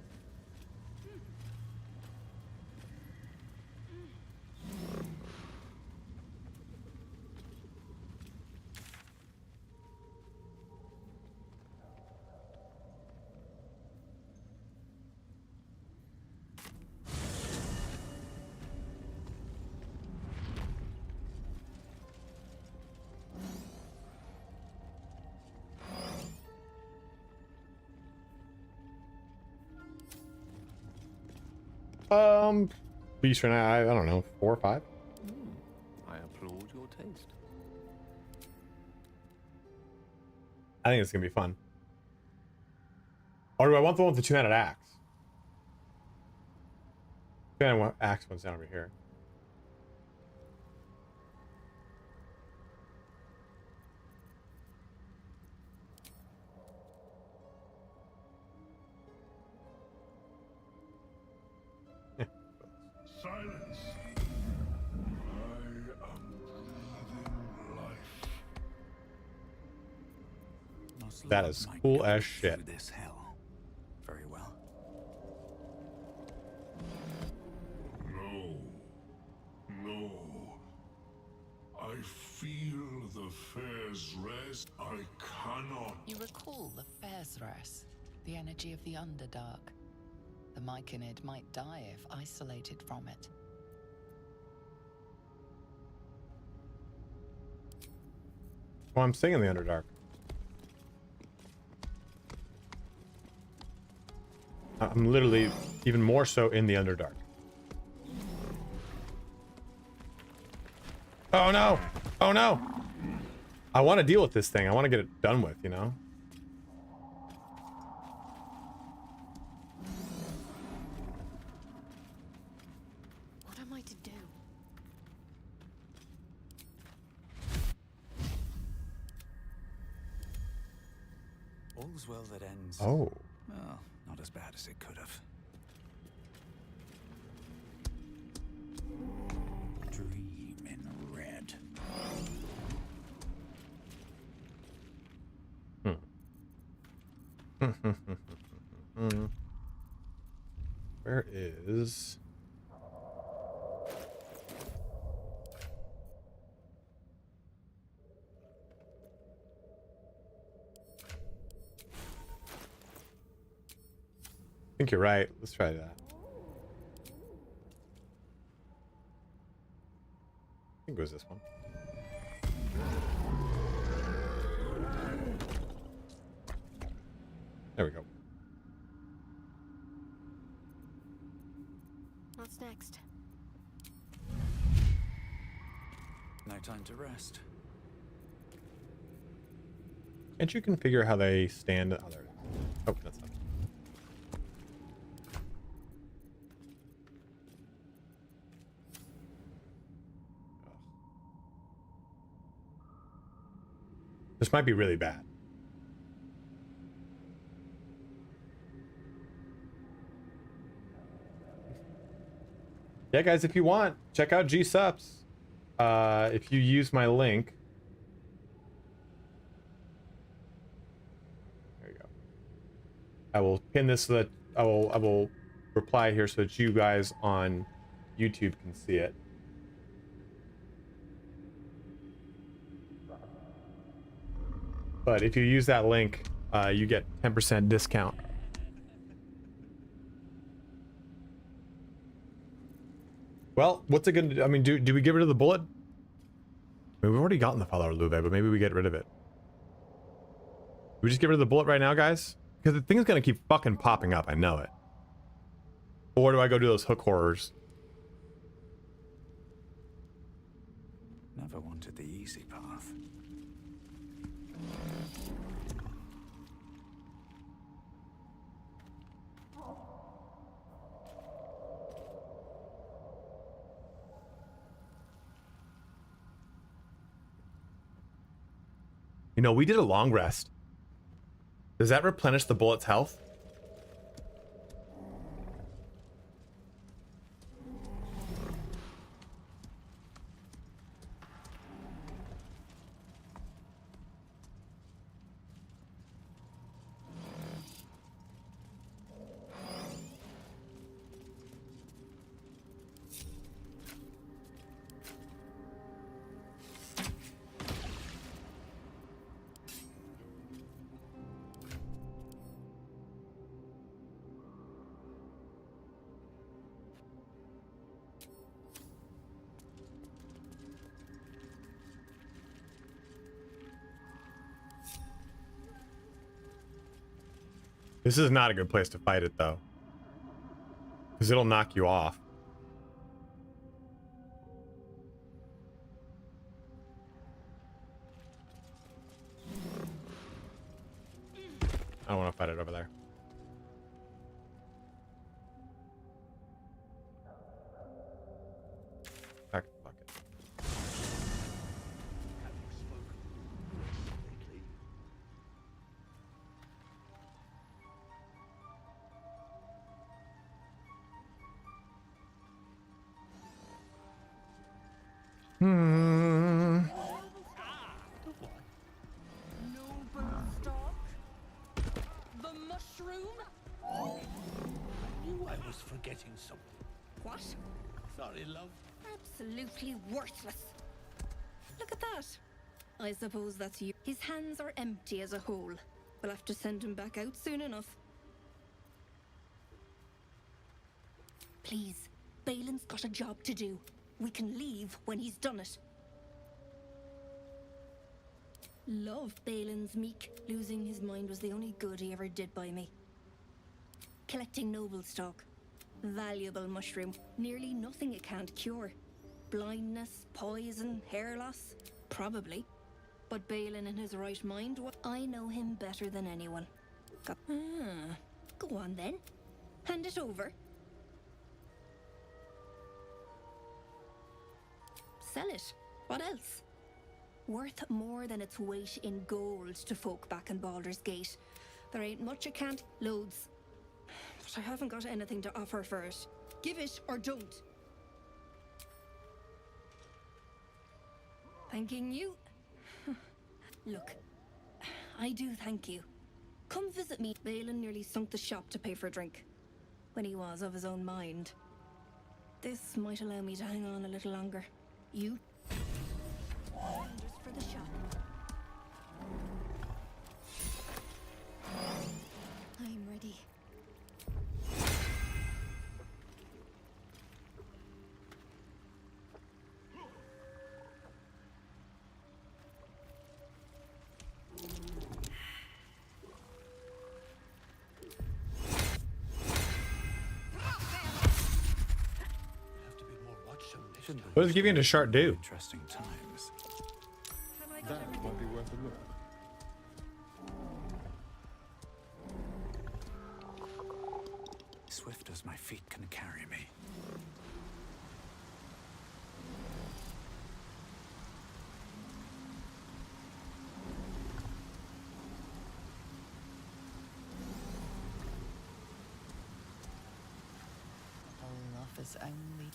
Speaker 1: Beast right now, I don't know, 4 or 5.
Speaker 15: I applaud your taste.
Speaker 1: I think it's gonna be fun. Or do I want the one with the two-handed axe? Two-handed axe one's down over here.
Speaker 10: Silence. I am breathing life.
Speaker 4: Must
Speaker 1: That
Speaker 4: love
Speaker 1: is
Speaker 4: my
Speaker 1: cool
Speaker 4: God
Speaker 1: as shit.
Speaker 4: through this hell. Very well.
Speaker 10: No. No. I feel the fair's rest. I cannot.
Speaker 8: You recall the fair's rest, the energy of the Underdark. The Myconid might die if isolated from it.
Speaker 1: Well, I'm staying in the Underdark. I'm literally even more so in the Underdark. Oh no! Oh no! I want to deal with this thing. I want to get it done with, you know?
Speaker 6: What am I to do?
Speaker 4: All's well that ends.
Speaker 1: Oh.
Speaker 4: Well, not as bad as it could have. Dream in red.
Speaker 1: Where is... I think you're right. Let's try that. I think it was this one. There we go.
Speaker 6: What's next?
Speaker 4: No time to rest.
Speaker 1: Can't you configure how they stand? Oh, there it is. Oh, that's not. This might be really bad. Yeah, guys, if you want, check out GSups. If you use my link. There you go. I will pin this so that I will reply here so that you guys on YouTube can see it. But if you use that link, you get 10% discount. Well, what's it gonna do? I mean, do we get rid of the bullet? I mean, we've already gotten the Father Lube, but maybe we get rid of it. Do we just get rid of the bullet right now, guys? Because the thing's gonna keep fucking popping up, I know it. Or do I go do those hook horrors?
Speaker 4: Never wanted the easy path.
Speaker 1: You know, we did a long rest. Does that replenish the bullet's health? This is not a good place to fight it, though. Because it'll knock you off. I don't want to fight it over there. Fuck it.
Speaker 13: The mushroom?
Speaker 11: Knew I was forgetting something.
Speaker 14: What?
Speaker 11: Sorry, love.
Speaker 14: Absolutely worthless. Look at that. I suppose that's you. His hands are empty as a whole. We'll have to send him back out soon enough. Please, Balin's got a job to do. We can leave when he's done it. Love Balin's meek. Losing his mind was the only good he ever did by me. Collecting noble stock. Valuable mushroom. Nearly nothing it can't cure. Blindness, poison, hair loss. Probably. But Balin in his right mind, I know him better than anyone. Go on then. Hand it over. Sell it. What else? Worth more than its weight in gold to folk back in Baldur's Gate. There ain't much I can't. Loads. But I haven't got anything to offer for it. Give it or don't. Thanking you? Look, I do thank you. Come visit me. Balin nearly sunk the shop to pay for a drink. When he was of his own mind. This might allow me to hang on a little longer. You? Just for the shop.
Speaker 3: I'm ready.
Speaker 1: What does giving it a shark do?
Speaker 4: Interesting times.
Speaker 15: That might be worth a look.
Speaker 4: Swift as my feet can carry me.
Speaker 8: Olaf's only.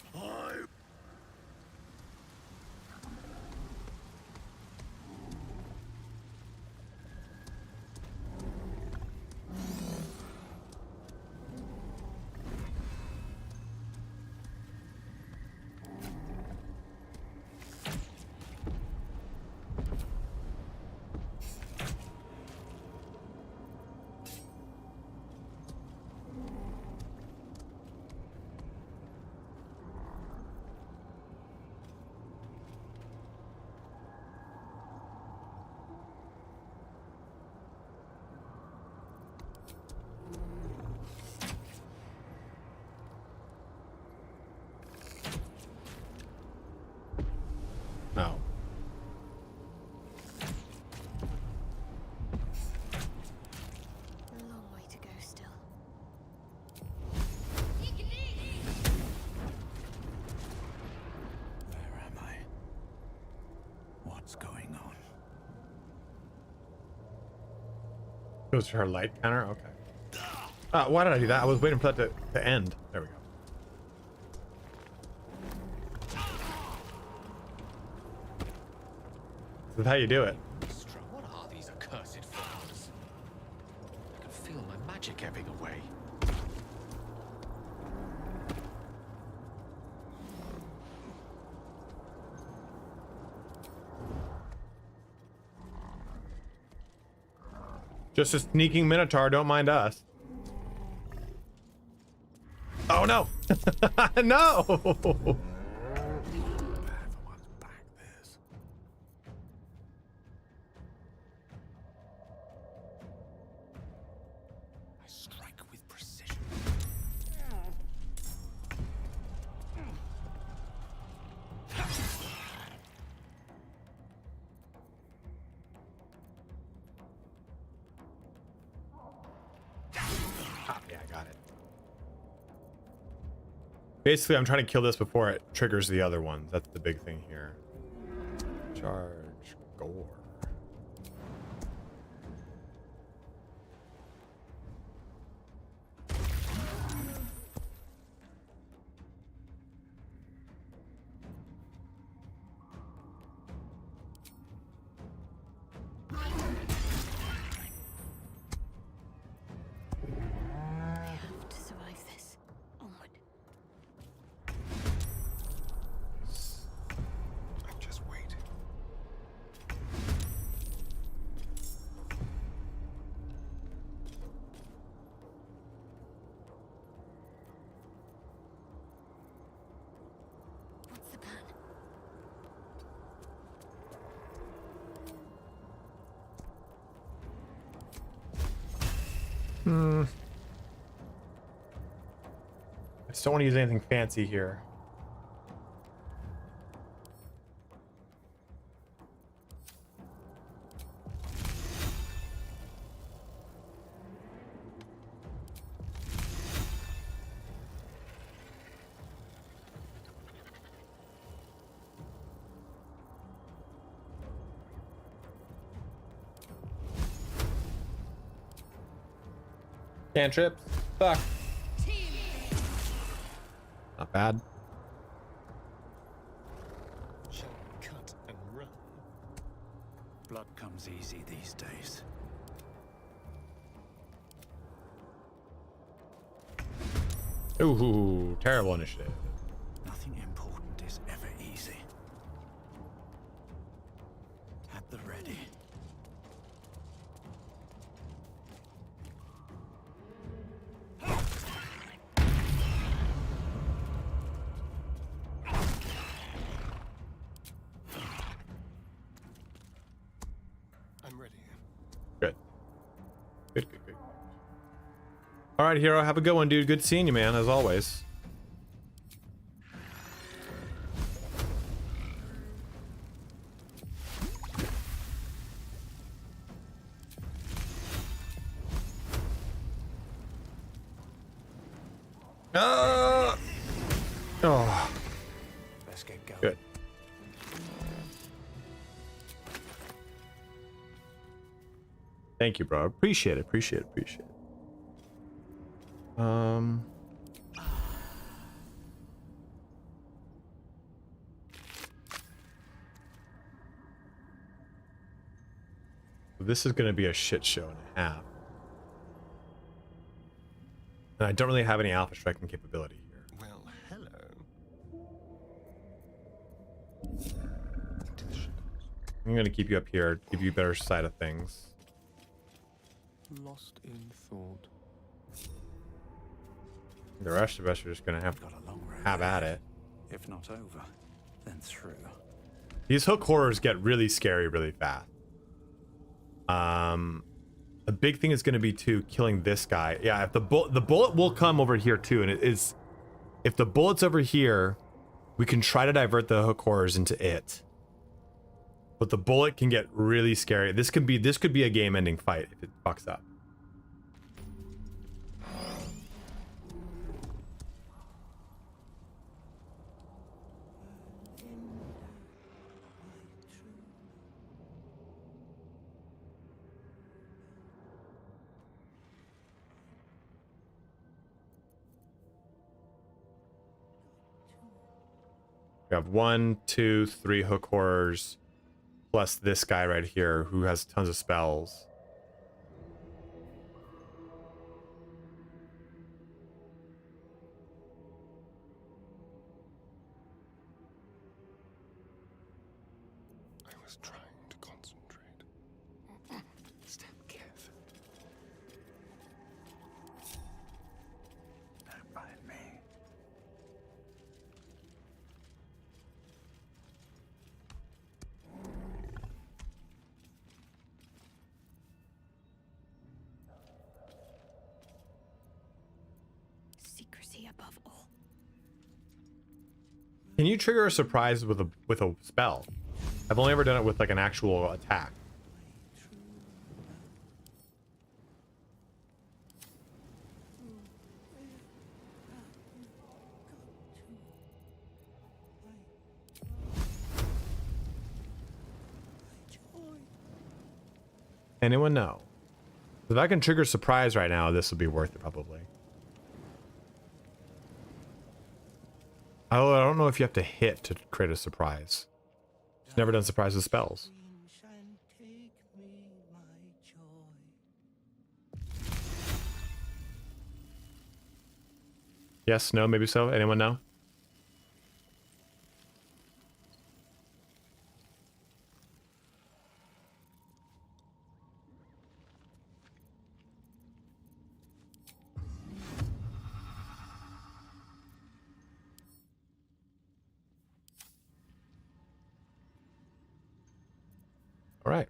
Speaker 1: Goes to her light counter. Okay. Why did I do that? I was waiting for that to end. There we go. This is how you do it.
Speaker 12: What are these accursed flowers? I can feel my magic ebbing away.
Speaker 1: Just a sneaking Minotaur, don't mind us. Oh no! No!
Speaker 12: I strike with precision.
Speaker 1: Yeah, I got it. Basically, I'm trying to kill this before it triggers the other ones. That's the big thing here. Charge. Gore.
Speaker 6: To survive this. Onward.
Speaker 9: I'm just waiting.
Speaker 6: What's the plan?
Speaker 1: I just don't want to use anything fancy here. Cantrips. Fuck. Not bad.
Speaker 9: Shall we cut and run?
Speaker 4: Blood comes easy these days.
Speaker 1: Ooh, terrible initiative.
Speaker 4: Nothing important is ever easy. At the ready.
Speaker 9: I'm ready.
Speaker 1: Good. Good. All right, Hero. Have a good one, dude. Good seeing you, man, as always. Oh.
Speaker 4: Let's get going.
Speaker 1: Good. Thank you, bro. Appreciate it. This is gonna be a shit show and a half. And I don't really have any alpha striking capability here.
Speaker 9: Well, hello.
Speaker 1: I'm gonna keep you up here, give you a better side of things.
Speaker 15: Lost in thought.
Speaker 1: The rest of us are just gonna have to have at it.
Speaker 4: If not over, then through.
Speaker 1: These hook horrors get really scary really fast. The big thing is going to be too killing this guy. Yeah, if the bullet will come over here too, and it is, if the bullet's over here, we can try to divert the hook horrors into it. But the bullet can get really scary. This could be a game-ending fight if it fucks up. We have 1, 2, 3 hook horrors, plus this guy right here who has tons of spells.
Speaker 9: I was trying to concentrate. Step careful.
Speaker 4: Don't mind me.
Speaker 3: Secrecy above all.
Speaker 1: Can you trigger a surprise with a spell? I've only ever done it with like an actual attack. Anyone know? If I can trigger surprise right now, this would be worth it probably. Oh, I don't know if you have to hit to create a surprise. Just never done surprise with spells. Yes, no, maybe so. Anyone know? All right.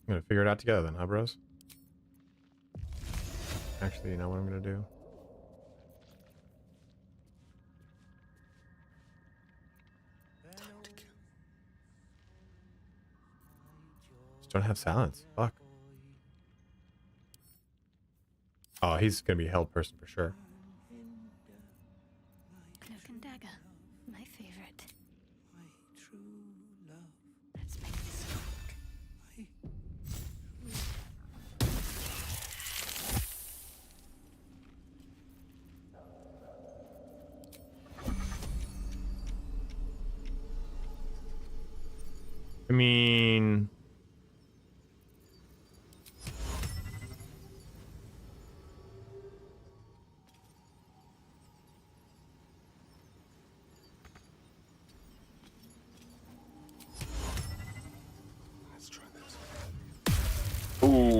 Speaker 1: I'm gonna figure it out together then, huh, bros? Actually, you know what I'm gonna do? Just don't have silence. Fuck. Oh, he's gonna be a held person for sure.
Speaker 3: Cloak and dagger, my favorite. Let's make this work.
Speaker 1: I mean...
Speaker 9: Let's try this.
Speaker 1: Ooh.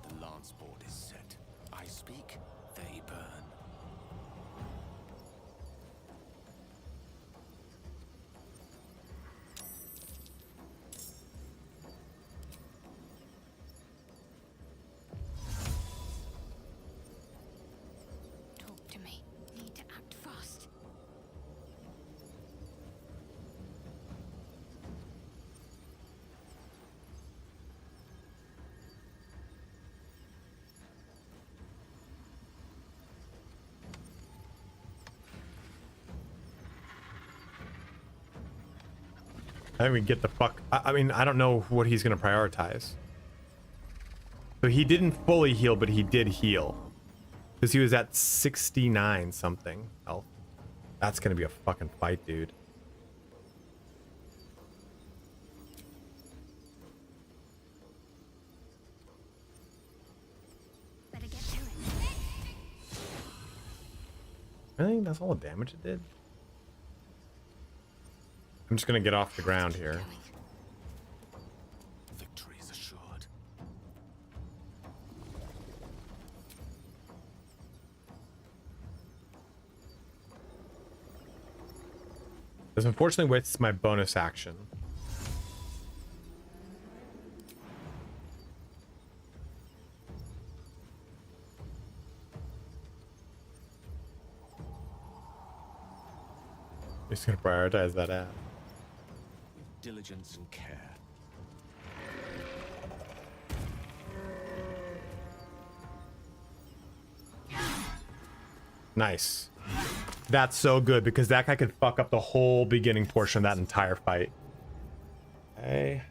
Speaker 11: The lance board is set. I speak, they burn.
Speaker 3: Talk to me. Need to act fast.
Speaker 1: I think we get the fuck. I mean, I don't know what he's gonna prioritize. So he didn't fully heal, but he did heal. Because he was at 69 something health. That's gonna be a fucking fight, dude.
Speaker 3: Better get to it.
Speaker 1: Really? That's all the damage it did? I'm just gonna get off the ground here.
Speaker 11: Victory is assured.
Speaker 1: This unfortunately wastes my bonus action. Just gonna prioritize that app.
Speaker 11: Diligence and care.
Speaker 1: Nice. That's so good because that guy could fuck up the whole beginning portion of that entire fight. Okay.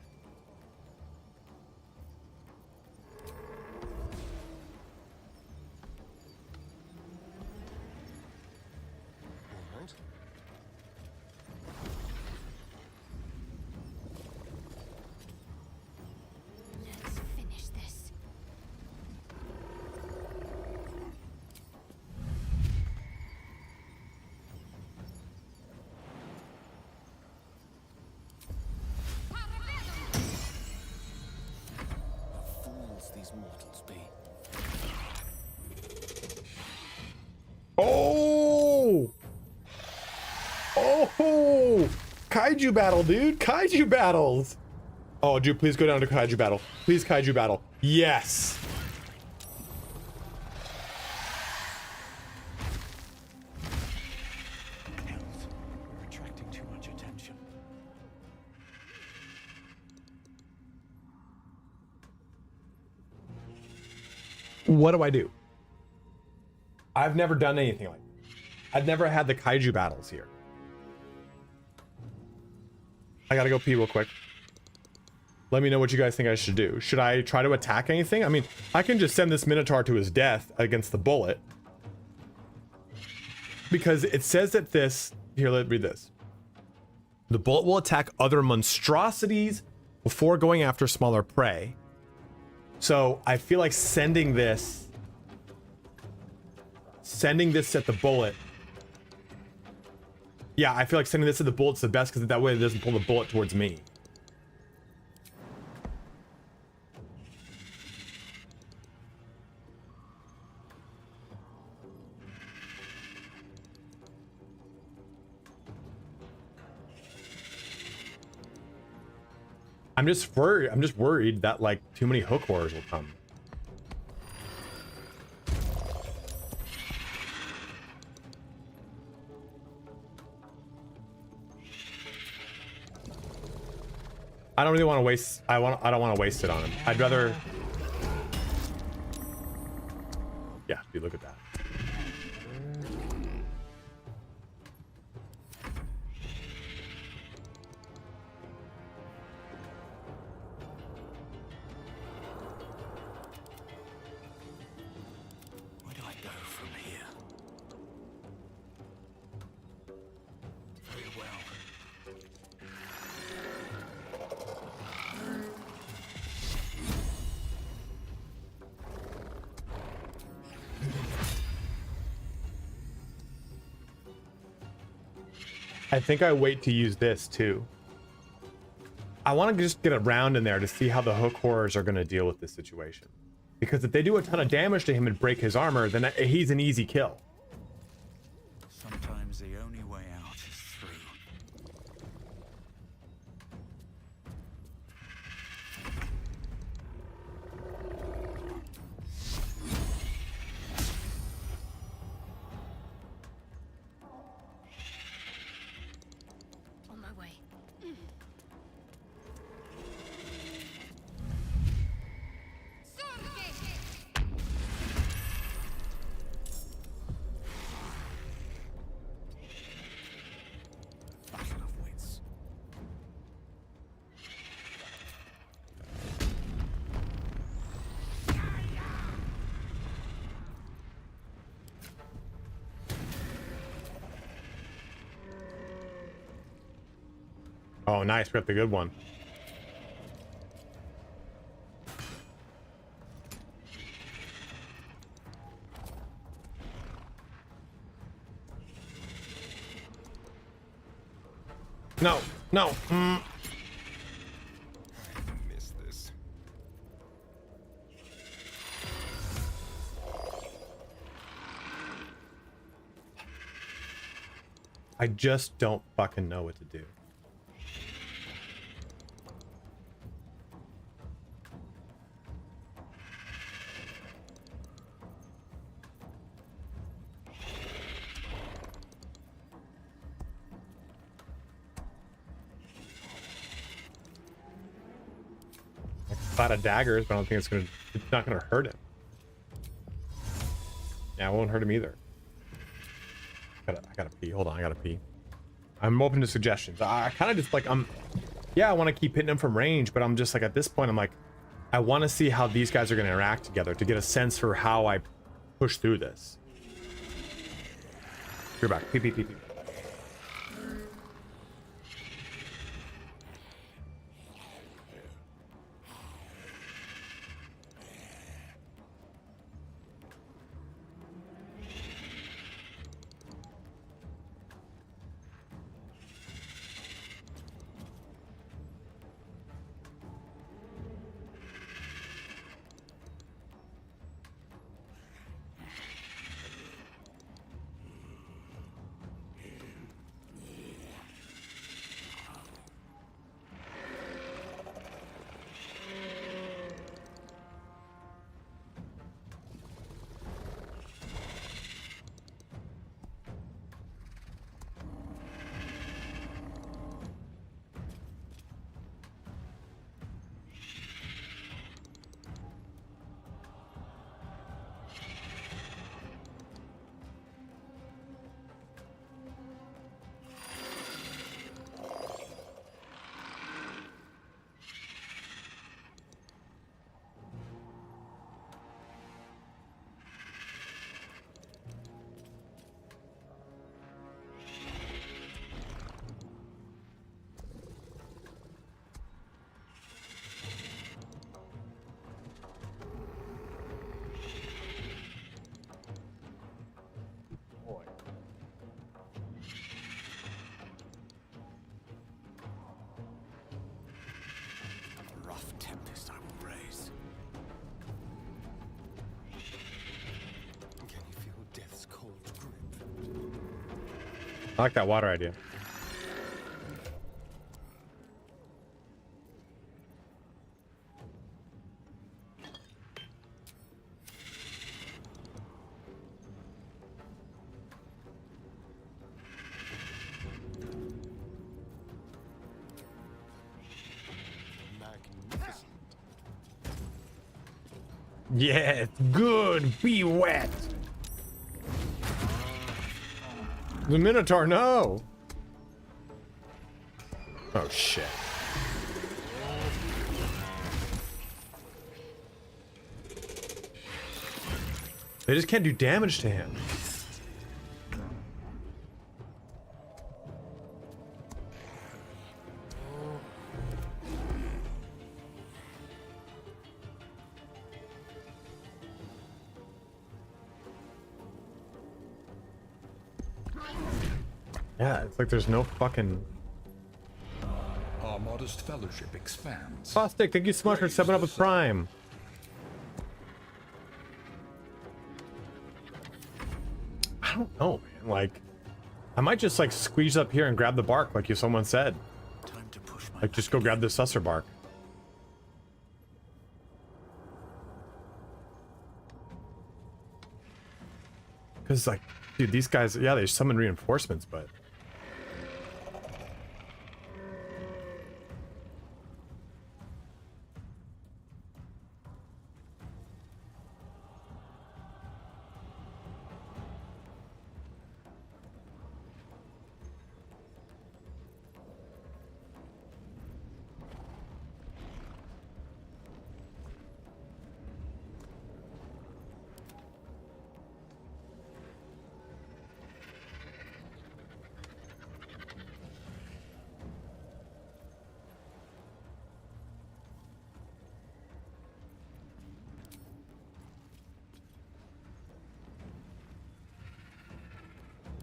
Speaker 6: Let's finish this.
Speaker 12: Fools these mortals be.
Speaker 1: Oh! Oh! Kaiju battle, dude. Kaiju battles. Oh, dude, please go down to kaiju battle. Please, kaiju battle. Yes.
Speaker 4: We're attracting too much attention.
Speaker 1: What do I do? I've never done anything like that. I've never had the kaiju battles here. I gotta go pee real quick. Let me know what you guys think I should do. Should I try to attack anything? I mean, I can just send this Minotaur to his death against the bullet. Because it says that this... Here, let's read this. The bullet will attack other monstrosities before going after smaller prey. So I feel like sending this at the bullet. Yeah, I feel like sending this at the bullet's the best because that way it doesn't pull the bullet towards me. I'm just worried that like too many hook horrors will come. I don't really want to waste. I don't want to waste it on him. I'd rather. Yeah, dude, look at that.
Speaker 4: Where do I go from here? Very well.
Speaker 1: I think I wait to use this too. I want to just get a round in there to see how the hook horrors are going to deal with this situation. Because if they do a ton of damage to him and break his armor, then he's an easy kill.
Speaker 4: Sometimes the only way out is through.
Speaker 6: On my way.
Speaker 4: Battle of wits.
Speaker 1: Oh, nice. We got the good one. No, no.
Speaker 9: Miss this.
Speaker 1: I just don't fucking know what to do. Lot of daggers, but I don't think it's not gonna hurt him. Yeah, it won't hurt him either. I gotta pee. Hold on, I gotta pee. I'm open to suggestions. I kind of just like, yeah, I want to keep hitting them from range, but I'm just like, at this point, I'm like, I want to see how these guys are going to interact together to get a sense for how I push through this. You're back. Pee, pee, pee, pee. I like that water idea. Yeah, it's good. Be wet. The Minotaur, no! Oh, shit. They just can't do damage to him. Yeah, it's like there's no fucking...
Speaker 2: Our modest fellowship expands.
Speaker 1: Caustic, thank you so much for 7 up with Prime. I don't know, man. Like, I might just like squeeze up here and grab the bark, like someone said.
Speaker 4: Time to push my
Speaker 1: like, just go grab the susser bark. Because, like, dude, these guys, yeah, they summon reinforcements, but...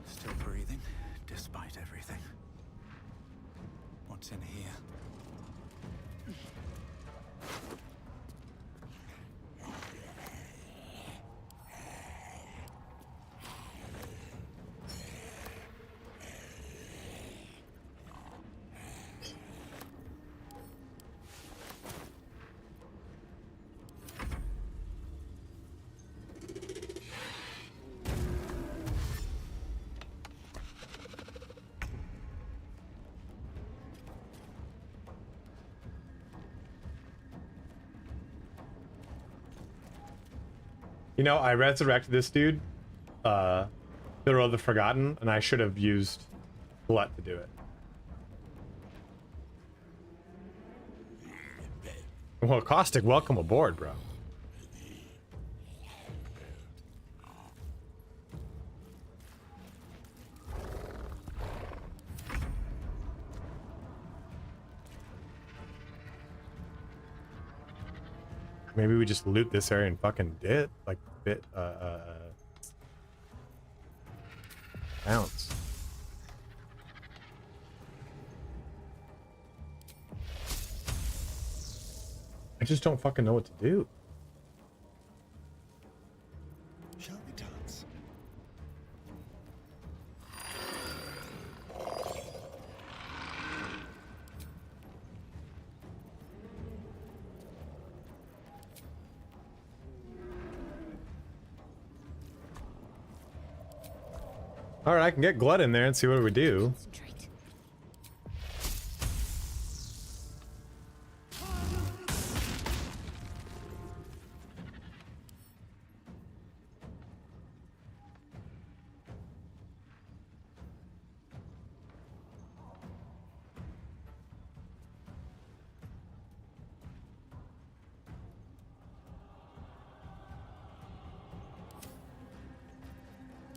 Speaker 4: Still breathing, despite everything. What's in here? You know, I resurrected this dude
Speaker 1: Fiddle of the Forgotten, and I should have used Glut to do it. Well, Caustic, welcome aboard, bro. Maybe we just loot this area and fucking dip, like bounce. I just don't fucking know what to do.
Speaker 9: Shall we dance?
Speaker 1: All right, I can get Glut in there and see what we do.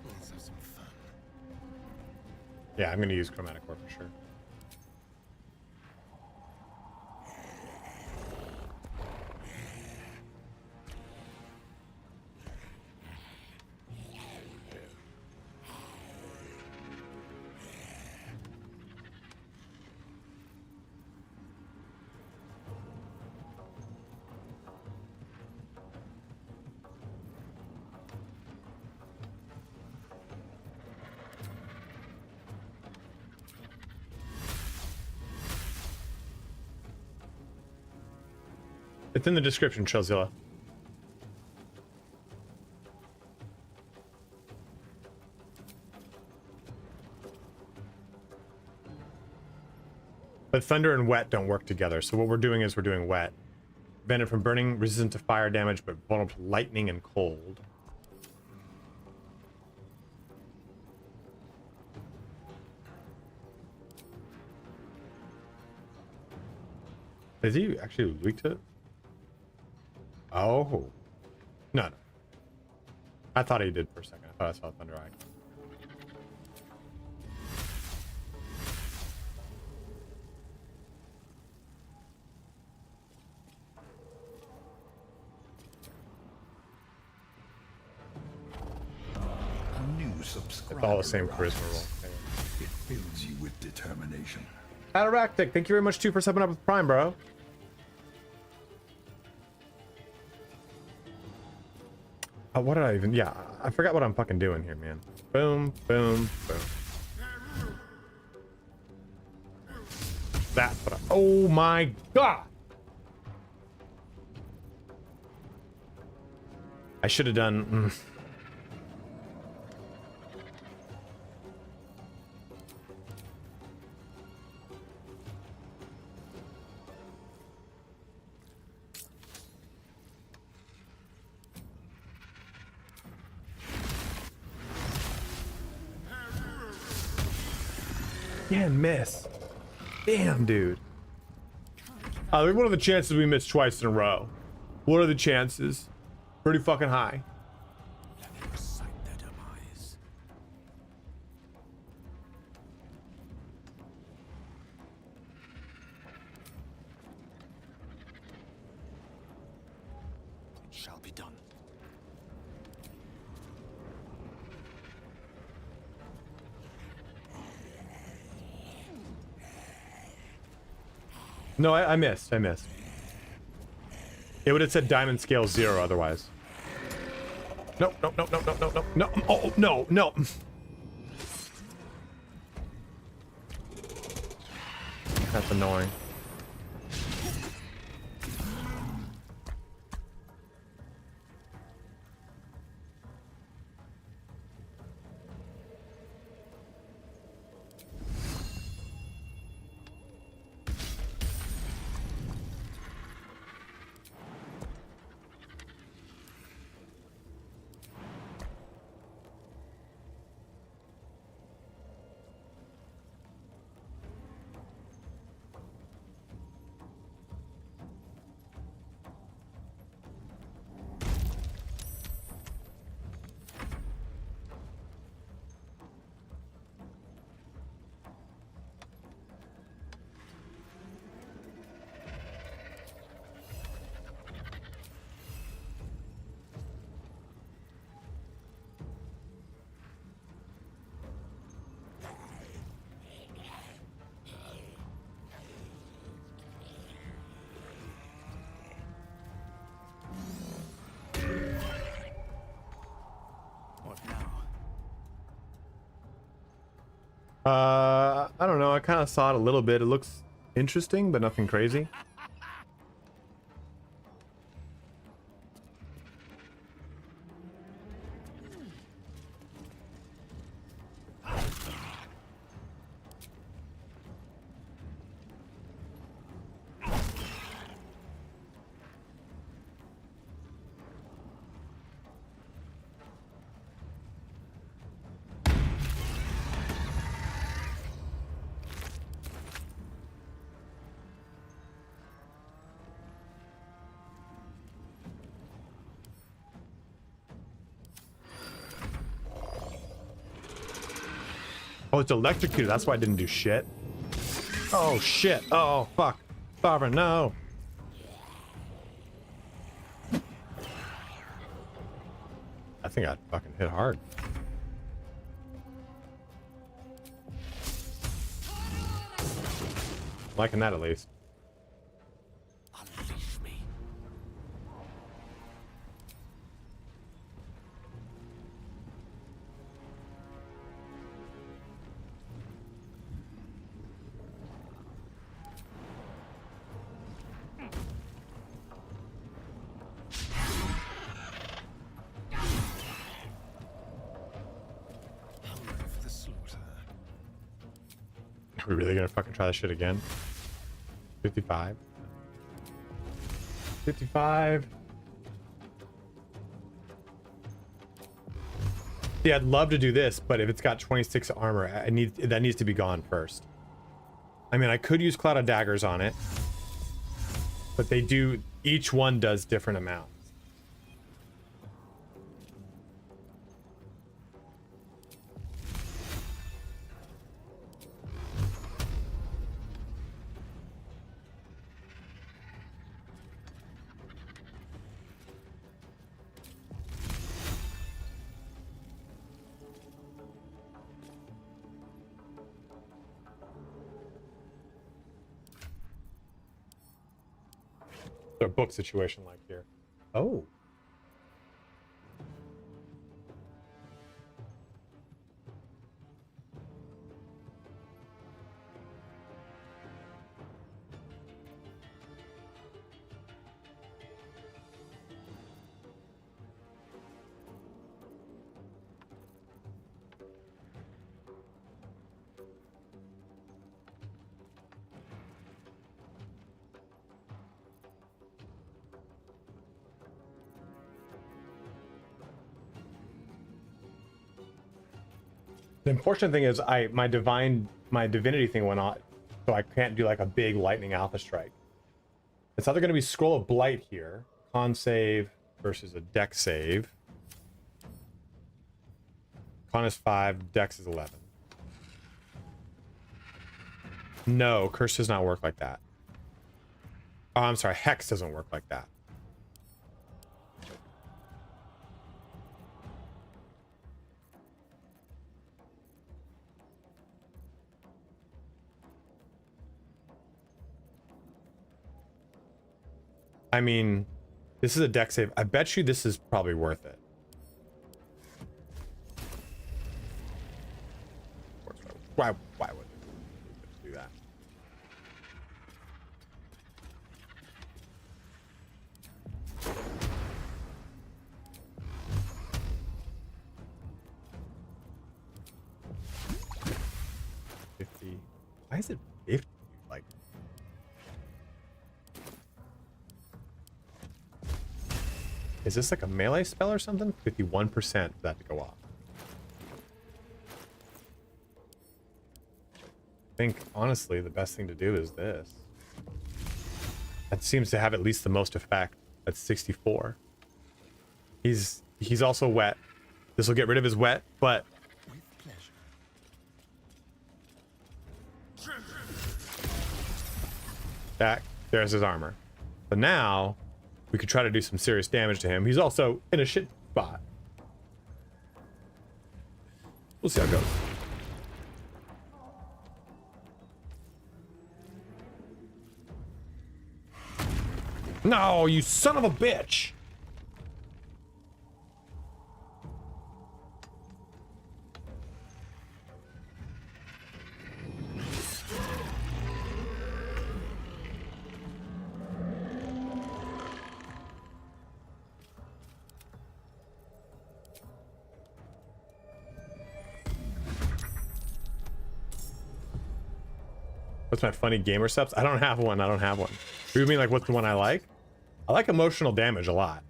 Speaker 9: Let's have some fun.
Speaker 1: Yeah, I'm gonna use Chromatic Ore for sure. It's in the description, Chillzilla. But thunder and wet don't work together, so what we're doing is we're doing wet. Prevented from burning, resistant to fire damage, but vulnerable to lightning and cold. Is he actually weak to it? Oh. No. I thought he did for a second. I thought I saw Thunder Eye.
Speaker 2: A new subscriber.
Speaker 1: It's all the same charisma roll.
Speaker 2: It fills you with determination.
Speaker 1: Ataractic, thank you very much too for stepping up with Prime, bro. What did I even? Yeah, I forgot what I'm fucking doing here, man. Boom, boom, boom. That's what I. Oh my god! I should have done. Can't miss. Damn, dude. What are the chances we miss twice in a row? What are the chances? Pretty fucking high.
Speaker 4: It shall be done.
Speaker 1: No, I missed. I missed. It would have said diamond scale 0 otherwise. No, no, no, no, no, no, no, no. Oh, no, no. That's annoying. I don't know. I kind of saw it a little bit. It looks interesting, but nothing crazy. Oh, it's electrocuted. That's why I didn't do shit. Oh, shit. Oh, fuck. Sovereign, no. I think I fucking hit hard. Liking that at least.
Speaker 4: Unleash me.
Speaker 1: Are we really gonna fucking try this shit again? 55. 55. Yeah, I'd love to do this, but if it's got 26 armor, that needs to be gone first. I mean, I could use Cloud of Daggers on it, but they do, each one does different amounts. A book situation like here. Oh. The unfortunate thing is my divinity thing went on, so I can't do like a big lightning alpha strike. It's either going to be Scroll of Blight here, con save versus a dex save. Con is 5, dex is 11. No, curse does not work like that. Oh, I'm sorry, hex doesn't work like that. I mean, this is a deck save. I bet you this is probably worth it. Why would you do that? Why is it 50? Like, is this like a melee spell or something? 51% for that to go off. I think, honestly, the best thing to do is this. That seems to have at least the most effect. That's 64. He's also wet. This will get rid of his wet, but... There's his armor. But now, we could try to do some serious damage to him. He's also in a shit spot. We'll see how it goes. No, you son of a bitch! What's my funny gamer subs? I don't have one. I don't have one. You mean like what's the one I like? I like emotional damage a lot.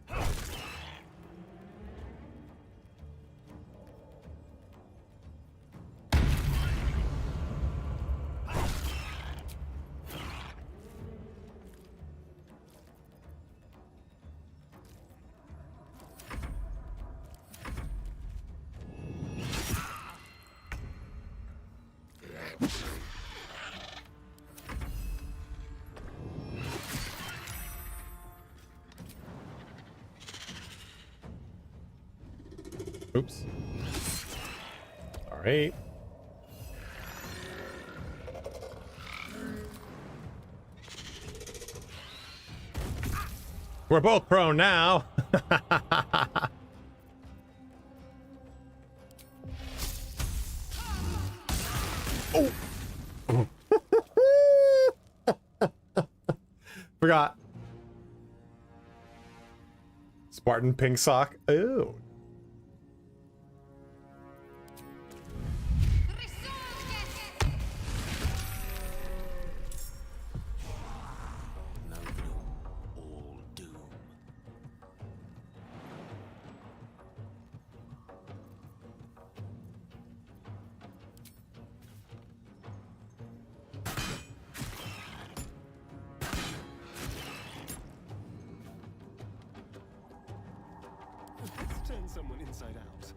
Speaker 1: Oops. All right. We're both prone now. Oh. Forgot. Spartan pink sock. Ew.
Speaker 9: Let's turn someone inside out.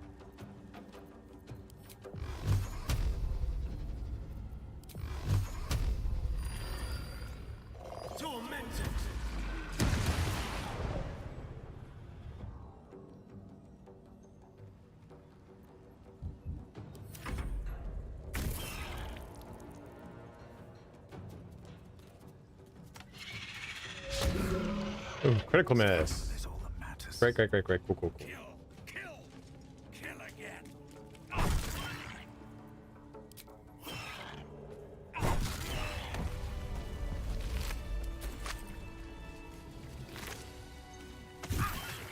Speaker 9: Tormented!
Speaker 1: Ooh, critical miss. Great, great, great, great. Cool, cool, cool.
Speaker 4: Kill again.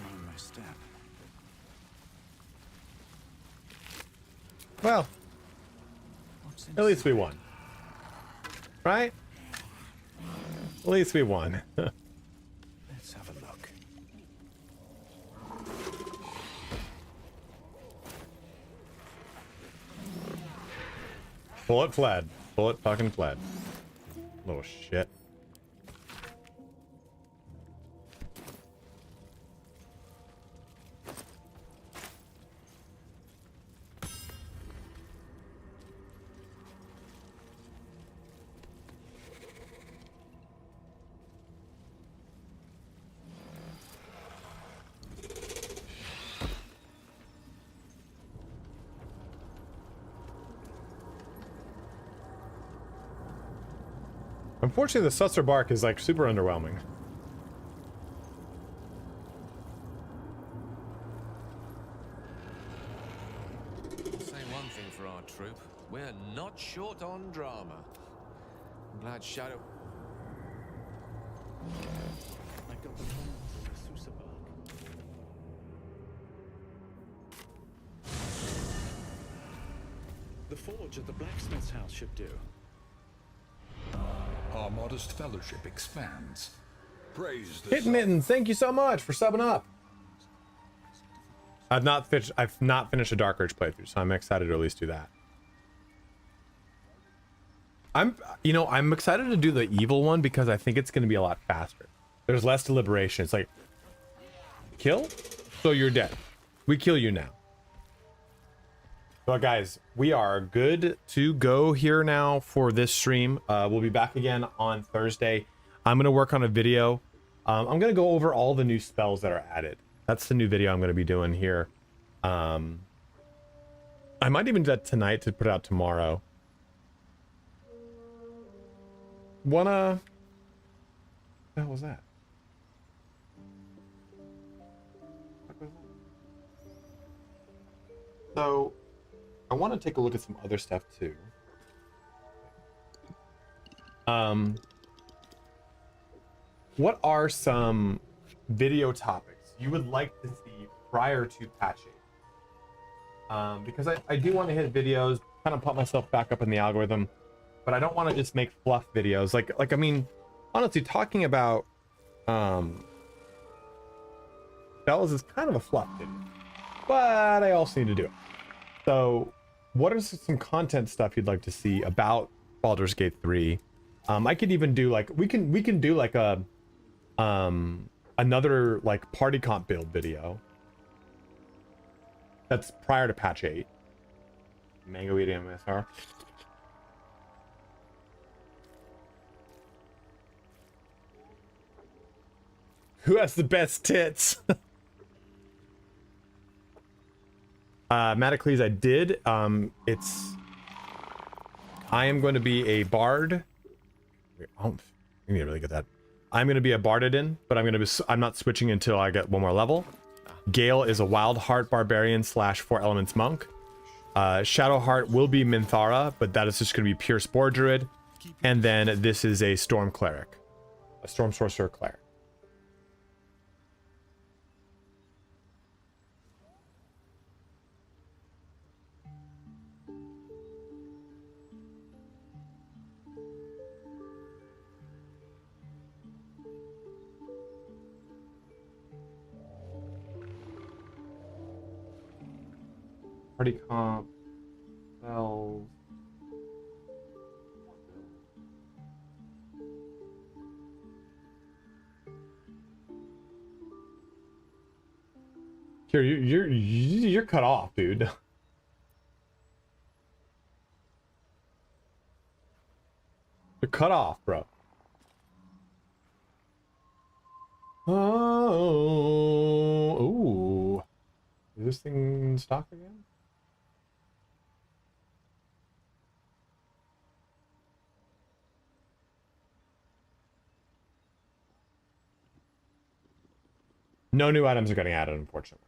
Speaker 4: Mind my step.
Speaker 1: Well, at least we won. Right? At least we won.
Speaker 4: Let's have a look.
Speaker 1: Bullet fled. Bullet fucking fled. Little shit. Unfortunately, the Sorcerer bark is like super underwhelming.
Speaker 12: I'll say one thing for our troop. We're not short on drama. I'm glad Shadow...
Speaker 4: I got the bones of the Asus bark. The forge at the blacksmith's house should do.
Speaker 2: Our modest fellowship expands. Praise the
Speaker 1: Hit Mittens, thank you so much for subbing up. I've not finished a Dark Urge playthrough, so I'm excited to at least do that. I'm excited to do the evil one because I think it's going to be a lot faster. There's less deliberation. It's like, kill, so you're dead. We kill you now. But guys, we are good to go here now for this stream. We'll be back again on Thursday. I'm going to work on a video. I'm going to go over all the new spells that are added. That's the new video I'm going to be doing here. I might even do that tonight to put out tomorrow. What the hell was that? So I want to take a look at some other stuff too. What are some video topics you would like to see prior to patching? Because I do want to hit videos, kind of put myself back up in the algorithm. but I don't want to just make fluff videos. Like I mean, honestly, talking about spells is kind of a fluff video, but I also need to do it. So, what are some content stuff you'd like to see about Baldur's Gate 3? I could even do like we can do like a another like party comp build video. That's prior to patch 8. Mango eating MSR. Who has the best tits? Matacles, I did. I am going to be a bard. I need to really get that. I'm going to be a Bardadin, but I'm not switching until I get one more level. Gale is a Wild Heart Barbarian / 4 Elements Monk. Shadowheart will be Minthara, but that is just going to be pure Spore Druid. And then this is a Storm Cleric. A Storm Sorcerer Cleric. Party comp, spells. Here, you're cut off, dude. You're cut off, bro. Oh, ooh. Is this thing in stock again? No new items are getting added, unfortunately.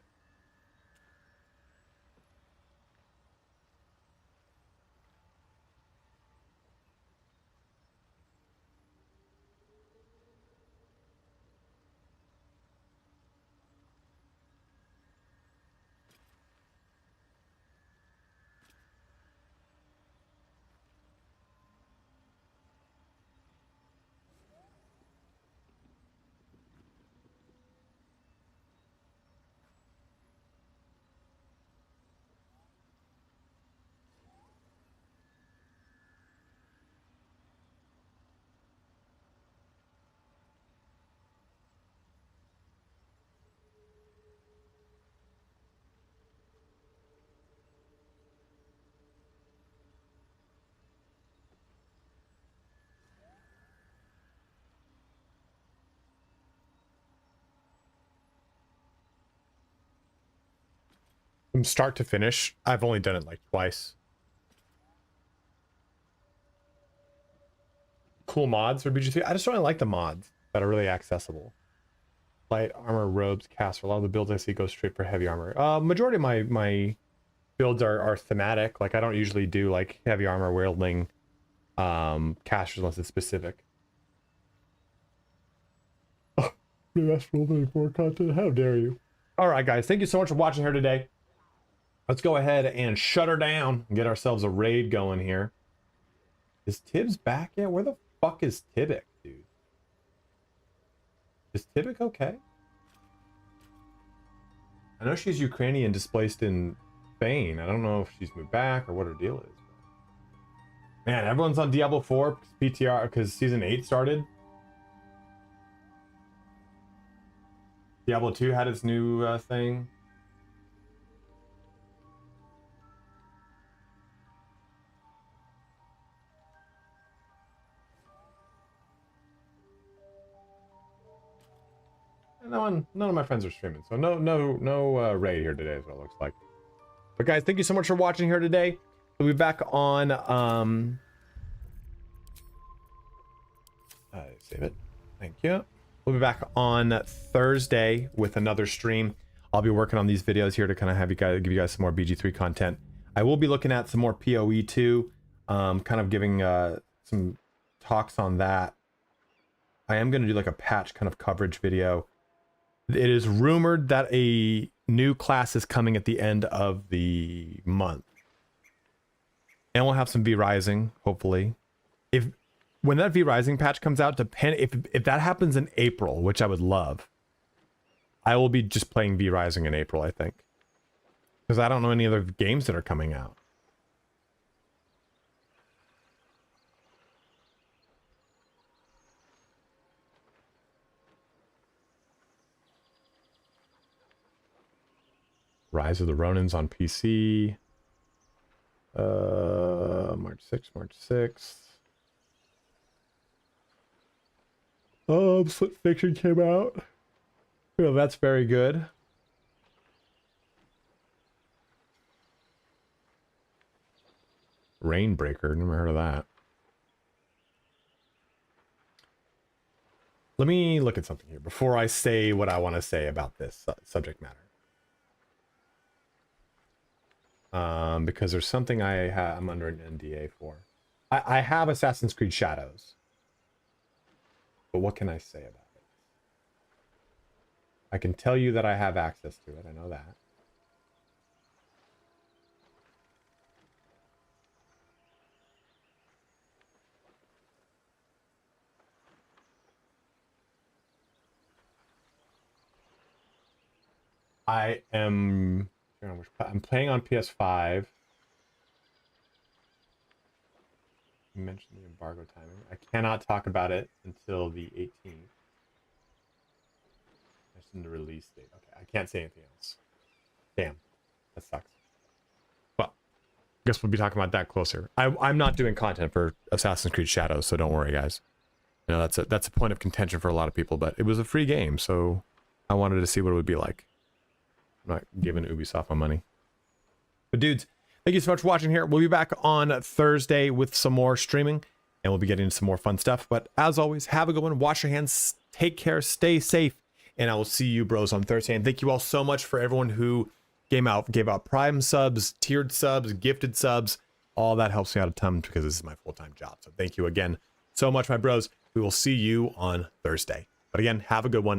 Speaker 1: From start to finish, I've only done it like twice. Cool mods for BG3. I just don't really like the mods that are really accessible. Light armor, robes, caster. A lot of the builds I see go straight for heavy armor. Majority of my builds are thematic. Like I don't usually do like heavy armor wielding casters unless it's specific. Oh, you asked for a little bit more content. How dare you? All right, guys. Thank you so much for watching here today. Let's go ahead and shut her down and get ourselves a raid going here. Is Tibbs back yet? Where the fuck is Tibbick, dude? Is Tibbick okay? I know she's Ukrainian displaced in Spain. I don't know if she's moved back or what her deal is. Man, everyone's on Diablo 4 PTR because Season 8 started. Diablo 2 had its new thing. None of my friends are streaming, so no raid here today is what it looks like. But guys, thank you so much for watching here today. We'll be back on save it. Thank you. We'll be back on Thursday with another stream. I'll be working on these videos here to kind of have give you guys some more BG3 content. I will be looking at some more PoE too, kind of giving some talks on that. I am going to do like a patch kind of coverage video. It is rumored that a new class is coming at the end of the month. And we'll have some V Rising, hopefully. when that V Rising patch comes out, if that happens in April, which I would love, I will be just playing V Rising in April, I think. Because I don't know any other games that are coming out. Rise of the Ronins on PC. March 6th. Oh, Split Fiction came out. Oh, that's very good. Rainbreaker, never heard of that. Let me look at something here before I say what I want to say about this subject matter. Because there's something I'm under an NDA for. I have Assassin's Creed Shadows. But what can I say about it? I can tell you that I have access to it. I know that. I'm playing on PS5. You mentioned the embargo timing. I cannot talk about it until the 18th. Mentioned the release date. Okay, I can't say anything else. Damn, that sucks. Well, I guess we'll be talking about that closer. I'm not doing content for Assassin's Creed Shadows, so don't worry, guys. You know, that's a point of contention for a lot of people, but it was a free game, so I wanted to see what it would be like. I'm not giving Ubisoft my money. But dudes, thank you so much for watching here. We'll be back on Thursday with some more streaming, and we'll be getting into some more fun stuff. But as always, have a good one. Wash your hands. Take care. Stay safe. And I will see you bros on Thursday. And thank you all so much for everyone who gave out Prime subs, tiered subs, gifted subs. All that helps me out a ton because this is my full-time job. So thank you again so much, my bros. We will see you on Thursday. But again, have a good one.